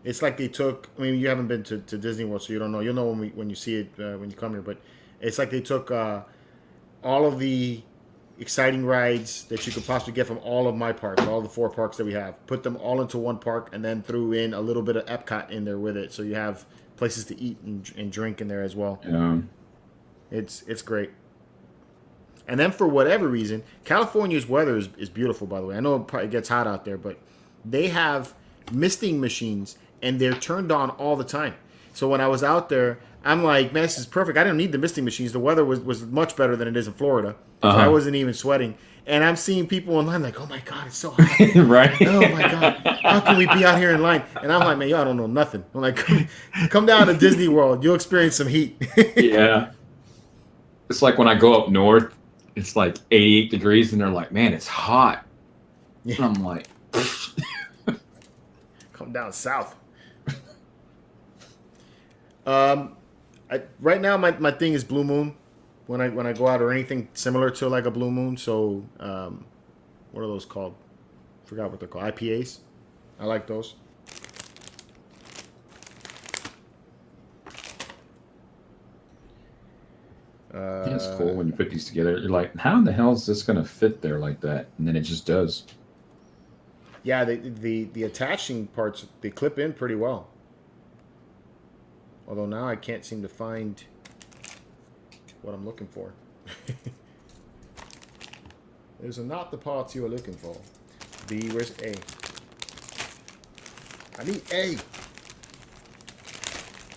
It's like they took. I mean, you haven't been to Disney World, so you don't know. You'll know when you see it when you come here. But it's like they took all of the exciting rides that you could possibly get from all of my parks, all the 4 parks that we have. Put them all into one park and then threw in a little bit of Epcot in there with it. So you have places to eat and drink in there as well. Yeah. It's great. And then for whatever reason, California's weather is beautiful, by the way. I know it probably gets hot out there, but they have misting machines and they're turned on all the time. So when I was out there, I'm like, man, this is perfect. I didn't need the misting machines. The weather was much better than it is in Florida. So I wasn't even sweating. And I'm seeing people online like, oh my God, it's so hot. Right. Oh my God, how can we be out here in line? And I'm like, man, y'all don't know nothing. I'm like, come down to Disney World. You'll experience some heat. Yeah. It's like when I go up north, it's like 88 degrees, and they're like, man, it's hot. Yeah. And I'm like, Come down south. Right now, my thing is Blue Moon. When I go out, or anything similar to like a Blue Moon. So, what are those called? Forgot what they're called. IPAs. I like those. it's cool when you put these together. You're like, how in the hell is this going to fit there like that? And then it just does. Yeah, the attaching parts, they clip in pretty well. Although now I can't seem to find what I'm looking for. Those are not the parts you are looking for. B, where's A? I need A.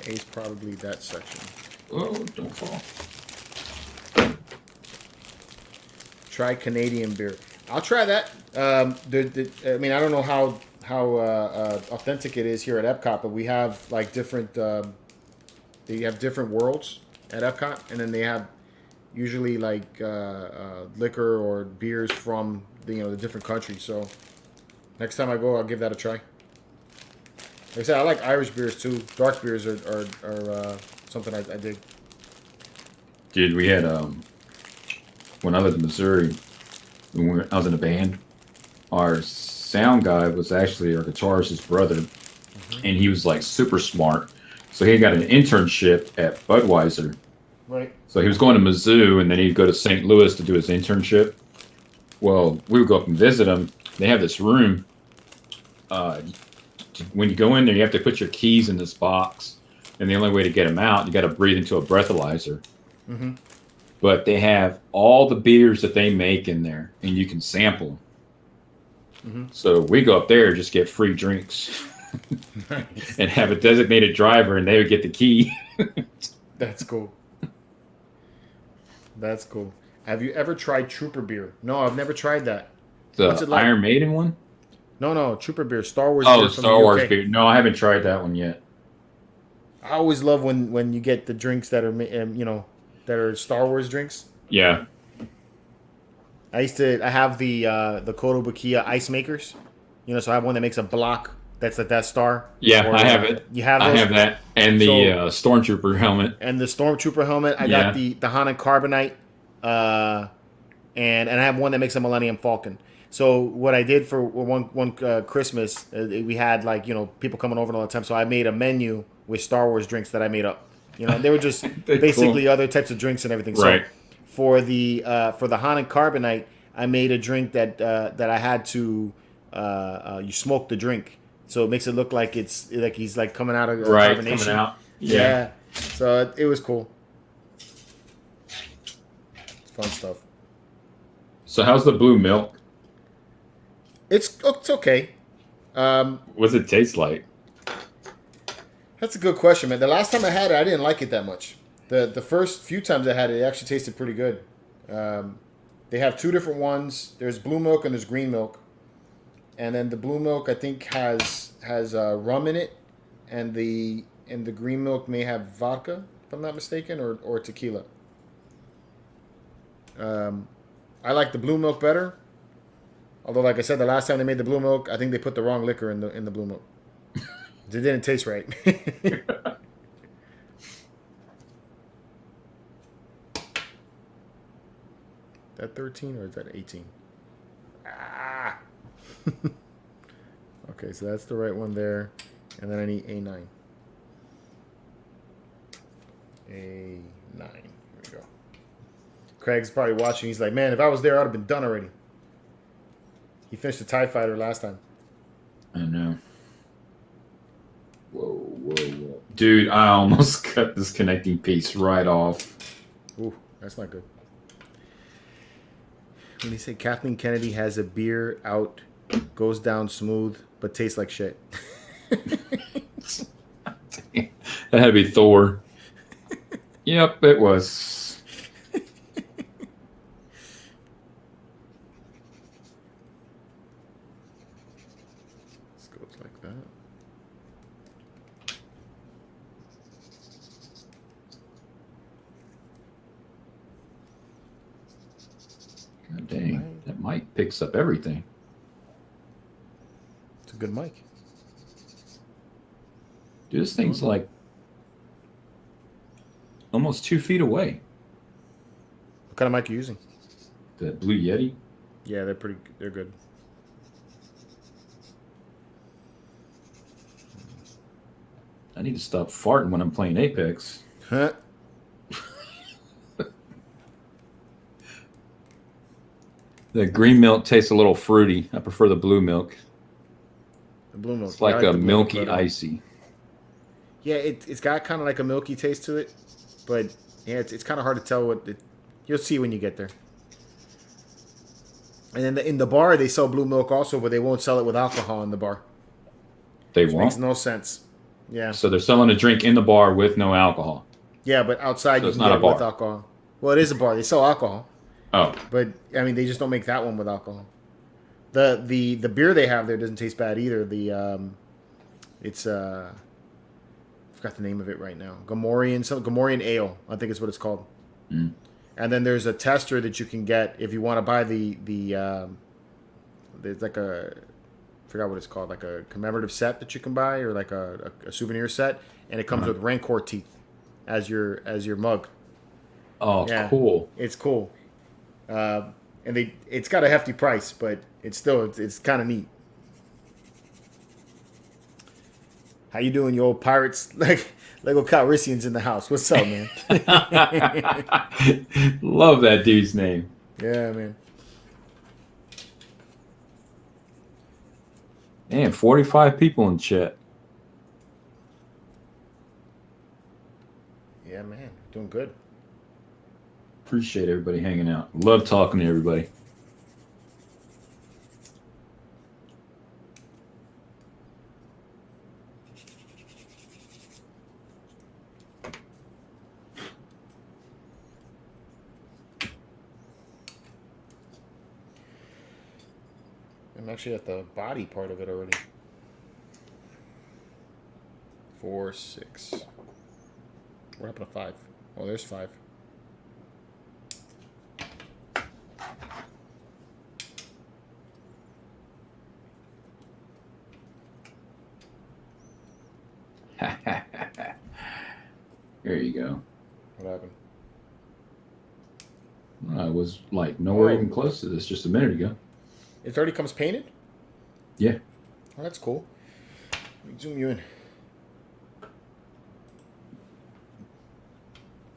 A is probably that section. Oh, don't fall. Try Canadian beer. I'll try that. I mean, I don't know how authentic it is here at Epcot, but we have like different. They have different worlds at Epcot, and then they have usually like liquor or beers from the different countries. So next time I go, I'll give that a try. Like I said, I like Irish beers too. Dark beers are something I dig. Dude, we had when I lived in Missouri, I was in a band. Our sound guy was actually our guitarist's brother, and he was like super smart. So he got an internship at Budweiser. Right. So he was going to Mizzou, and then he'd go to St. Louis to do his internship. Well, we would go up and visit him. They have this room. When you go in there, you have to put your keys in this box, and the only way to get them out, you got to breathe into a breathalyzer. Mm-hmm. But they have all the beers that they make in there, and you can sample. Mm-hmm. So we go up there, just get free drinks, Nice. and have a designated driver, and they would get the key. That's cool. That's cool. Have you ever tried Trooper beer? No, I've never tried that. What's The it like? Iron Maiden one? No, Trooper beer, Star Wars. Oh, beer from Star the Wars UK. beer. No, I haven't tried that one yet. I always love when you get the drinks that are that are Star Wars drinks. Yeah. I have the Kotobukiya ice makers. So I have one that makes a block that's the Death Star. Yeah, Or, I have it. You have I those? have that. And the Stormtrooper helmet. And the Stormtrooper helmet. I got the Hanan Carbonite. And I have one that makes a Millennium Falcon. So what I did for one Christmas, we had people coming over all the time. So I made a menu with Star Wars drinks that I made up. They were just basically other types of drinks and everything. Right. So for the Hanan Carbonite, I made a drink that I had to you smoke the drink, so it makes it look like it's like he's like coming out of carbonation. Coming out. Yeah. So it was cool. It's fun stuff. So how's the blue milk? It's okay. What's it taste like? That's a good question, man. The last time I had it, I didn't like it that much. The first few times I had it, it actually tasted pretty good. They have two different ones. There's blue milk and there's green milk. And then the blue milk, I think, has rum in it, and the green milk may have vodka, if I'm not mistaken, or tequila. I like the blue milk better. Although, like I said, the last time they made the blue milk, I think they put the wrong liquor in the blue milk. It didn't taste right. That 13 or is that 18? Ah. Okay, so that's the right one there, and then I need A9. A9. Here we go. Craig's probably watching. He's like, man, if I was there, I'd have been done already. He finished the TIE Fighter last time. I know. Whoa. Dude, I almost cut this connecting piece right off. Ooh, that's not good. When they say Kathleen Kennedy has a beer out, goes down smooth, but tastes like shit. That had to be Thor. Yep, it was. This goes like that. God dang, that mic picks up everything. It's a good mic. Dude, this thing's like almost 2 feet away. What kind of mic are you using? The Blue Yeti? Yeah, they're good. I need to stop farting when I'm playing Apex. Huh? The green milk tastes a little fruity. I prefer the blue milk. The blue milk. It's like I a the blue milky milk better. icy. Yeah, it's got kind of like a milky taste to it, but yeah, it's kind of hard to tell what you'll see when you get there. And then in the bar they sell blue milk also, but they won't sell it with alcohol in the bar. They Which won't? makes no sense. Yeah. So they're selling a drink in the bar with no alcohol. Yeah, but outside So you it's can not get a it bar. with alcohol. Well, it is a bar. They sell alcohol, Oh, but I mean they just don't make that one with alcohol. The beer they have there doesn't taste bad either. It's I forgot the name of it right now. Gamorrean Ale, I think is what it's called. Mm. And then there's a tester that you can get if you want to buy there's like I forgot what it's called, like a commemorative set that you can buy, or like a souvenir set, and it comes with Rancor teeth as your mug. oh, Yeah. cool. It's cool. And it's got a hefty price, but it's kind of neat. How you doing, you old pirates? Lego Calrissian's in the house. What's up, man? Love that dude's name. Yeah, man. Man, 45 people in chat. Yeah, man. Doing good. Appreciate everybody hanging out. Love talking to everybody. I'm actually at the body part of it already. 4, 6. What happened to 5? Oh, there's 5. There you go. What happened? I was like nowhere Oh. even close to this just a minute ago. It already comes painted? Yeah. Oh, that's cool. Let me zoom you in.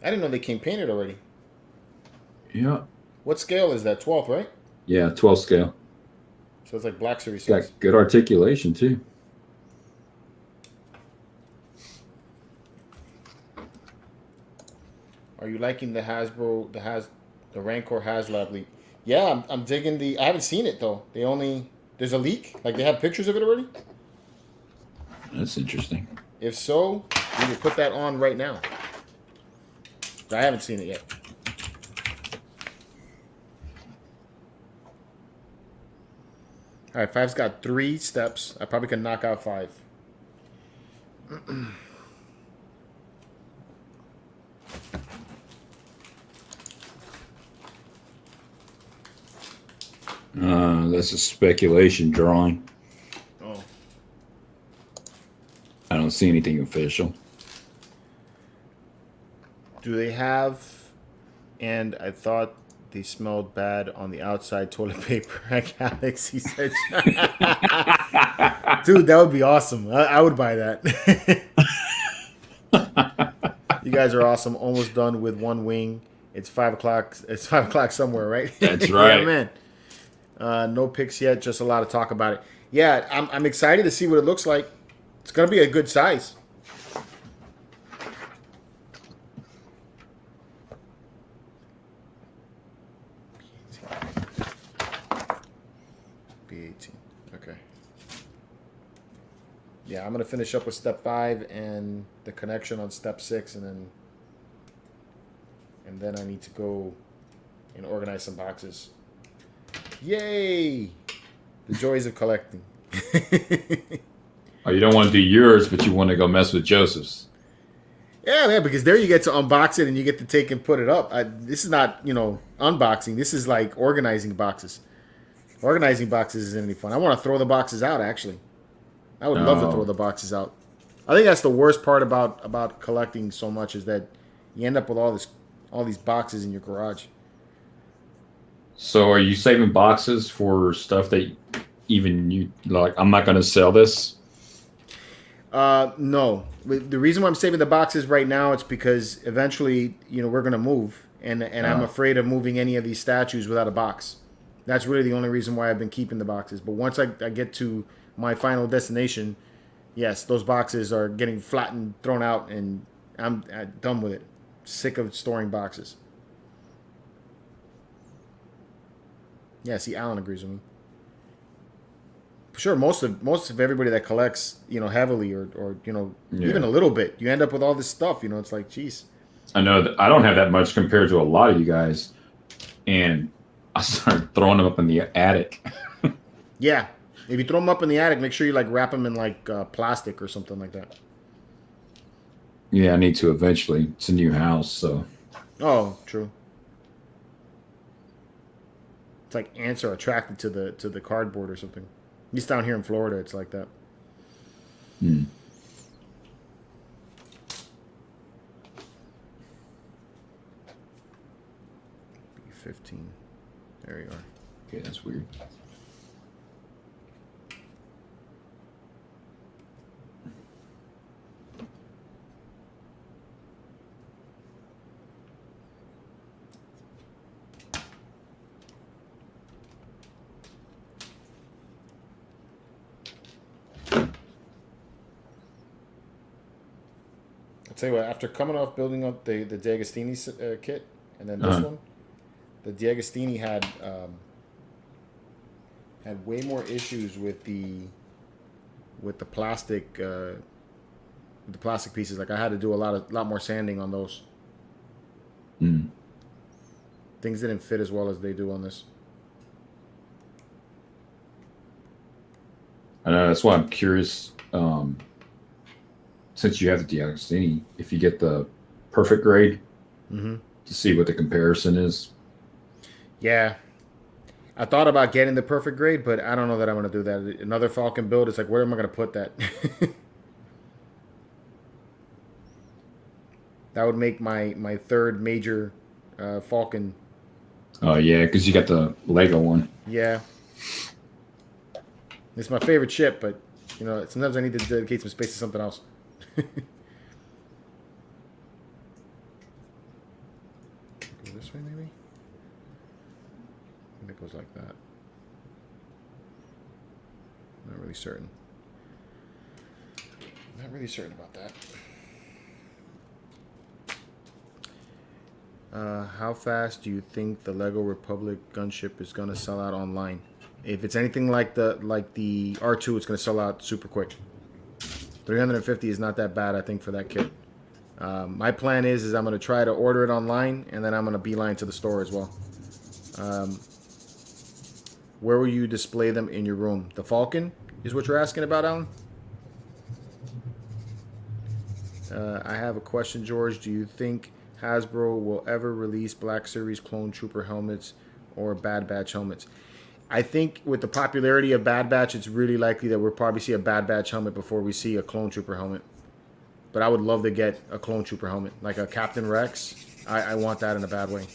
I didn't know they came painted already. Yeah. What scale is that? 12, right? Yeah, 12 scale. So it's like Black Series Got 6. good articulation too. Are you liking the the Rancor HasLab leak? Yeah, I'm digging I haven't seen it though. There's a leak? Like they have pictures of it already? That's interesting. If so, we will put that on right now. I haven't seen it yet. All right, 5's got 3 steps. I probably can knock out 5. That's a speculation drawing. Oh. I don't see anything official. Do they have, and I thought they smelled bad on the outside toilet paper at Galaxy said. Dude, that would be awesome. I would buy that. You guys are awesome. Almost done with one wing It's 5 o'clock. It's 5 o'clock somewhere, right? That's right. Yeah, man. No picks yet. Just a lot of talk about it. Yeah, I'm excited to see what it looks like. It's gonna be a good size. B18. Okay. Yeah, I'm gonna finish up with step 5 and the connection on step 6, and then I need to go and organize some boxes. Yay! The joys of collecting. Oh, you don't want to do yours, but you want to go mess with Joseph's. Yeah, man, because there you get to unbox it and you get to take and put it up. This is not, unboxing. This is like organizing boxes. Organizing boxes isn't any fun. I want to throw the boxes out, actually. I would love to throw the boxes out. I think that's the worst part about collecting so much is that you end up with all these boxes in your garage. So are you saving boxes for stuff that even you like? I'm not going to sell this. No. The reason why I'm saving the boxes right now it's because eventually, we're going to move, and I'm afraid of moving any of these statues without a box. That's really the only reason why I've been keeping the boxes. But once I get to my final destination, yes, those boxes are getting flattened, thrown out, and I'm done with it. Sick of storing boxes. Yeah, see, Alan agrees with me. Sure, most of everybody that collects, heavily or even a little bit, you end up with all this stuff. It's like, geez. I know that I don't have that much compared to a lot of you guys, and I started throwing them up in the attic. Yeah, if you throw them up in the attic, make sure you wrap them in plastic or something like that. Yeah, I need to eventually. It's a new house, so. Oh, true. It's like ants are attracted to the cardboard or something. At least down here in Florida, it's like that. Hmm. B15. There you are. Okay, that's weird. I'll tell you what, after coming off building up the D'Agostini kit, and then this one, the D'Agostini had way more issues with the plastic pieces. Like I had to do a lot more sanding on those. Mm. Things didn't fit as well as they do on this. I know, that's why I'm curious. Since you have the D'Agostini, if you get the perfect grade, to see what the comparison is. Yeah. I thought about getting the perfect grade, but I don't know that I'm going to do that. Another Falcon build, it's like, where am I going to put that? That would make my third major Falcon. Oh, yeah, because you got the Lego one. Yeah. It's my favorite ship, but, sometimes I need to dedicate some space to something else. Go this way, maybe? I think it goes like that. Not really certain. Not really certain about that. How fast do you think the Lego Republic gunship is gonna sell out online? If it's anything like the R2, it's gonna sell out super quick. 350 is not that bad, I think, for that kit. My plan is I'm going to try to order it online, and then I'm going to beeline to the store as well. Where will you display them in your room? The Falcon is what you're asking about, Alan? I have a question, George. Do you think Hasbro will ever release Black Series Clone Trooper helmets or Bad Batch helmets? I think with the popularity of Bad Batch, it's really likely that we'll probably see a Bad Batch helmet before we see a Clone Trooper helmet. But I would love to get a Clone Trooper helmet, like a Captain Rex. I want that in a bad way.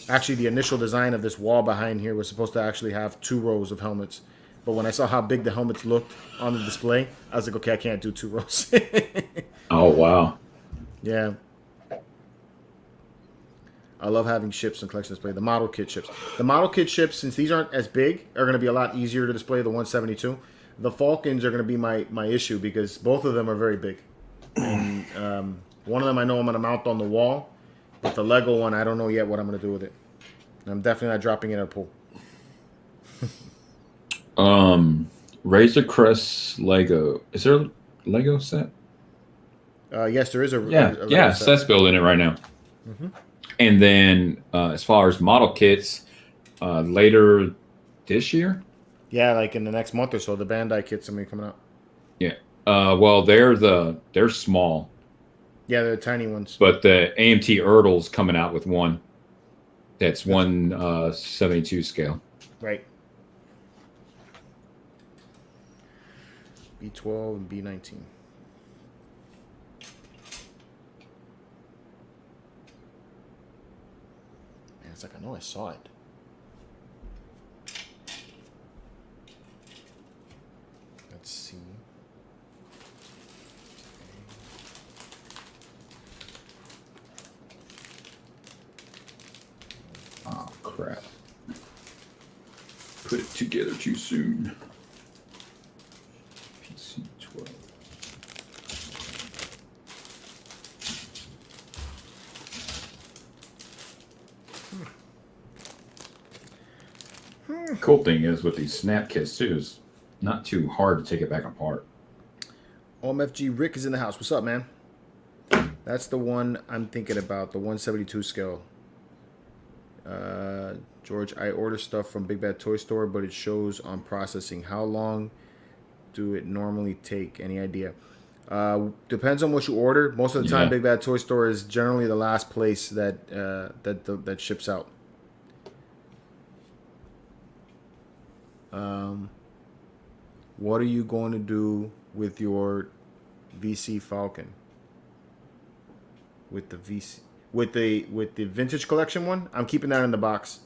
Actually, the initial design of this wall behind here was supposed to actually have 2 rows of helmets. But when I saw how big the helmets looked on the display, I was like, okay, I can't do 2 rows. Oh, wow. Yeah. I love having ships and collection display. The model kit ships. The model kit ships, since these aren't as big, are going to be a lot easier to display. The 172. The Falcons are going to be my issue because both of them are very big. And one of them I know I'm going to mount on the wall, but the Lego one I don't know yet what I'm going to do with it. And I'm definitely not dropping it in a pool. Razor Crest Lego. Is there a Lego set? Yes, there is a Lego set. Seth's building it right now. Mm-hmm. And then as far as model kits, later this year. Yeah, like in the next month or so, the Bandai kits are going to be coming out. Yeah. Well, they're small. Yeah, they're tiny ones. But the AMT Erdl's coming out with one. That's 172 scale. Right. B12 and B19. Man, it's like I know I saw it. Let's see. Oh, crap. Put it together too soon. PC12. Cool thing is with these snap kits too is not too hard to take it back apart. OMFG Rick is in the house. What's up, man? That's the one I'm thinking about, the 172 scale. George, I order stuff from Big Bad Toy Store, but it shows on processing. How long do it normally take? Any idea? Depends on what you order. Most of the time, Big Bad Toy Store is generally the last place that that ships out. What are you going to do with your VC Falcon? With the VC, with the vintage collection one, I'm keeping that in the box.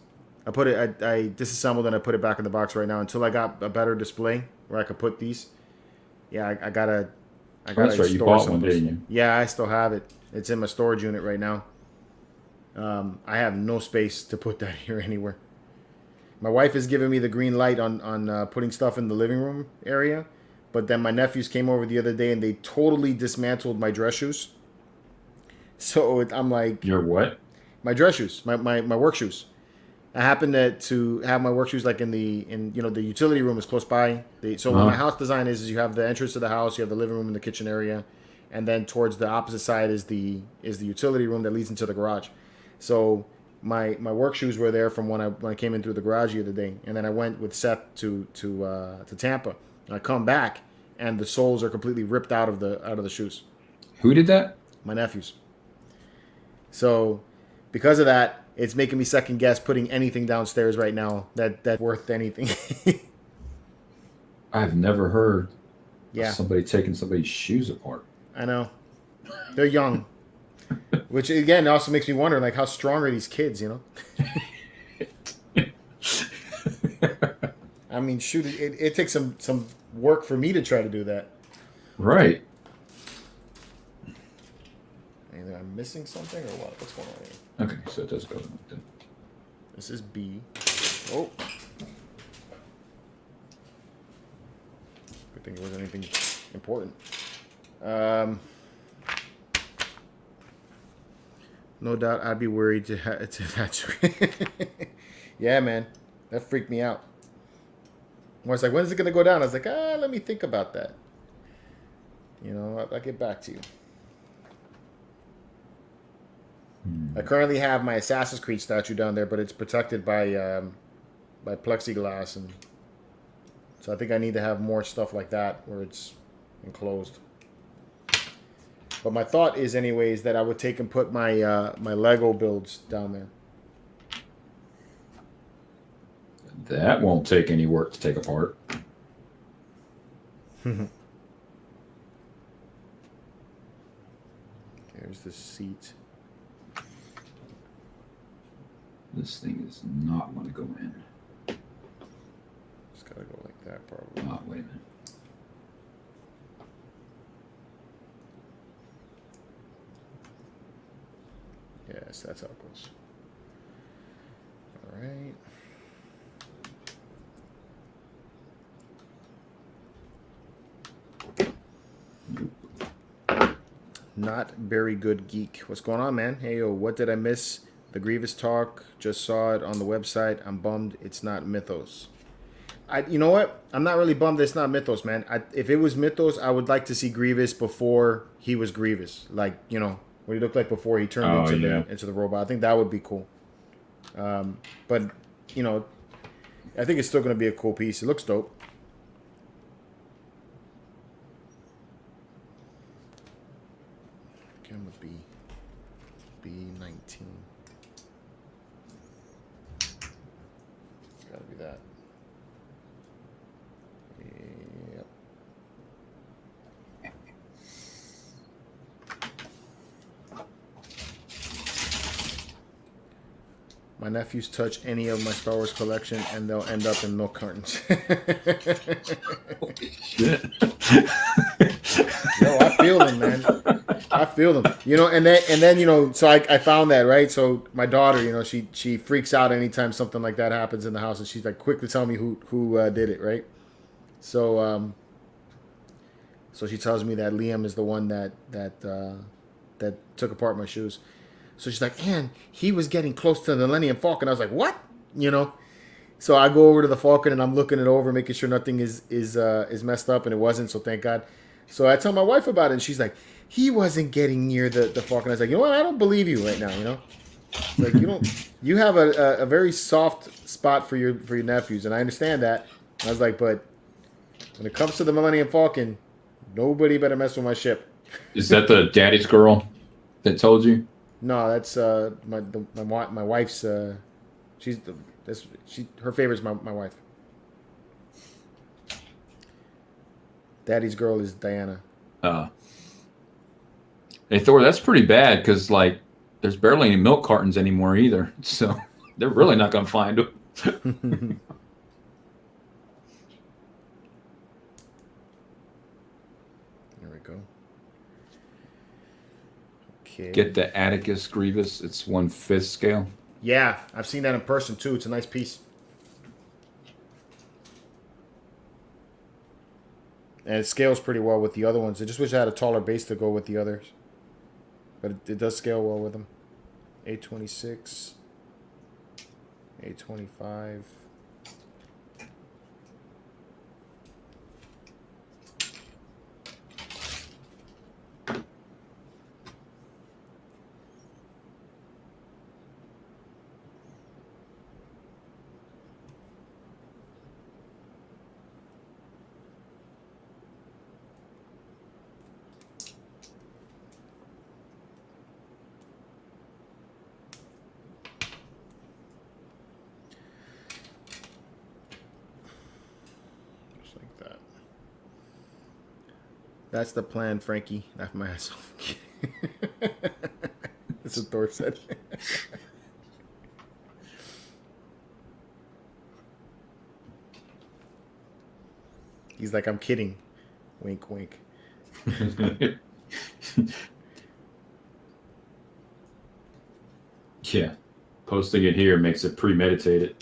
I put it, I disassembled and I put it back in the box right now until I got a better display where I could put these. Yeah, I gotta. That's right. You bought one, didn't you? Yeah, I still have it. It's in my storage unit right now. I have no space to put that here anywhere. My wife is giving me the green light on putting stuff in the living room area, but then my nephews came over the other day and they totally dismantled my dress shoes. So I'm like, your what? My dress shoes, my work shoes. I happen to have my work shoes like in the utility room is close by. So what my house design is you have the entrance to the house, you have the living room and the kitchen area, and then towards the opposite side is the utility room that leads into the garage. So my work shoes were there from when I came in through the garage the other day, and then I went with Seth to Tampa. And I come back and the soles are completely ripped out of the shoes. Who did that? My nephews. So because of that, it's making me second guess putting anything downstairs right now that's worth anything. I've never heard of somebody taking somebody's shoes apart. I know. They're young. Which again also makes me wonder, like, how strong are these kids, you know? I mean, shoot, it takes some work for me to try to do that. Right. Either I'm missing something or what? What's going on here? Okay, so it does go then. This is B. Oh. Good thing it wasn't anything important. No doubt I'd be worried to that's yeah, man. That freaked me out. I was like, when is it going to go down? I was like, let me think about that. You know, I'll get back to you. I currently have my Assassin's Creed statue down there, but it's protected by plexiglass, and so I think I need to have more stuff like that where it's enclosed. But my thought is, anyways, that I would take and put my my Lego builds down there. That won't take any work to take apart. There's the seat. This thing is not going to go in. It's got to go like that, probably. Oh, wait a minute. Yes, that's how it goes. right. Not very good geek. What's going on, man? Hey, yo, what did I miss? The Grievous talk. Just saw it on the website. I'm bummed it's not Mythos. You know what? I'm not really bummed that it's not Mythos, man. If it was Mythos, I would like to see Grievous before he was Grievous. Like, you know, what he looked like before he turned into the robot. I think that would be cool. But, you know, I think it's still going to be a cool piece. It looks dope. Gamma B. B19. It's got to be that. Yep. My nephews touch any of my Star Wars collection and they'll end up in milk cartons. Shit. Yo, I feel them, man. I feel them. You know, and then you know, so I found that, right? So my daughter, you know, she freaks out anytime something like that happens in the house, and she's like quick to tell me who did it, right? So so she tells me that Liam is the one that took apart my shoes. So she's like, and he was getting close to the Millennium Falcon. I was like, what? You know? So I go over to the Falcon and I'm looking it over, making sure nothing is messed up, and it wasn't. So thank God. So I tell my wife about it, and she's like, he wasn't getting near the Falcon. I was like, you know what? I don't believe you right now. You know, it's like you have a very soft spot for your nephews, and I understand that. I was like, but when it comes to the Millennium Falcon, nobody better mess with my ship. Is that the daddy's girl that told you? No, that's my wife's. Her favorite's my wife. Daddy's girl is Diana. Hey Thor, that's pretty bad because like there's barely any milk cartons anymore either, so they're really not gonna find them. There we go. Okay. Get the Atticus Grievous. It's 1/5 scale. Yeah, I've seen that in person too. It's a nice piece. And it scales pretty well with the other ones. I just wish I had a taller base to go with the others. But it does scale well with them. 826. 825. That's the plan, Frankie. Laugh my ass off. That's what Thor said. He's like, I'm kidding. Wink, wink. Yeah. Posting it here makes it premeditated.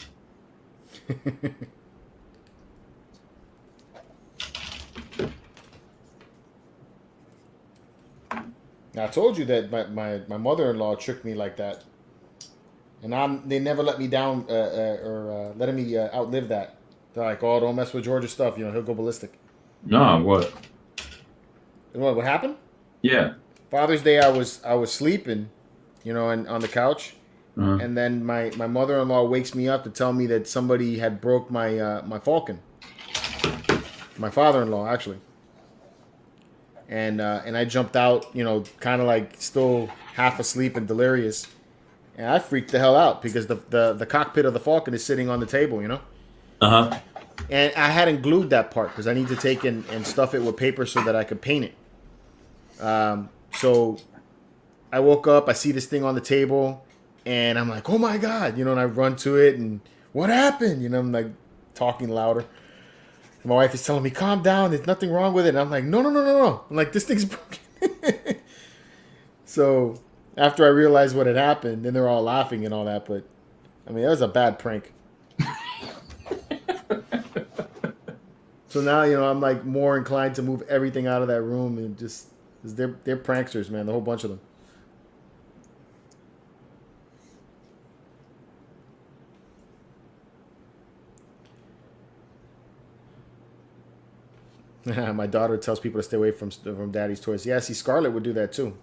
Now, I told you that my mother-in-law tricked me like that. And they never let me down or letting me outlive that. They're like, oh, don't mess with George's stuff. You know, he'll go ballistic. No, what? And what happened? Yeah. Father's Day, I was sleeping, you know, on the couch. Uh-huh. And then my mother-in-law wakes me up to tell me that somebody had broke my my Falcon. My father-in-law, actually. And I jumped out, you know, kind of like still half asleep and delirious. And I freaked the hell out because the cockpit of the Falcon is sitting on the table, you know? Uh-huh. And I hadn't glued that part because I need to take and stuff it with paper so that I could paint it. So I woke up, I see this thing on the table, and I'm like, oh my God, you know, and I run to it, and what happened? You know, I'm like talking louder. And my wife is telling me, calm down, there's nothing wrong with it. And I'm like, no. I'm like, this thing's broken. So after I realized what had happened, then they're all laughing and all that, but I mean, that was a bad prank. So now, you know, I'm like more inclined to move everything out of that room and just, they're pranksters, man. The whole bunch of them. My daughter tells people to stay away from daddy's toys. Yeah, see, Scarlett would do that too.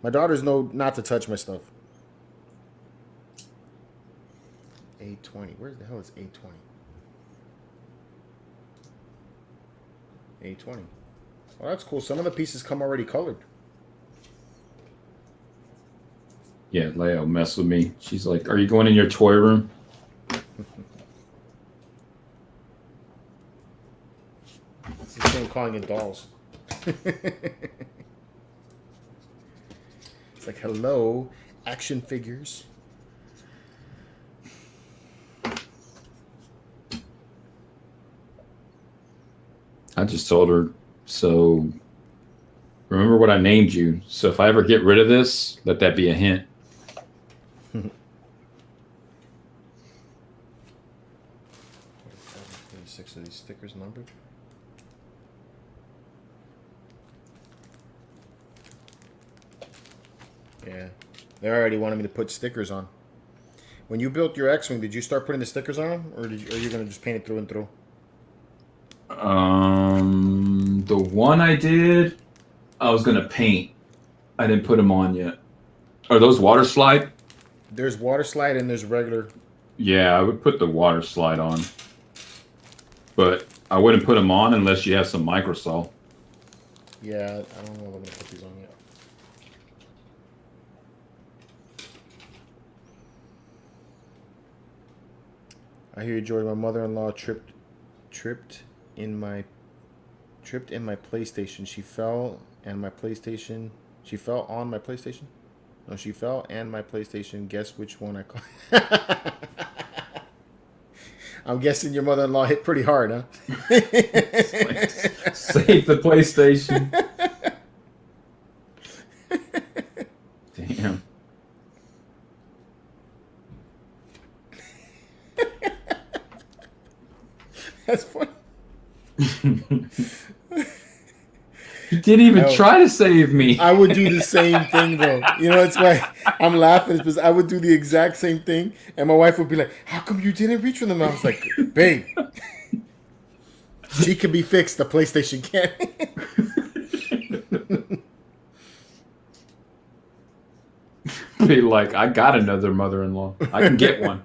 My daughters know not to touch my stuff. 820. Where the hell is 820? 820. Well, that's cool. Some of the pieces come already colored. Yeah, Leia will mess with me. She's like, "Are you going in your toy room?" It's the same calling it dolls. It's like, hello, action figures. I just told her, so remember what I named you. So if I ever get rid of this, let that be a hint. 6 of these stickers numbered. Yeah, they already wanted me to put stickers on. When you built your X-Wing, did you start putting the stickers on them? Or are you going to just paint it through and through? The one I did, I was going to paint. I didn't put them on yet. Are those water slide? There's water slide and there's regular. Yeah, I would put the water slide on. But I wouldn't put them on unless you have some microsol. Yeah, I don't know if I'm going to put these on yet. I hear you, George. My mother-in-law tripped in my PlayStation. She fell on my PlayStation. No, she fell and my PlayStation. Guess which one I call. I'm guessing your mother-in-law hit pretty hard, huh? Save the PlayStation. Damn. That's funny. He didn't even try to save me. I would do the same thing, though. You know, it's why I'm laughing because I would do the exact same thing, and my wife would be like, "How come you didn't reach for them?" I was like, "Babe, she can be fixed. The PlayStation can't." Be like, I got another mother-in-law. I can get one.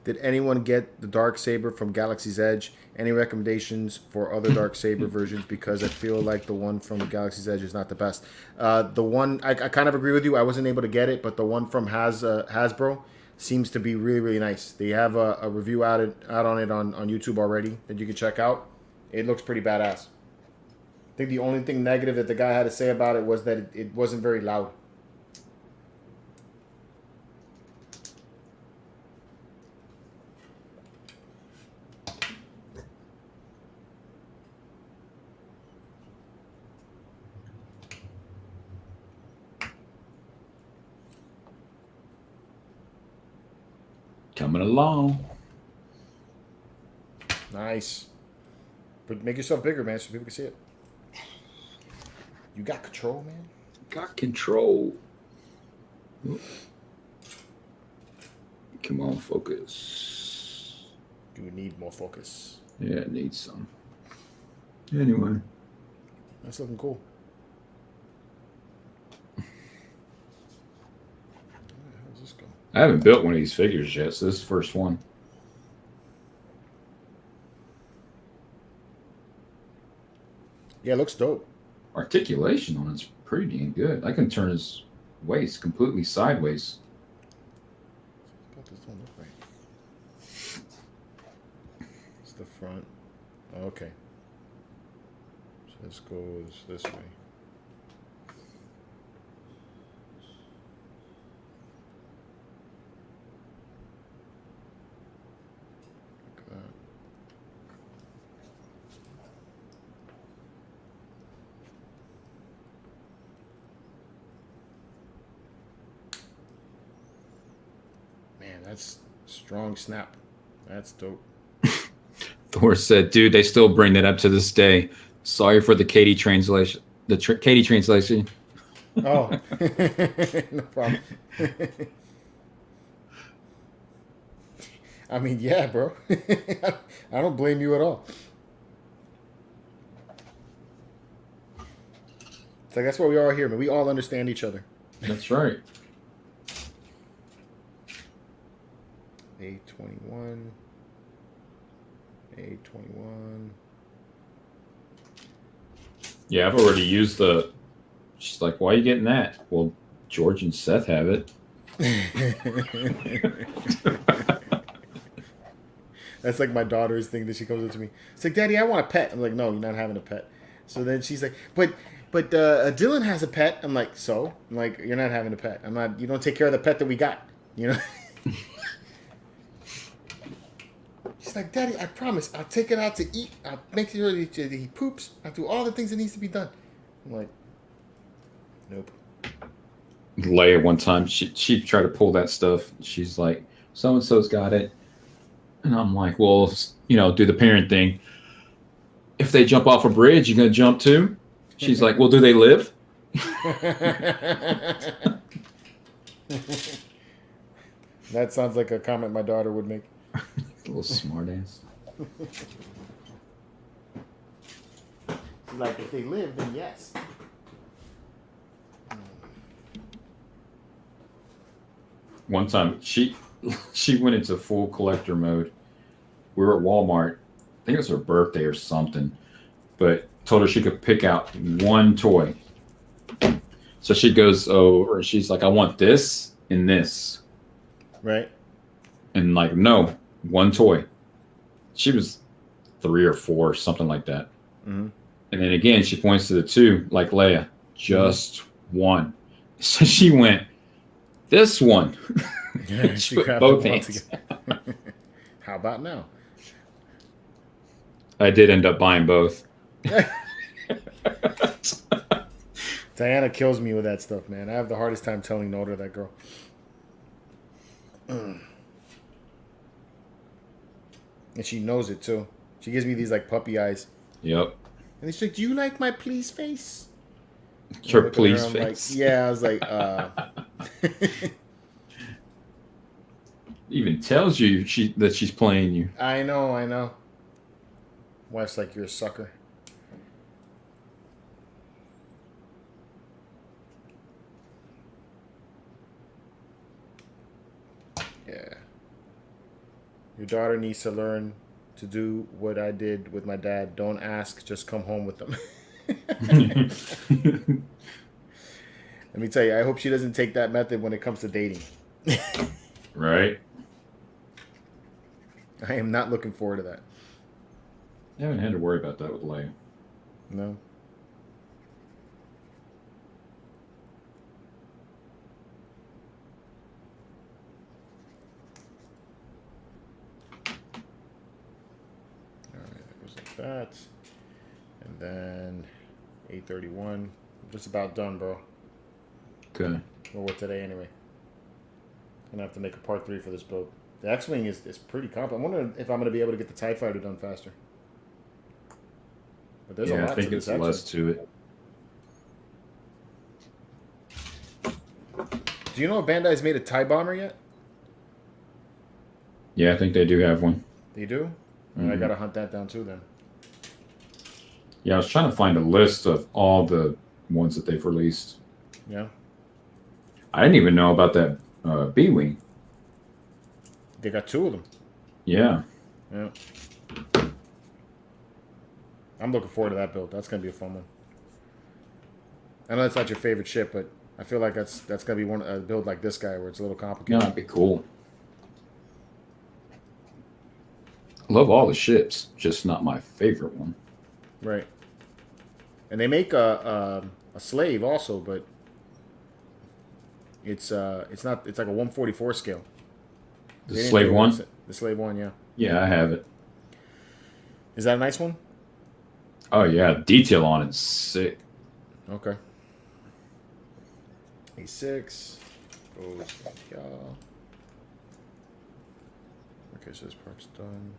Did anyone get the Darksaber from Galaxy's Edge? Any recommendations for other Darksaber versions? Because I feel like the one from Galaxy's Edge is not the best. The one, I kind of agree with you. I wasn't able to get it, but the one from Hasbro seems to be really, really nice. They have a review out on it on YouTube already that you can check out. It looks pretty badass. I think the only thing negative that the guy had to say about it was that it wasn't very loud. Coming along. Nice. But make yourself bigger, man, so people can see it. You got control, man. Got control. Come on, focus. You need more focus. Yeah, it needs some. Anyway. That's looking cool. How's this go? I haven't built one of these figures yet, so this is the first one. Yeah, it looks dope. Articulation on it's pretty dang good. I can turn his waist completely sideways. This don't look right. It's the front. Oh, okay. So this goes this way. Like that. that's strong snap. That's dope. Thor said, "Dude, they still bring that up to this day. Sorry for the Katie translation. The Katie translation." Oh, no problem. I mean, yeah, bro. I don't blame you at all. It's like that's why we are here, man. We all understand each other. That's right. A21. A21. Yeah, I've already used the. She's like, "Why are you getting that?" Well, George and Seth have it. That's like my daughter's thing that she comes up to me. It's like, Daddy, I want a pet. I'm like, no, you're not having a pet. So then she's like, but Dylan has a pet. I'm like, so? I'm like, you're not having a pet. I'm not. You don't take care of the pet that we got. You know. She's like, Daddy, I promise, I'll take it out to eat. I'll make sure that he poops. I'll do all the things that needs to be done. I'm like, nope. Leia one time, she tried to pull that stuff. She's like, so and so's got it. And I'm like, well, you know, do the parent thing. If they jump off a bridge, you're going to jump too? She's like, well, do they live? That sounds like a comment my daughter would make. A little smart ass. Like, if they live, then yes. One time, she went into full collector mode. We were at Walmart. I think it was her birthday or something. But told her she could pick out one toy. So she goes over and she's like, I want this and this. Right. And like, no, one toy. She was 3 or 4, something like that. Mm-hmm. And then again, she points to the 2, like Leia, just one. So she went, this one. Yeah, she put grabbed both them all hands. together. How about now? I did end up buying both. Diana kills me with that stuff, man. I have the hardest time telling no to that girl. And she knows it too. She gives me these like puppy eyes. Yep. And she's like, "Do you like my please face?" Your please face. Like, yeah, I was like, Even tells you that she's playing you. I know. Wife's like, you're a sucker. Yeah. Your daughter needs to learn to do what I did with my dad. Don't ask, just come home with them. Let me tell you, I hope she doesn't take that method when it comes to dating. Right? I am not looking forward to that. I haven't had to worry about that with Leia. No. Alright, it goes like that. And then 831. Just about done, bro. Okay. Well, with today anyway. Gonna have to make a part 3 for this build. The X-Wing is pretty complex. I'm wondering if I'm gonna be able to get the TIE Fighter done faster. But there's a lot I think to it's this less to it. Do you know if Bandai's made a TIE Bomber yet? Yeah, I think they do have one. They do? I gotta hunt that down too then. Yeah, I was trying to find a list of all the ones that they've released. Yeah. I didn't even know about that B-Wing. They got 2 of them. Yeah. Yeah. I'm looking forward to that build. That's gonna be a fun one. I know that's not your favorite ship, but I feel like that's gonna be a build like this guy where it's a little Yeah, complicated. that'd be cool. I love all the ships, just not my favorite one. Right. And they make a slave also, but it's not. It's like a 1/44 scale. The slave one? The slave one, yeah. Yeah, I have it. Is that a nice one? Oh yeah, detail on it's sick. Okay. A6 goes, yeah. Okay, so this part's done.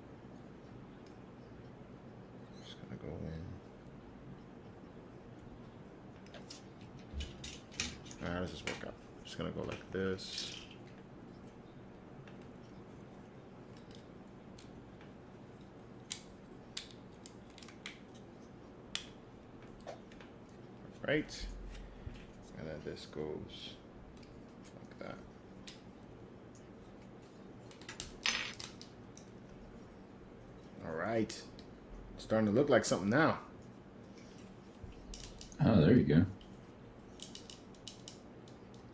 Just gonna go in. Alright, how does this work out? Just gonna go like this. Right. And then this goes like that. All right. Starting to look like something now. Oh, there you go.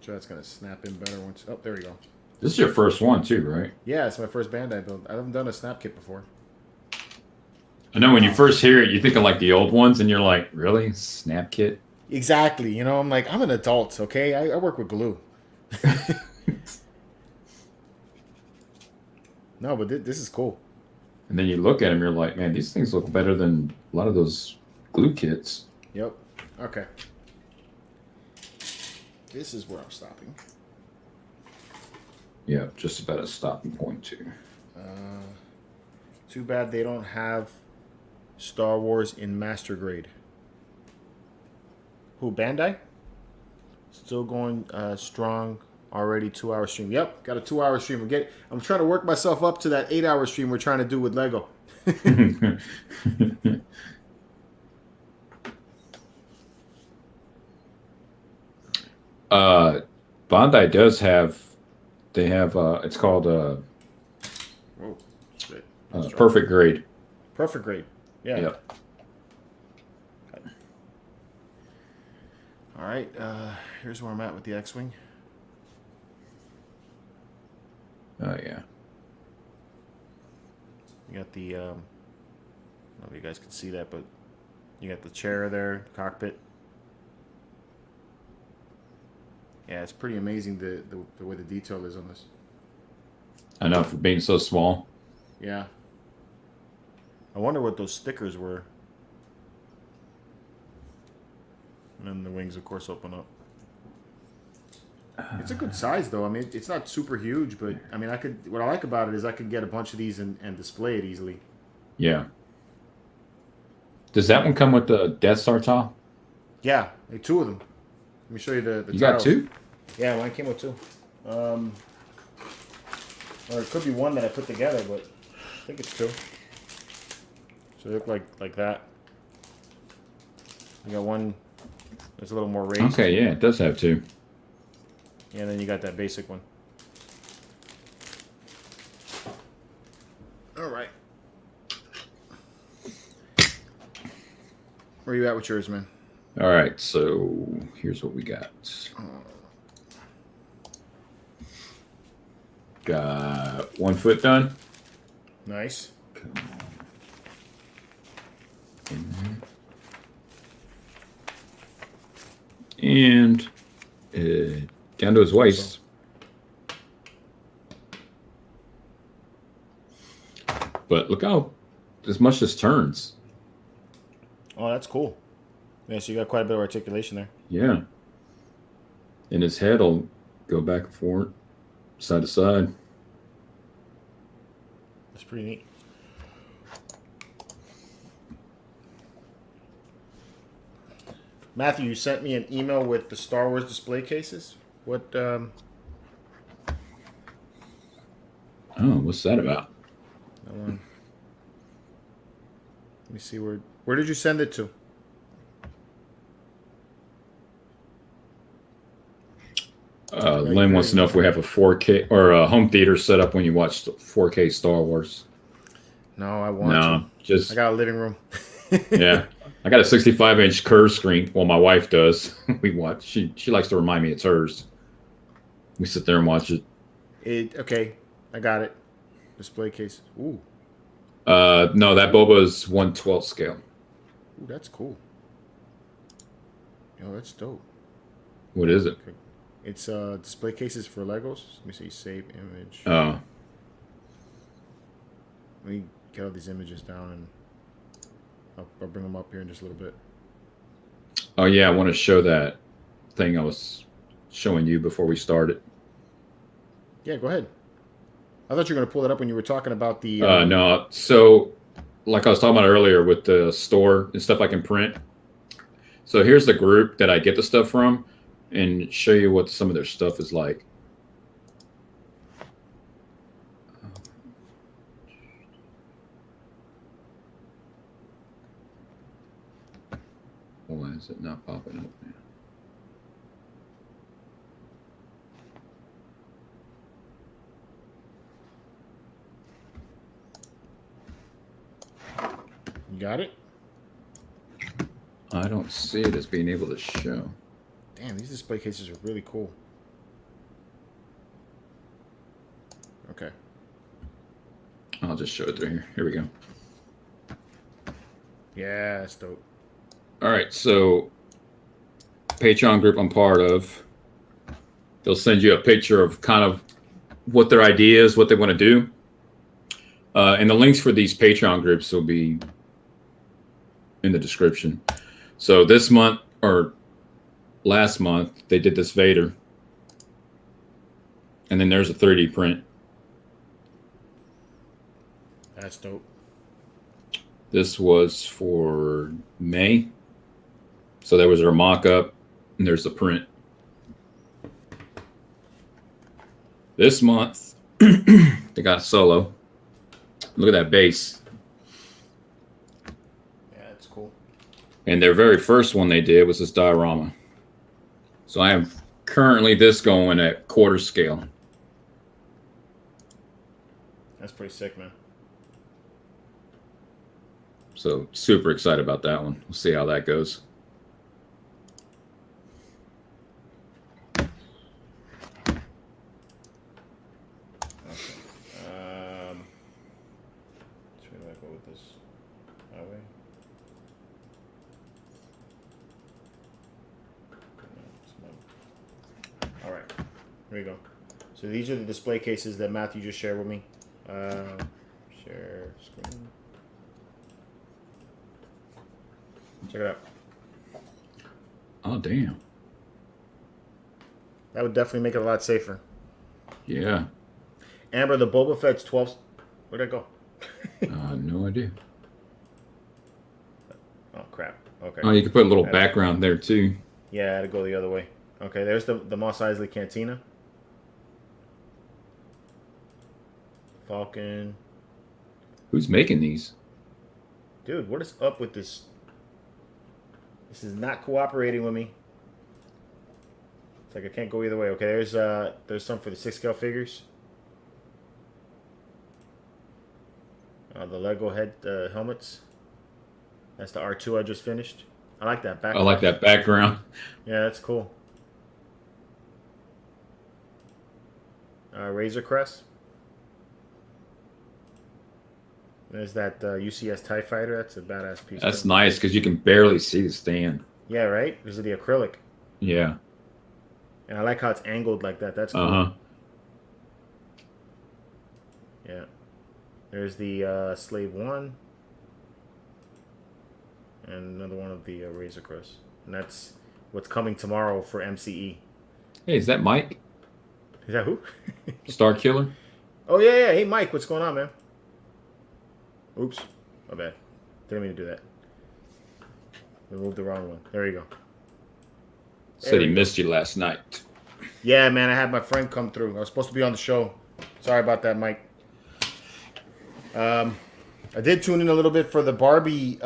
Sure, that's gonna snap in better once. Oh, there we go. This is your first one too, right? Yeah, it's my first Bandai build. I haven't done a snap kit before. I know when you first hear it, you think of like the old ones, and you're like, really? Snap kit? Exactly. You know, I'm like, I'm an adult, okay? I work with glue. No, but this is cool. And then you look at them, you're like, man, these things look better than a lot of those glue kits. Yep. Okay. This is where I'm stopping. Yeah, just about a stopping point too. Too bad they don't have Star Wars in Master Grade. Who, Bandai? Still going strong already. 2-hour stream. Yep, got a 2-hour stream. I'm trying to work myself up to that 8-hour stream we're trying to do with Lego. Bandai does have. They have. It's called Oh, shit. Perfect Grade. Perfect Grade. Yeah. Yep. All right. Here's where I'm at with the X-Wing. Oh yeah. You got the. I don't know if you guys can see that, but you got the chair there, cockpit. Yeah, it's pretty amazing the way the detail is on this. I know, for being so small. Yeah. I wonder what those stickers were. And then the wings, of course, open up. It's a good size, though. I mean, it's not super huge, but I mean, what I like about it is I could get a bunch of these and display it easily. Yeah. Does that one come with the Death Star top? Yeah, like 2 of them. Let me show you the You tiles. got 2? Yeah, mine came with 2. Or it could be one that I put together, but I think it's 2. So they look like that. You got one that's a little more raised. Okay, yeah, it does have 2. Yeah, and then you got that basic one. All right. Where you at with yours, man? All right, so here's what we got. Got 1 foot done. Nice. And down to his waist. But look how much this turns. Oh, that's cool. Yeah, so you got quite a bit of articulation there. Yeah. And his head will go back and forth, side to side. That's pretty neat. Matthew, you sent me an email with the Star Wars display cases. What? Oh, what's that about? Let me see where did you send it to? Lynn wants to know if we have a 4K or a home theater set up when you watch 4K Star Wars. No, I want to. I got a living room. Yeah. I got a 65-inch curved screen. Well, my wife does. We watch. She likes to remind me it's hers. We sit there and watch it. Okay, I got it. Display case. Ooh. No, that Boba is 1/12 scale. Ooh, that's cool. Yo, that's dope. What is it? Okay. It's display cases for Legos. Let me see. Save image. Oh. Let me get all these images down and I'll bring them up here in just a little bit. Oh, yeah. I want to show that thing I was showing you before we started. Yeah, go ahead. I thought you were going to pull it up when you were talking about the... No. So, like I was talking about earlier with the store and stuff I can print. So here's the group that I get the stuff from and show you what some of their stuff is like. Why is it not popping up now? You got it? I don't see it as being able to show. Damn, these display cases are really cool. Okay. I'll just show it through here. Here we go. Yeah, that's dope. All right, so Patreon group I'm part of, they'll send you a picture of kind of what their idea is, what they want to do. And the links for these Patreon groups will be in the description. So this month, or last month, they did this Vader. And then there's a 3D print. That's dope. This was for May. So there was their mock-up, and there's the print. This month, they got Solo. Look at that base. Yeah, that's cool. And their very first one they did was this diorama. So I am currently this going at quarter scale. That's pretty sick, man. So super excited about that one. We'll see how that goes. There you go. So these are the display cases that Matthew just shared with me. Share screen. Check it out. Oh, damn. That would definitely make it a lot safer. Yeah. Amber, the Boba Fett's 12... Where'd it go? No idea. Oh, crap. Okay. Oh, you could put a little background there, too. Yeah, I had to go the other way. Okay, there's the Mos Eisley Cantina. Falcon. Who's making these? Dude, what is up with this? This is not cooperating with me. It's like I can't go either way. Okay, there's some for the 6-scale figures. The Lego head helmets. That's the R2 I just finished. I like that background. I like that background. Yeah, that's cool. Razor Crest. There's that UCS TIE Fighter. That's a badass piece. That's nice because you can barely see the stand. Yeah, right? Because of the acrylic. Yeah. And I like how it's angled like that. That's cool. Uh-huh. Yeah. There's the Slave 1. And another one of the Razor Crest. And that's what's coming tomorrow for MCE. Hey, is that Mike? Is that who? Star Killer? Oh, yeah, yeah. Hey, Mike, what's going on, man? Oops. My bad. Didn't mean to do that. Removed the wrong one. There you go. Said he missed you last night. Yeah, man. I had my friend come through. I was supposed to be on the show. Sorry about that, Mike. I did tune in a little bit for the Barbie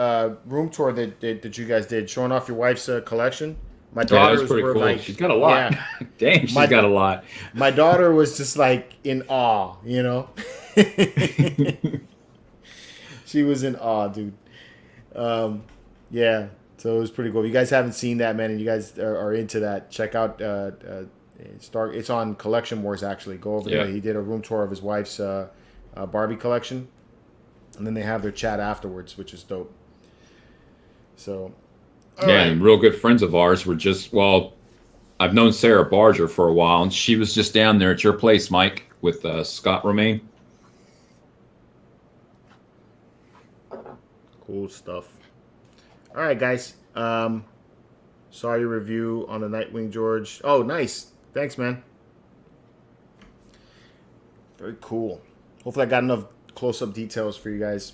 room tour that you guys did, showing off your wife's collection. My daughters that's pretty were cool. like, she's got a lot. Yeah. Dang, she's got a lot. My daughter was just like in awe, you know? She was in awe, dude. Yeah, so it was pretty cool. If you guys haven't seen that, man, and you guys are into that, check out it's on Collection Wars, actually. Go over there. He did a room tour of his wife's Barbie collection. And then they have their chat afterwards, which is dope. So, right. And real good friends of ours were just, well, I've known Sarah Barger for a while, and she was just down there at your place, Mike, with Scott Romaine. Cool stuff. All right, guys. Saw your review on the Nightwing George. Oh, nice. Thanks, man. Very cool. Hopefully I got enough close-up details for you guys.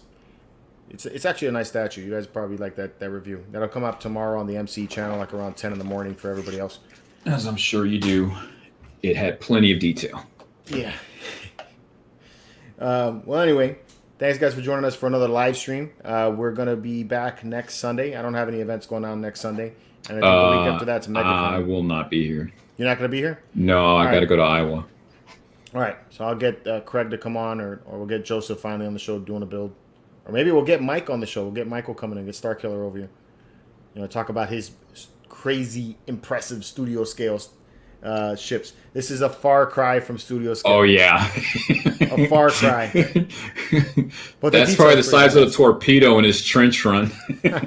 It's actually a nice statue. You guys probably like that review. That'll come out tomorrow on the MC channel, like around 10 in the morning for everybody else. As I'm sure you do. It had plenty of detail. Yeah. Well, anyway, thanks guys for joining us for another live stream. We're gonna be back next Sunday. I don't have any events going on next Sunday, and I think the week after that's MegaCon. I will not be here. You're not gonna be here? No, I got to go to Iowa. All right, so I'll get Craig to come on, or we'll get Joseph finally on the show doing a build, or maybe we'll get Mike on the show. We'll get Michael coming and get Starkiller over here. You know, talk about his crazy, impressive studio scales. Ships. This is a far cry from studio scale. Oh yeah, a far cry. But that's probably the size of a torpedo in his trench run. But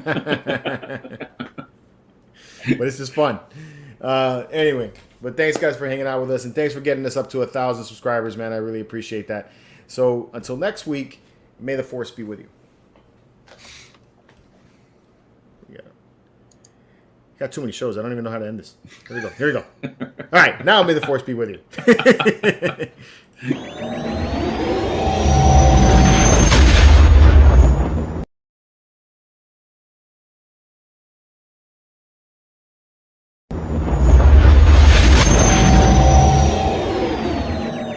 this is fun. Anyway, but thanks guys for hanging out with us, and thanks for getting us up to 1,000 subscribers, man. I really appreciate that. So until next week, may the force be with you. Got too many shows. I don't even know how to end this. Here we go. All right. Now may the force be with you.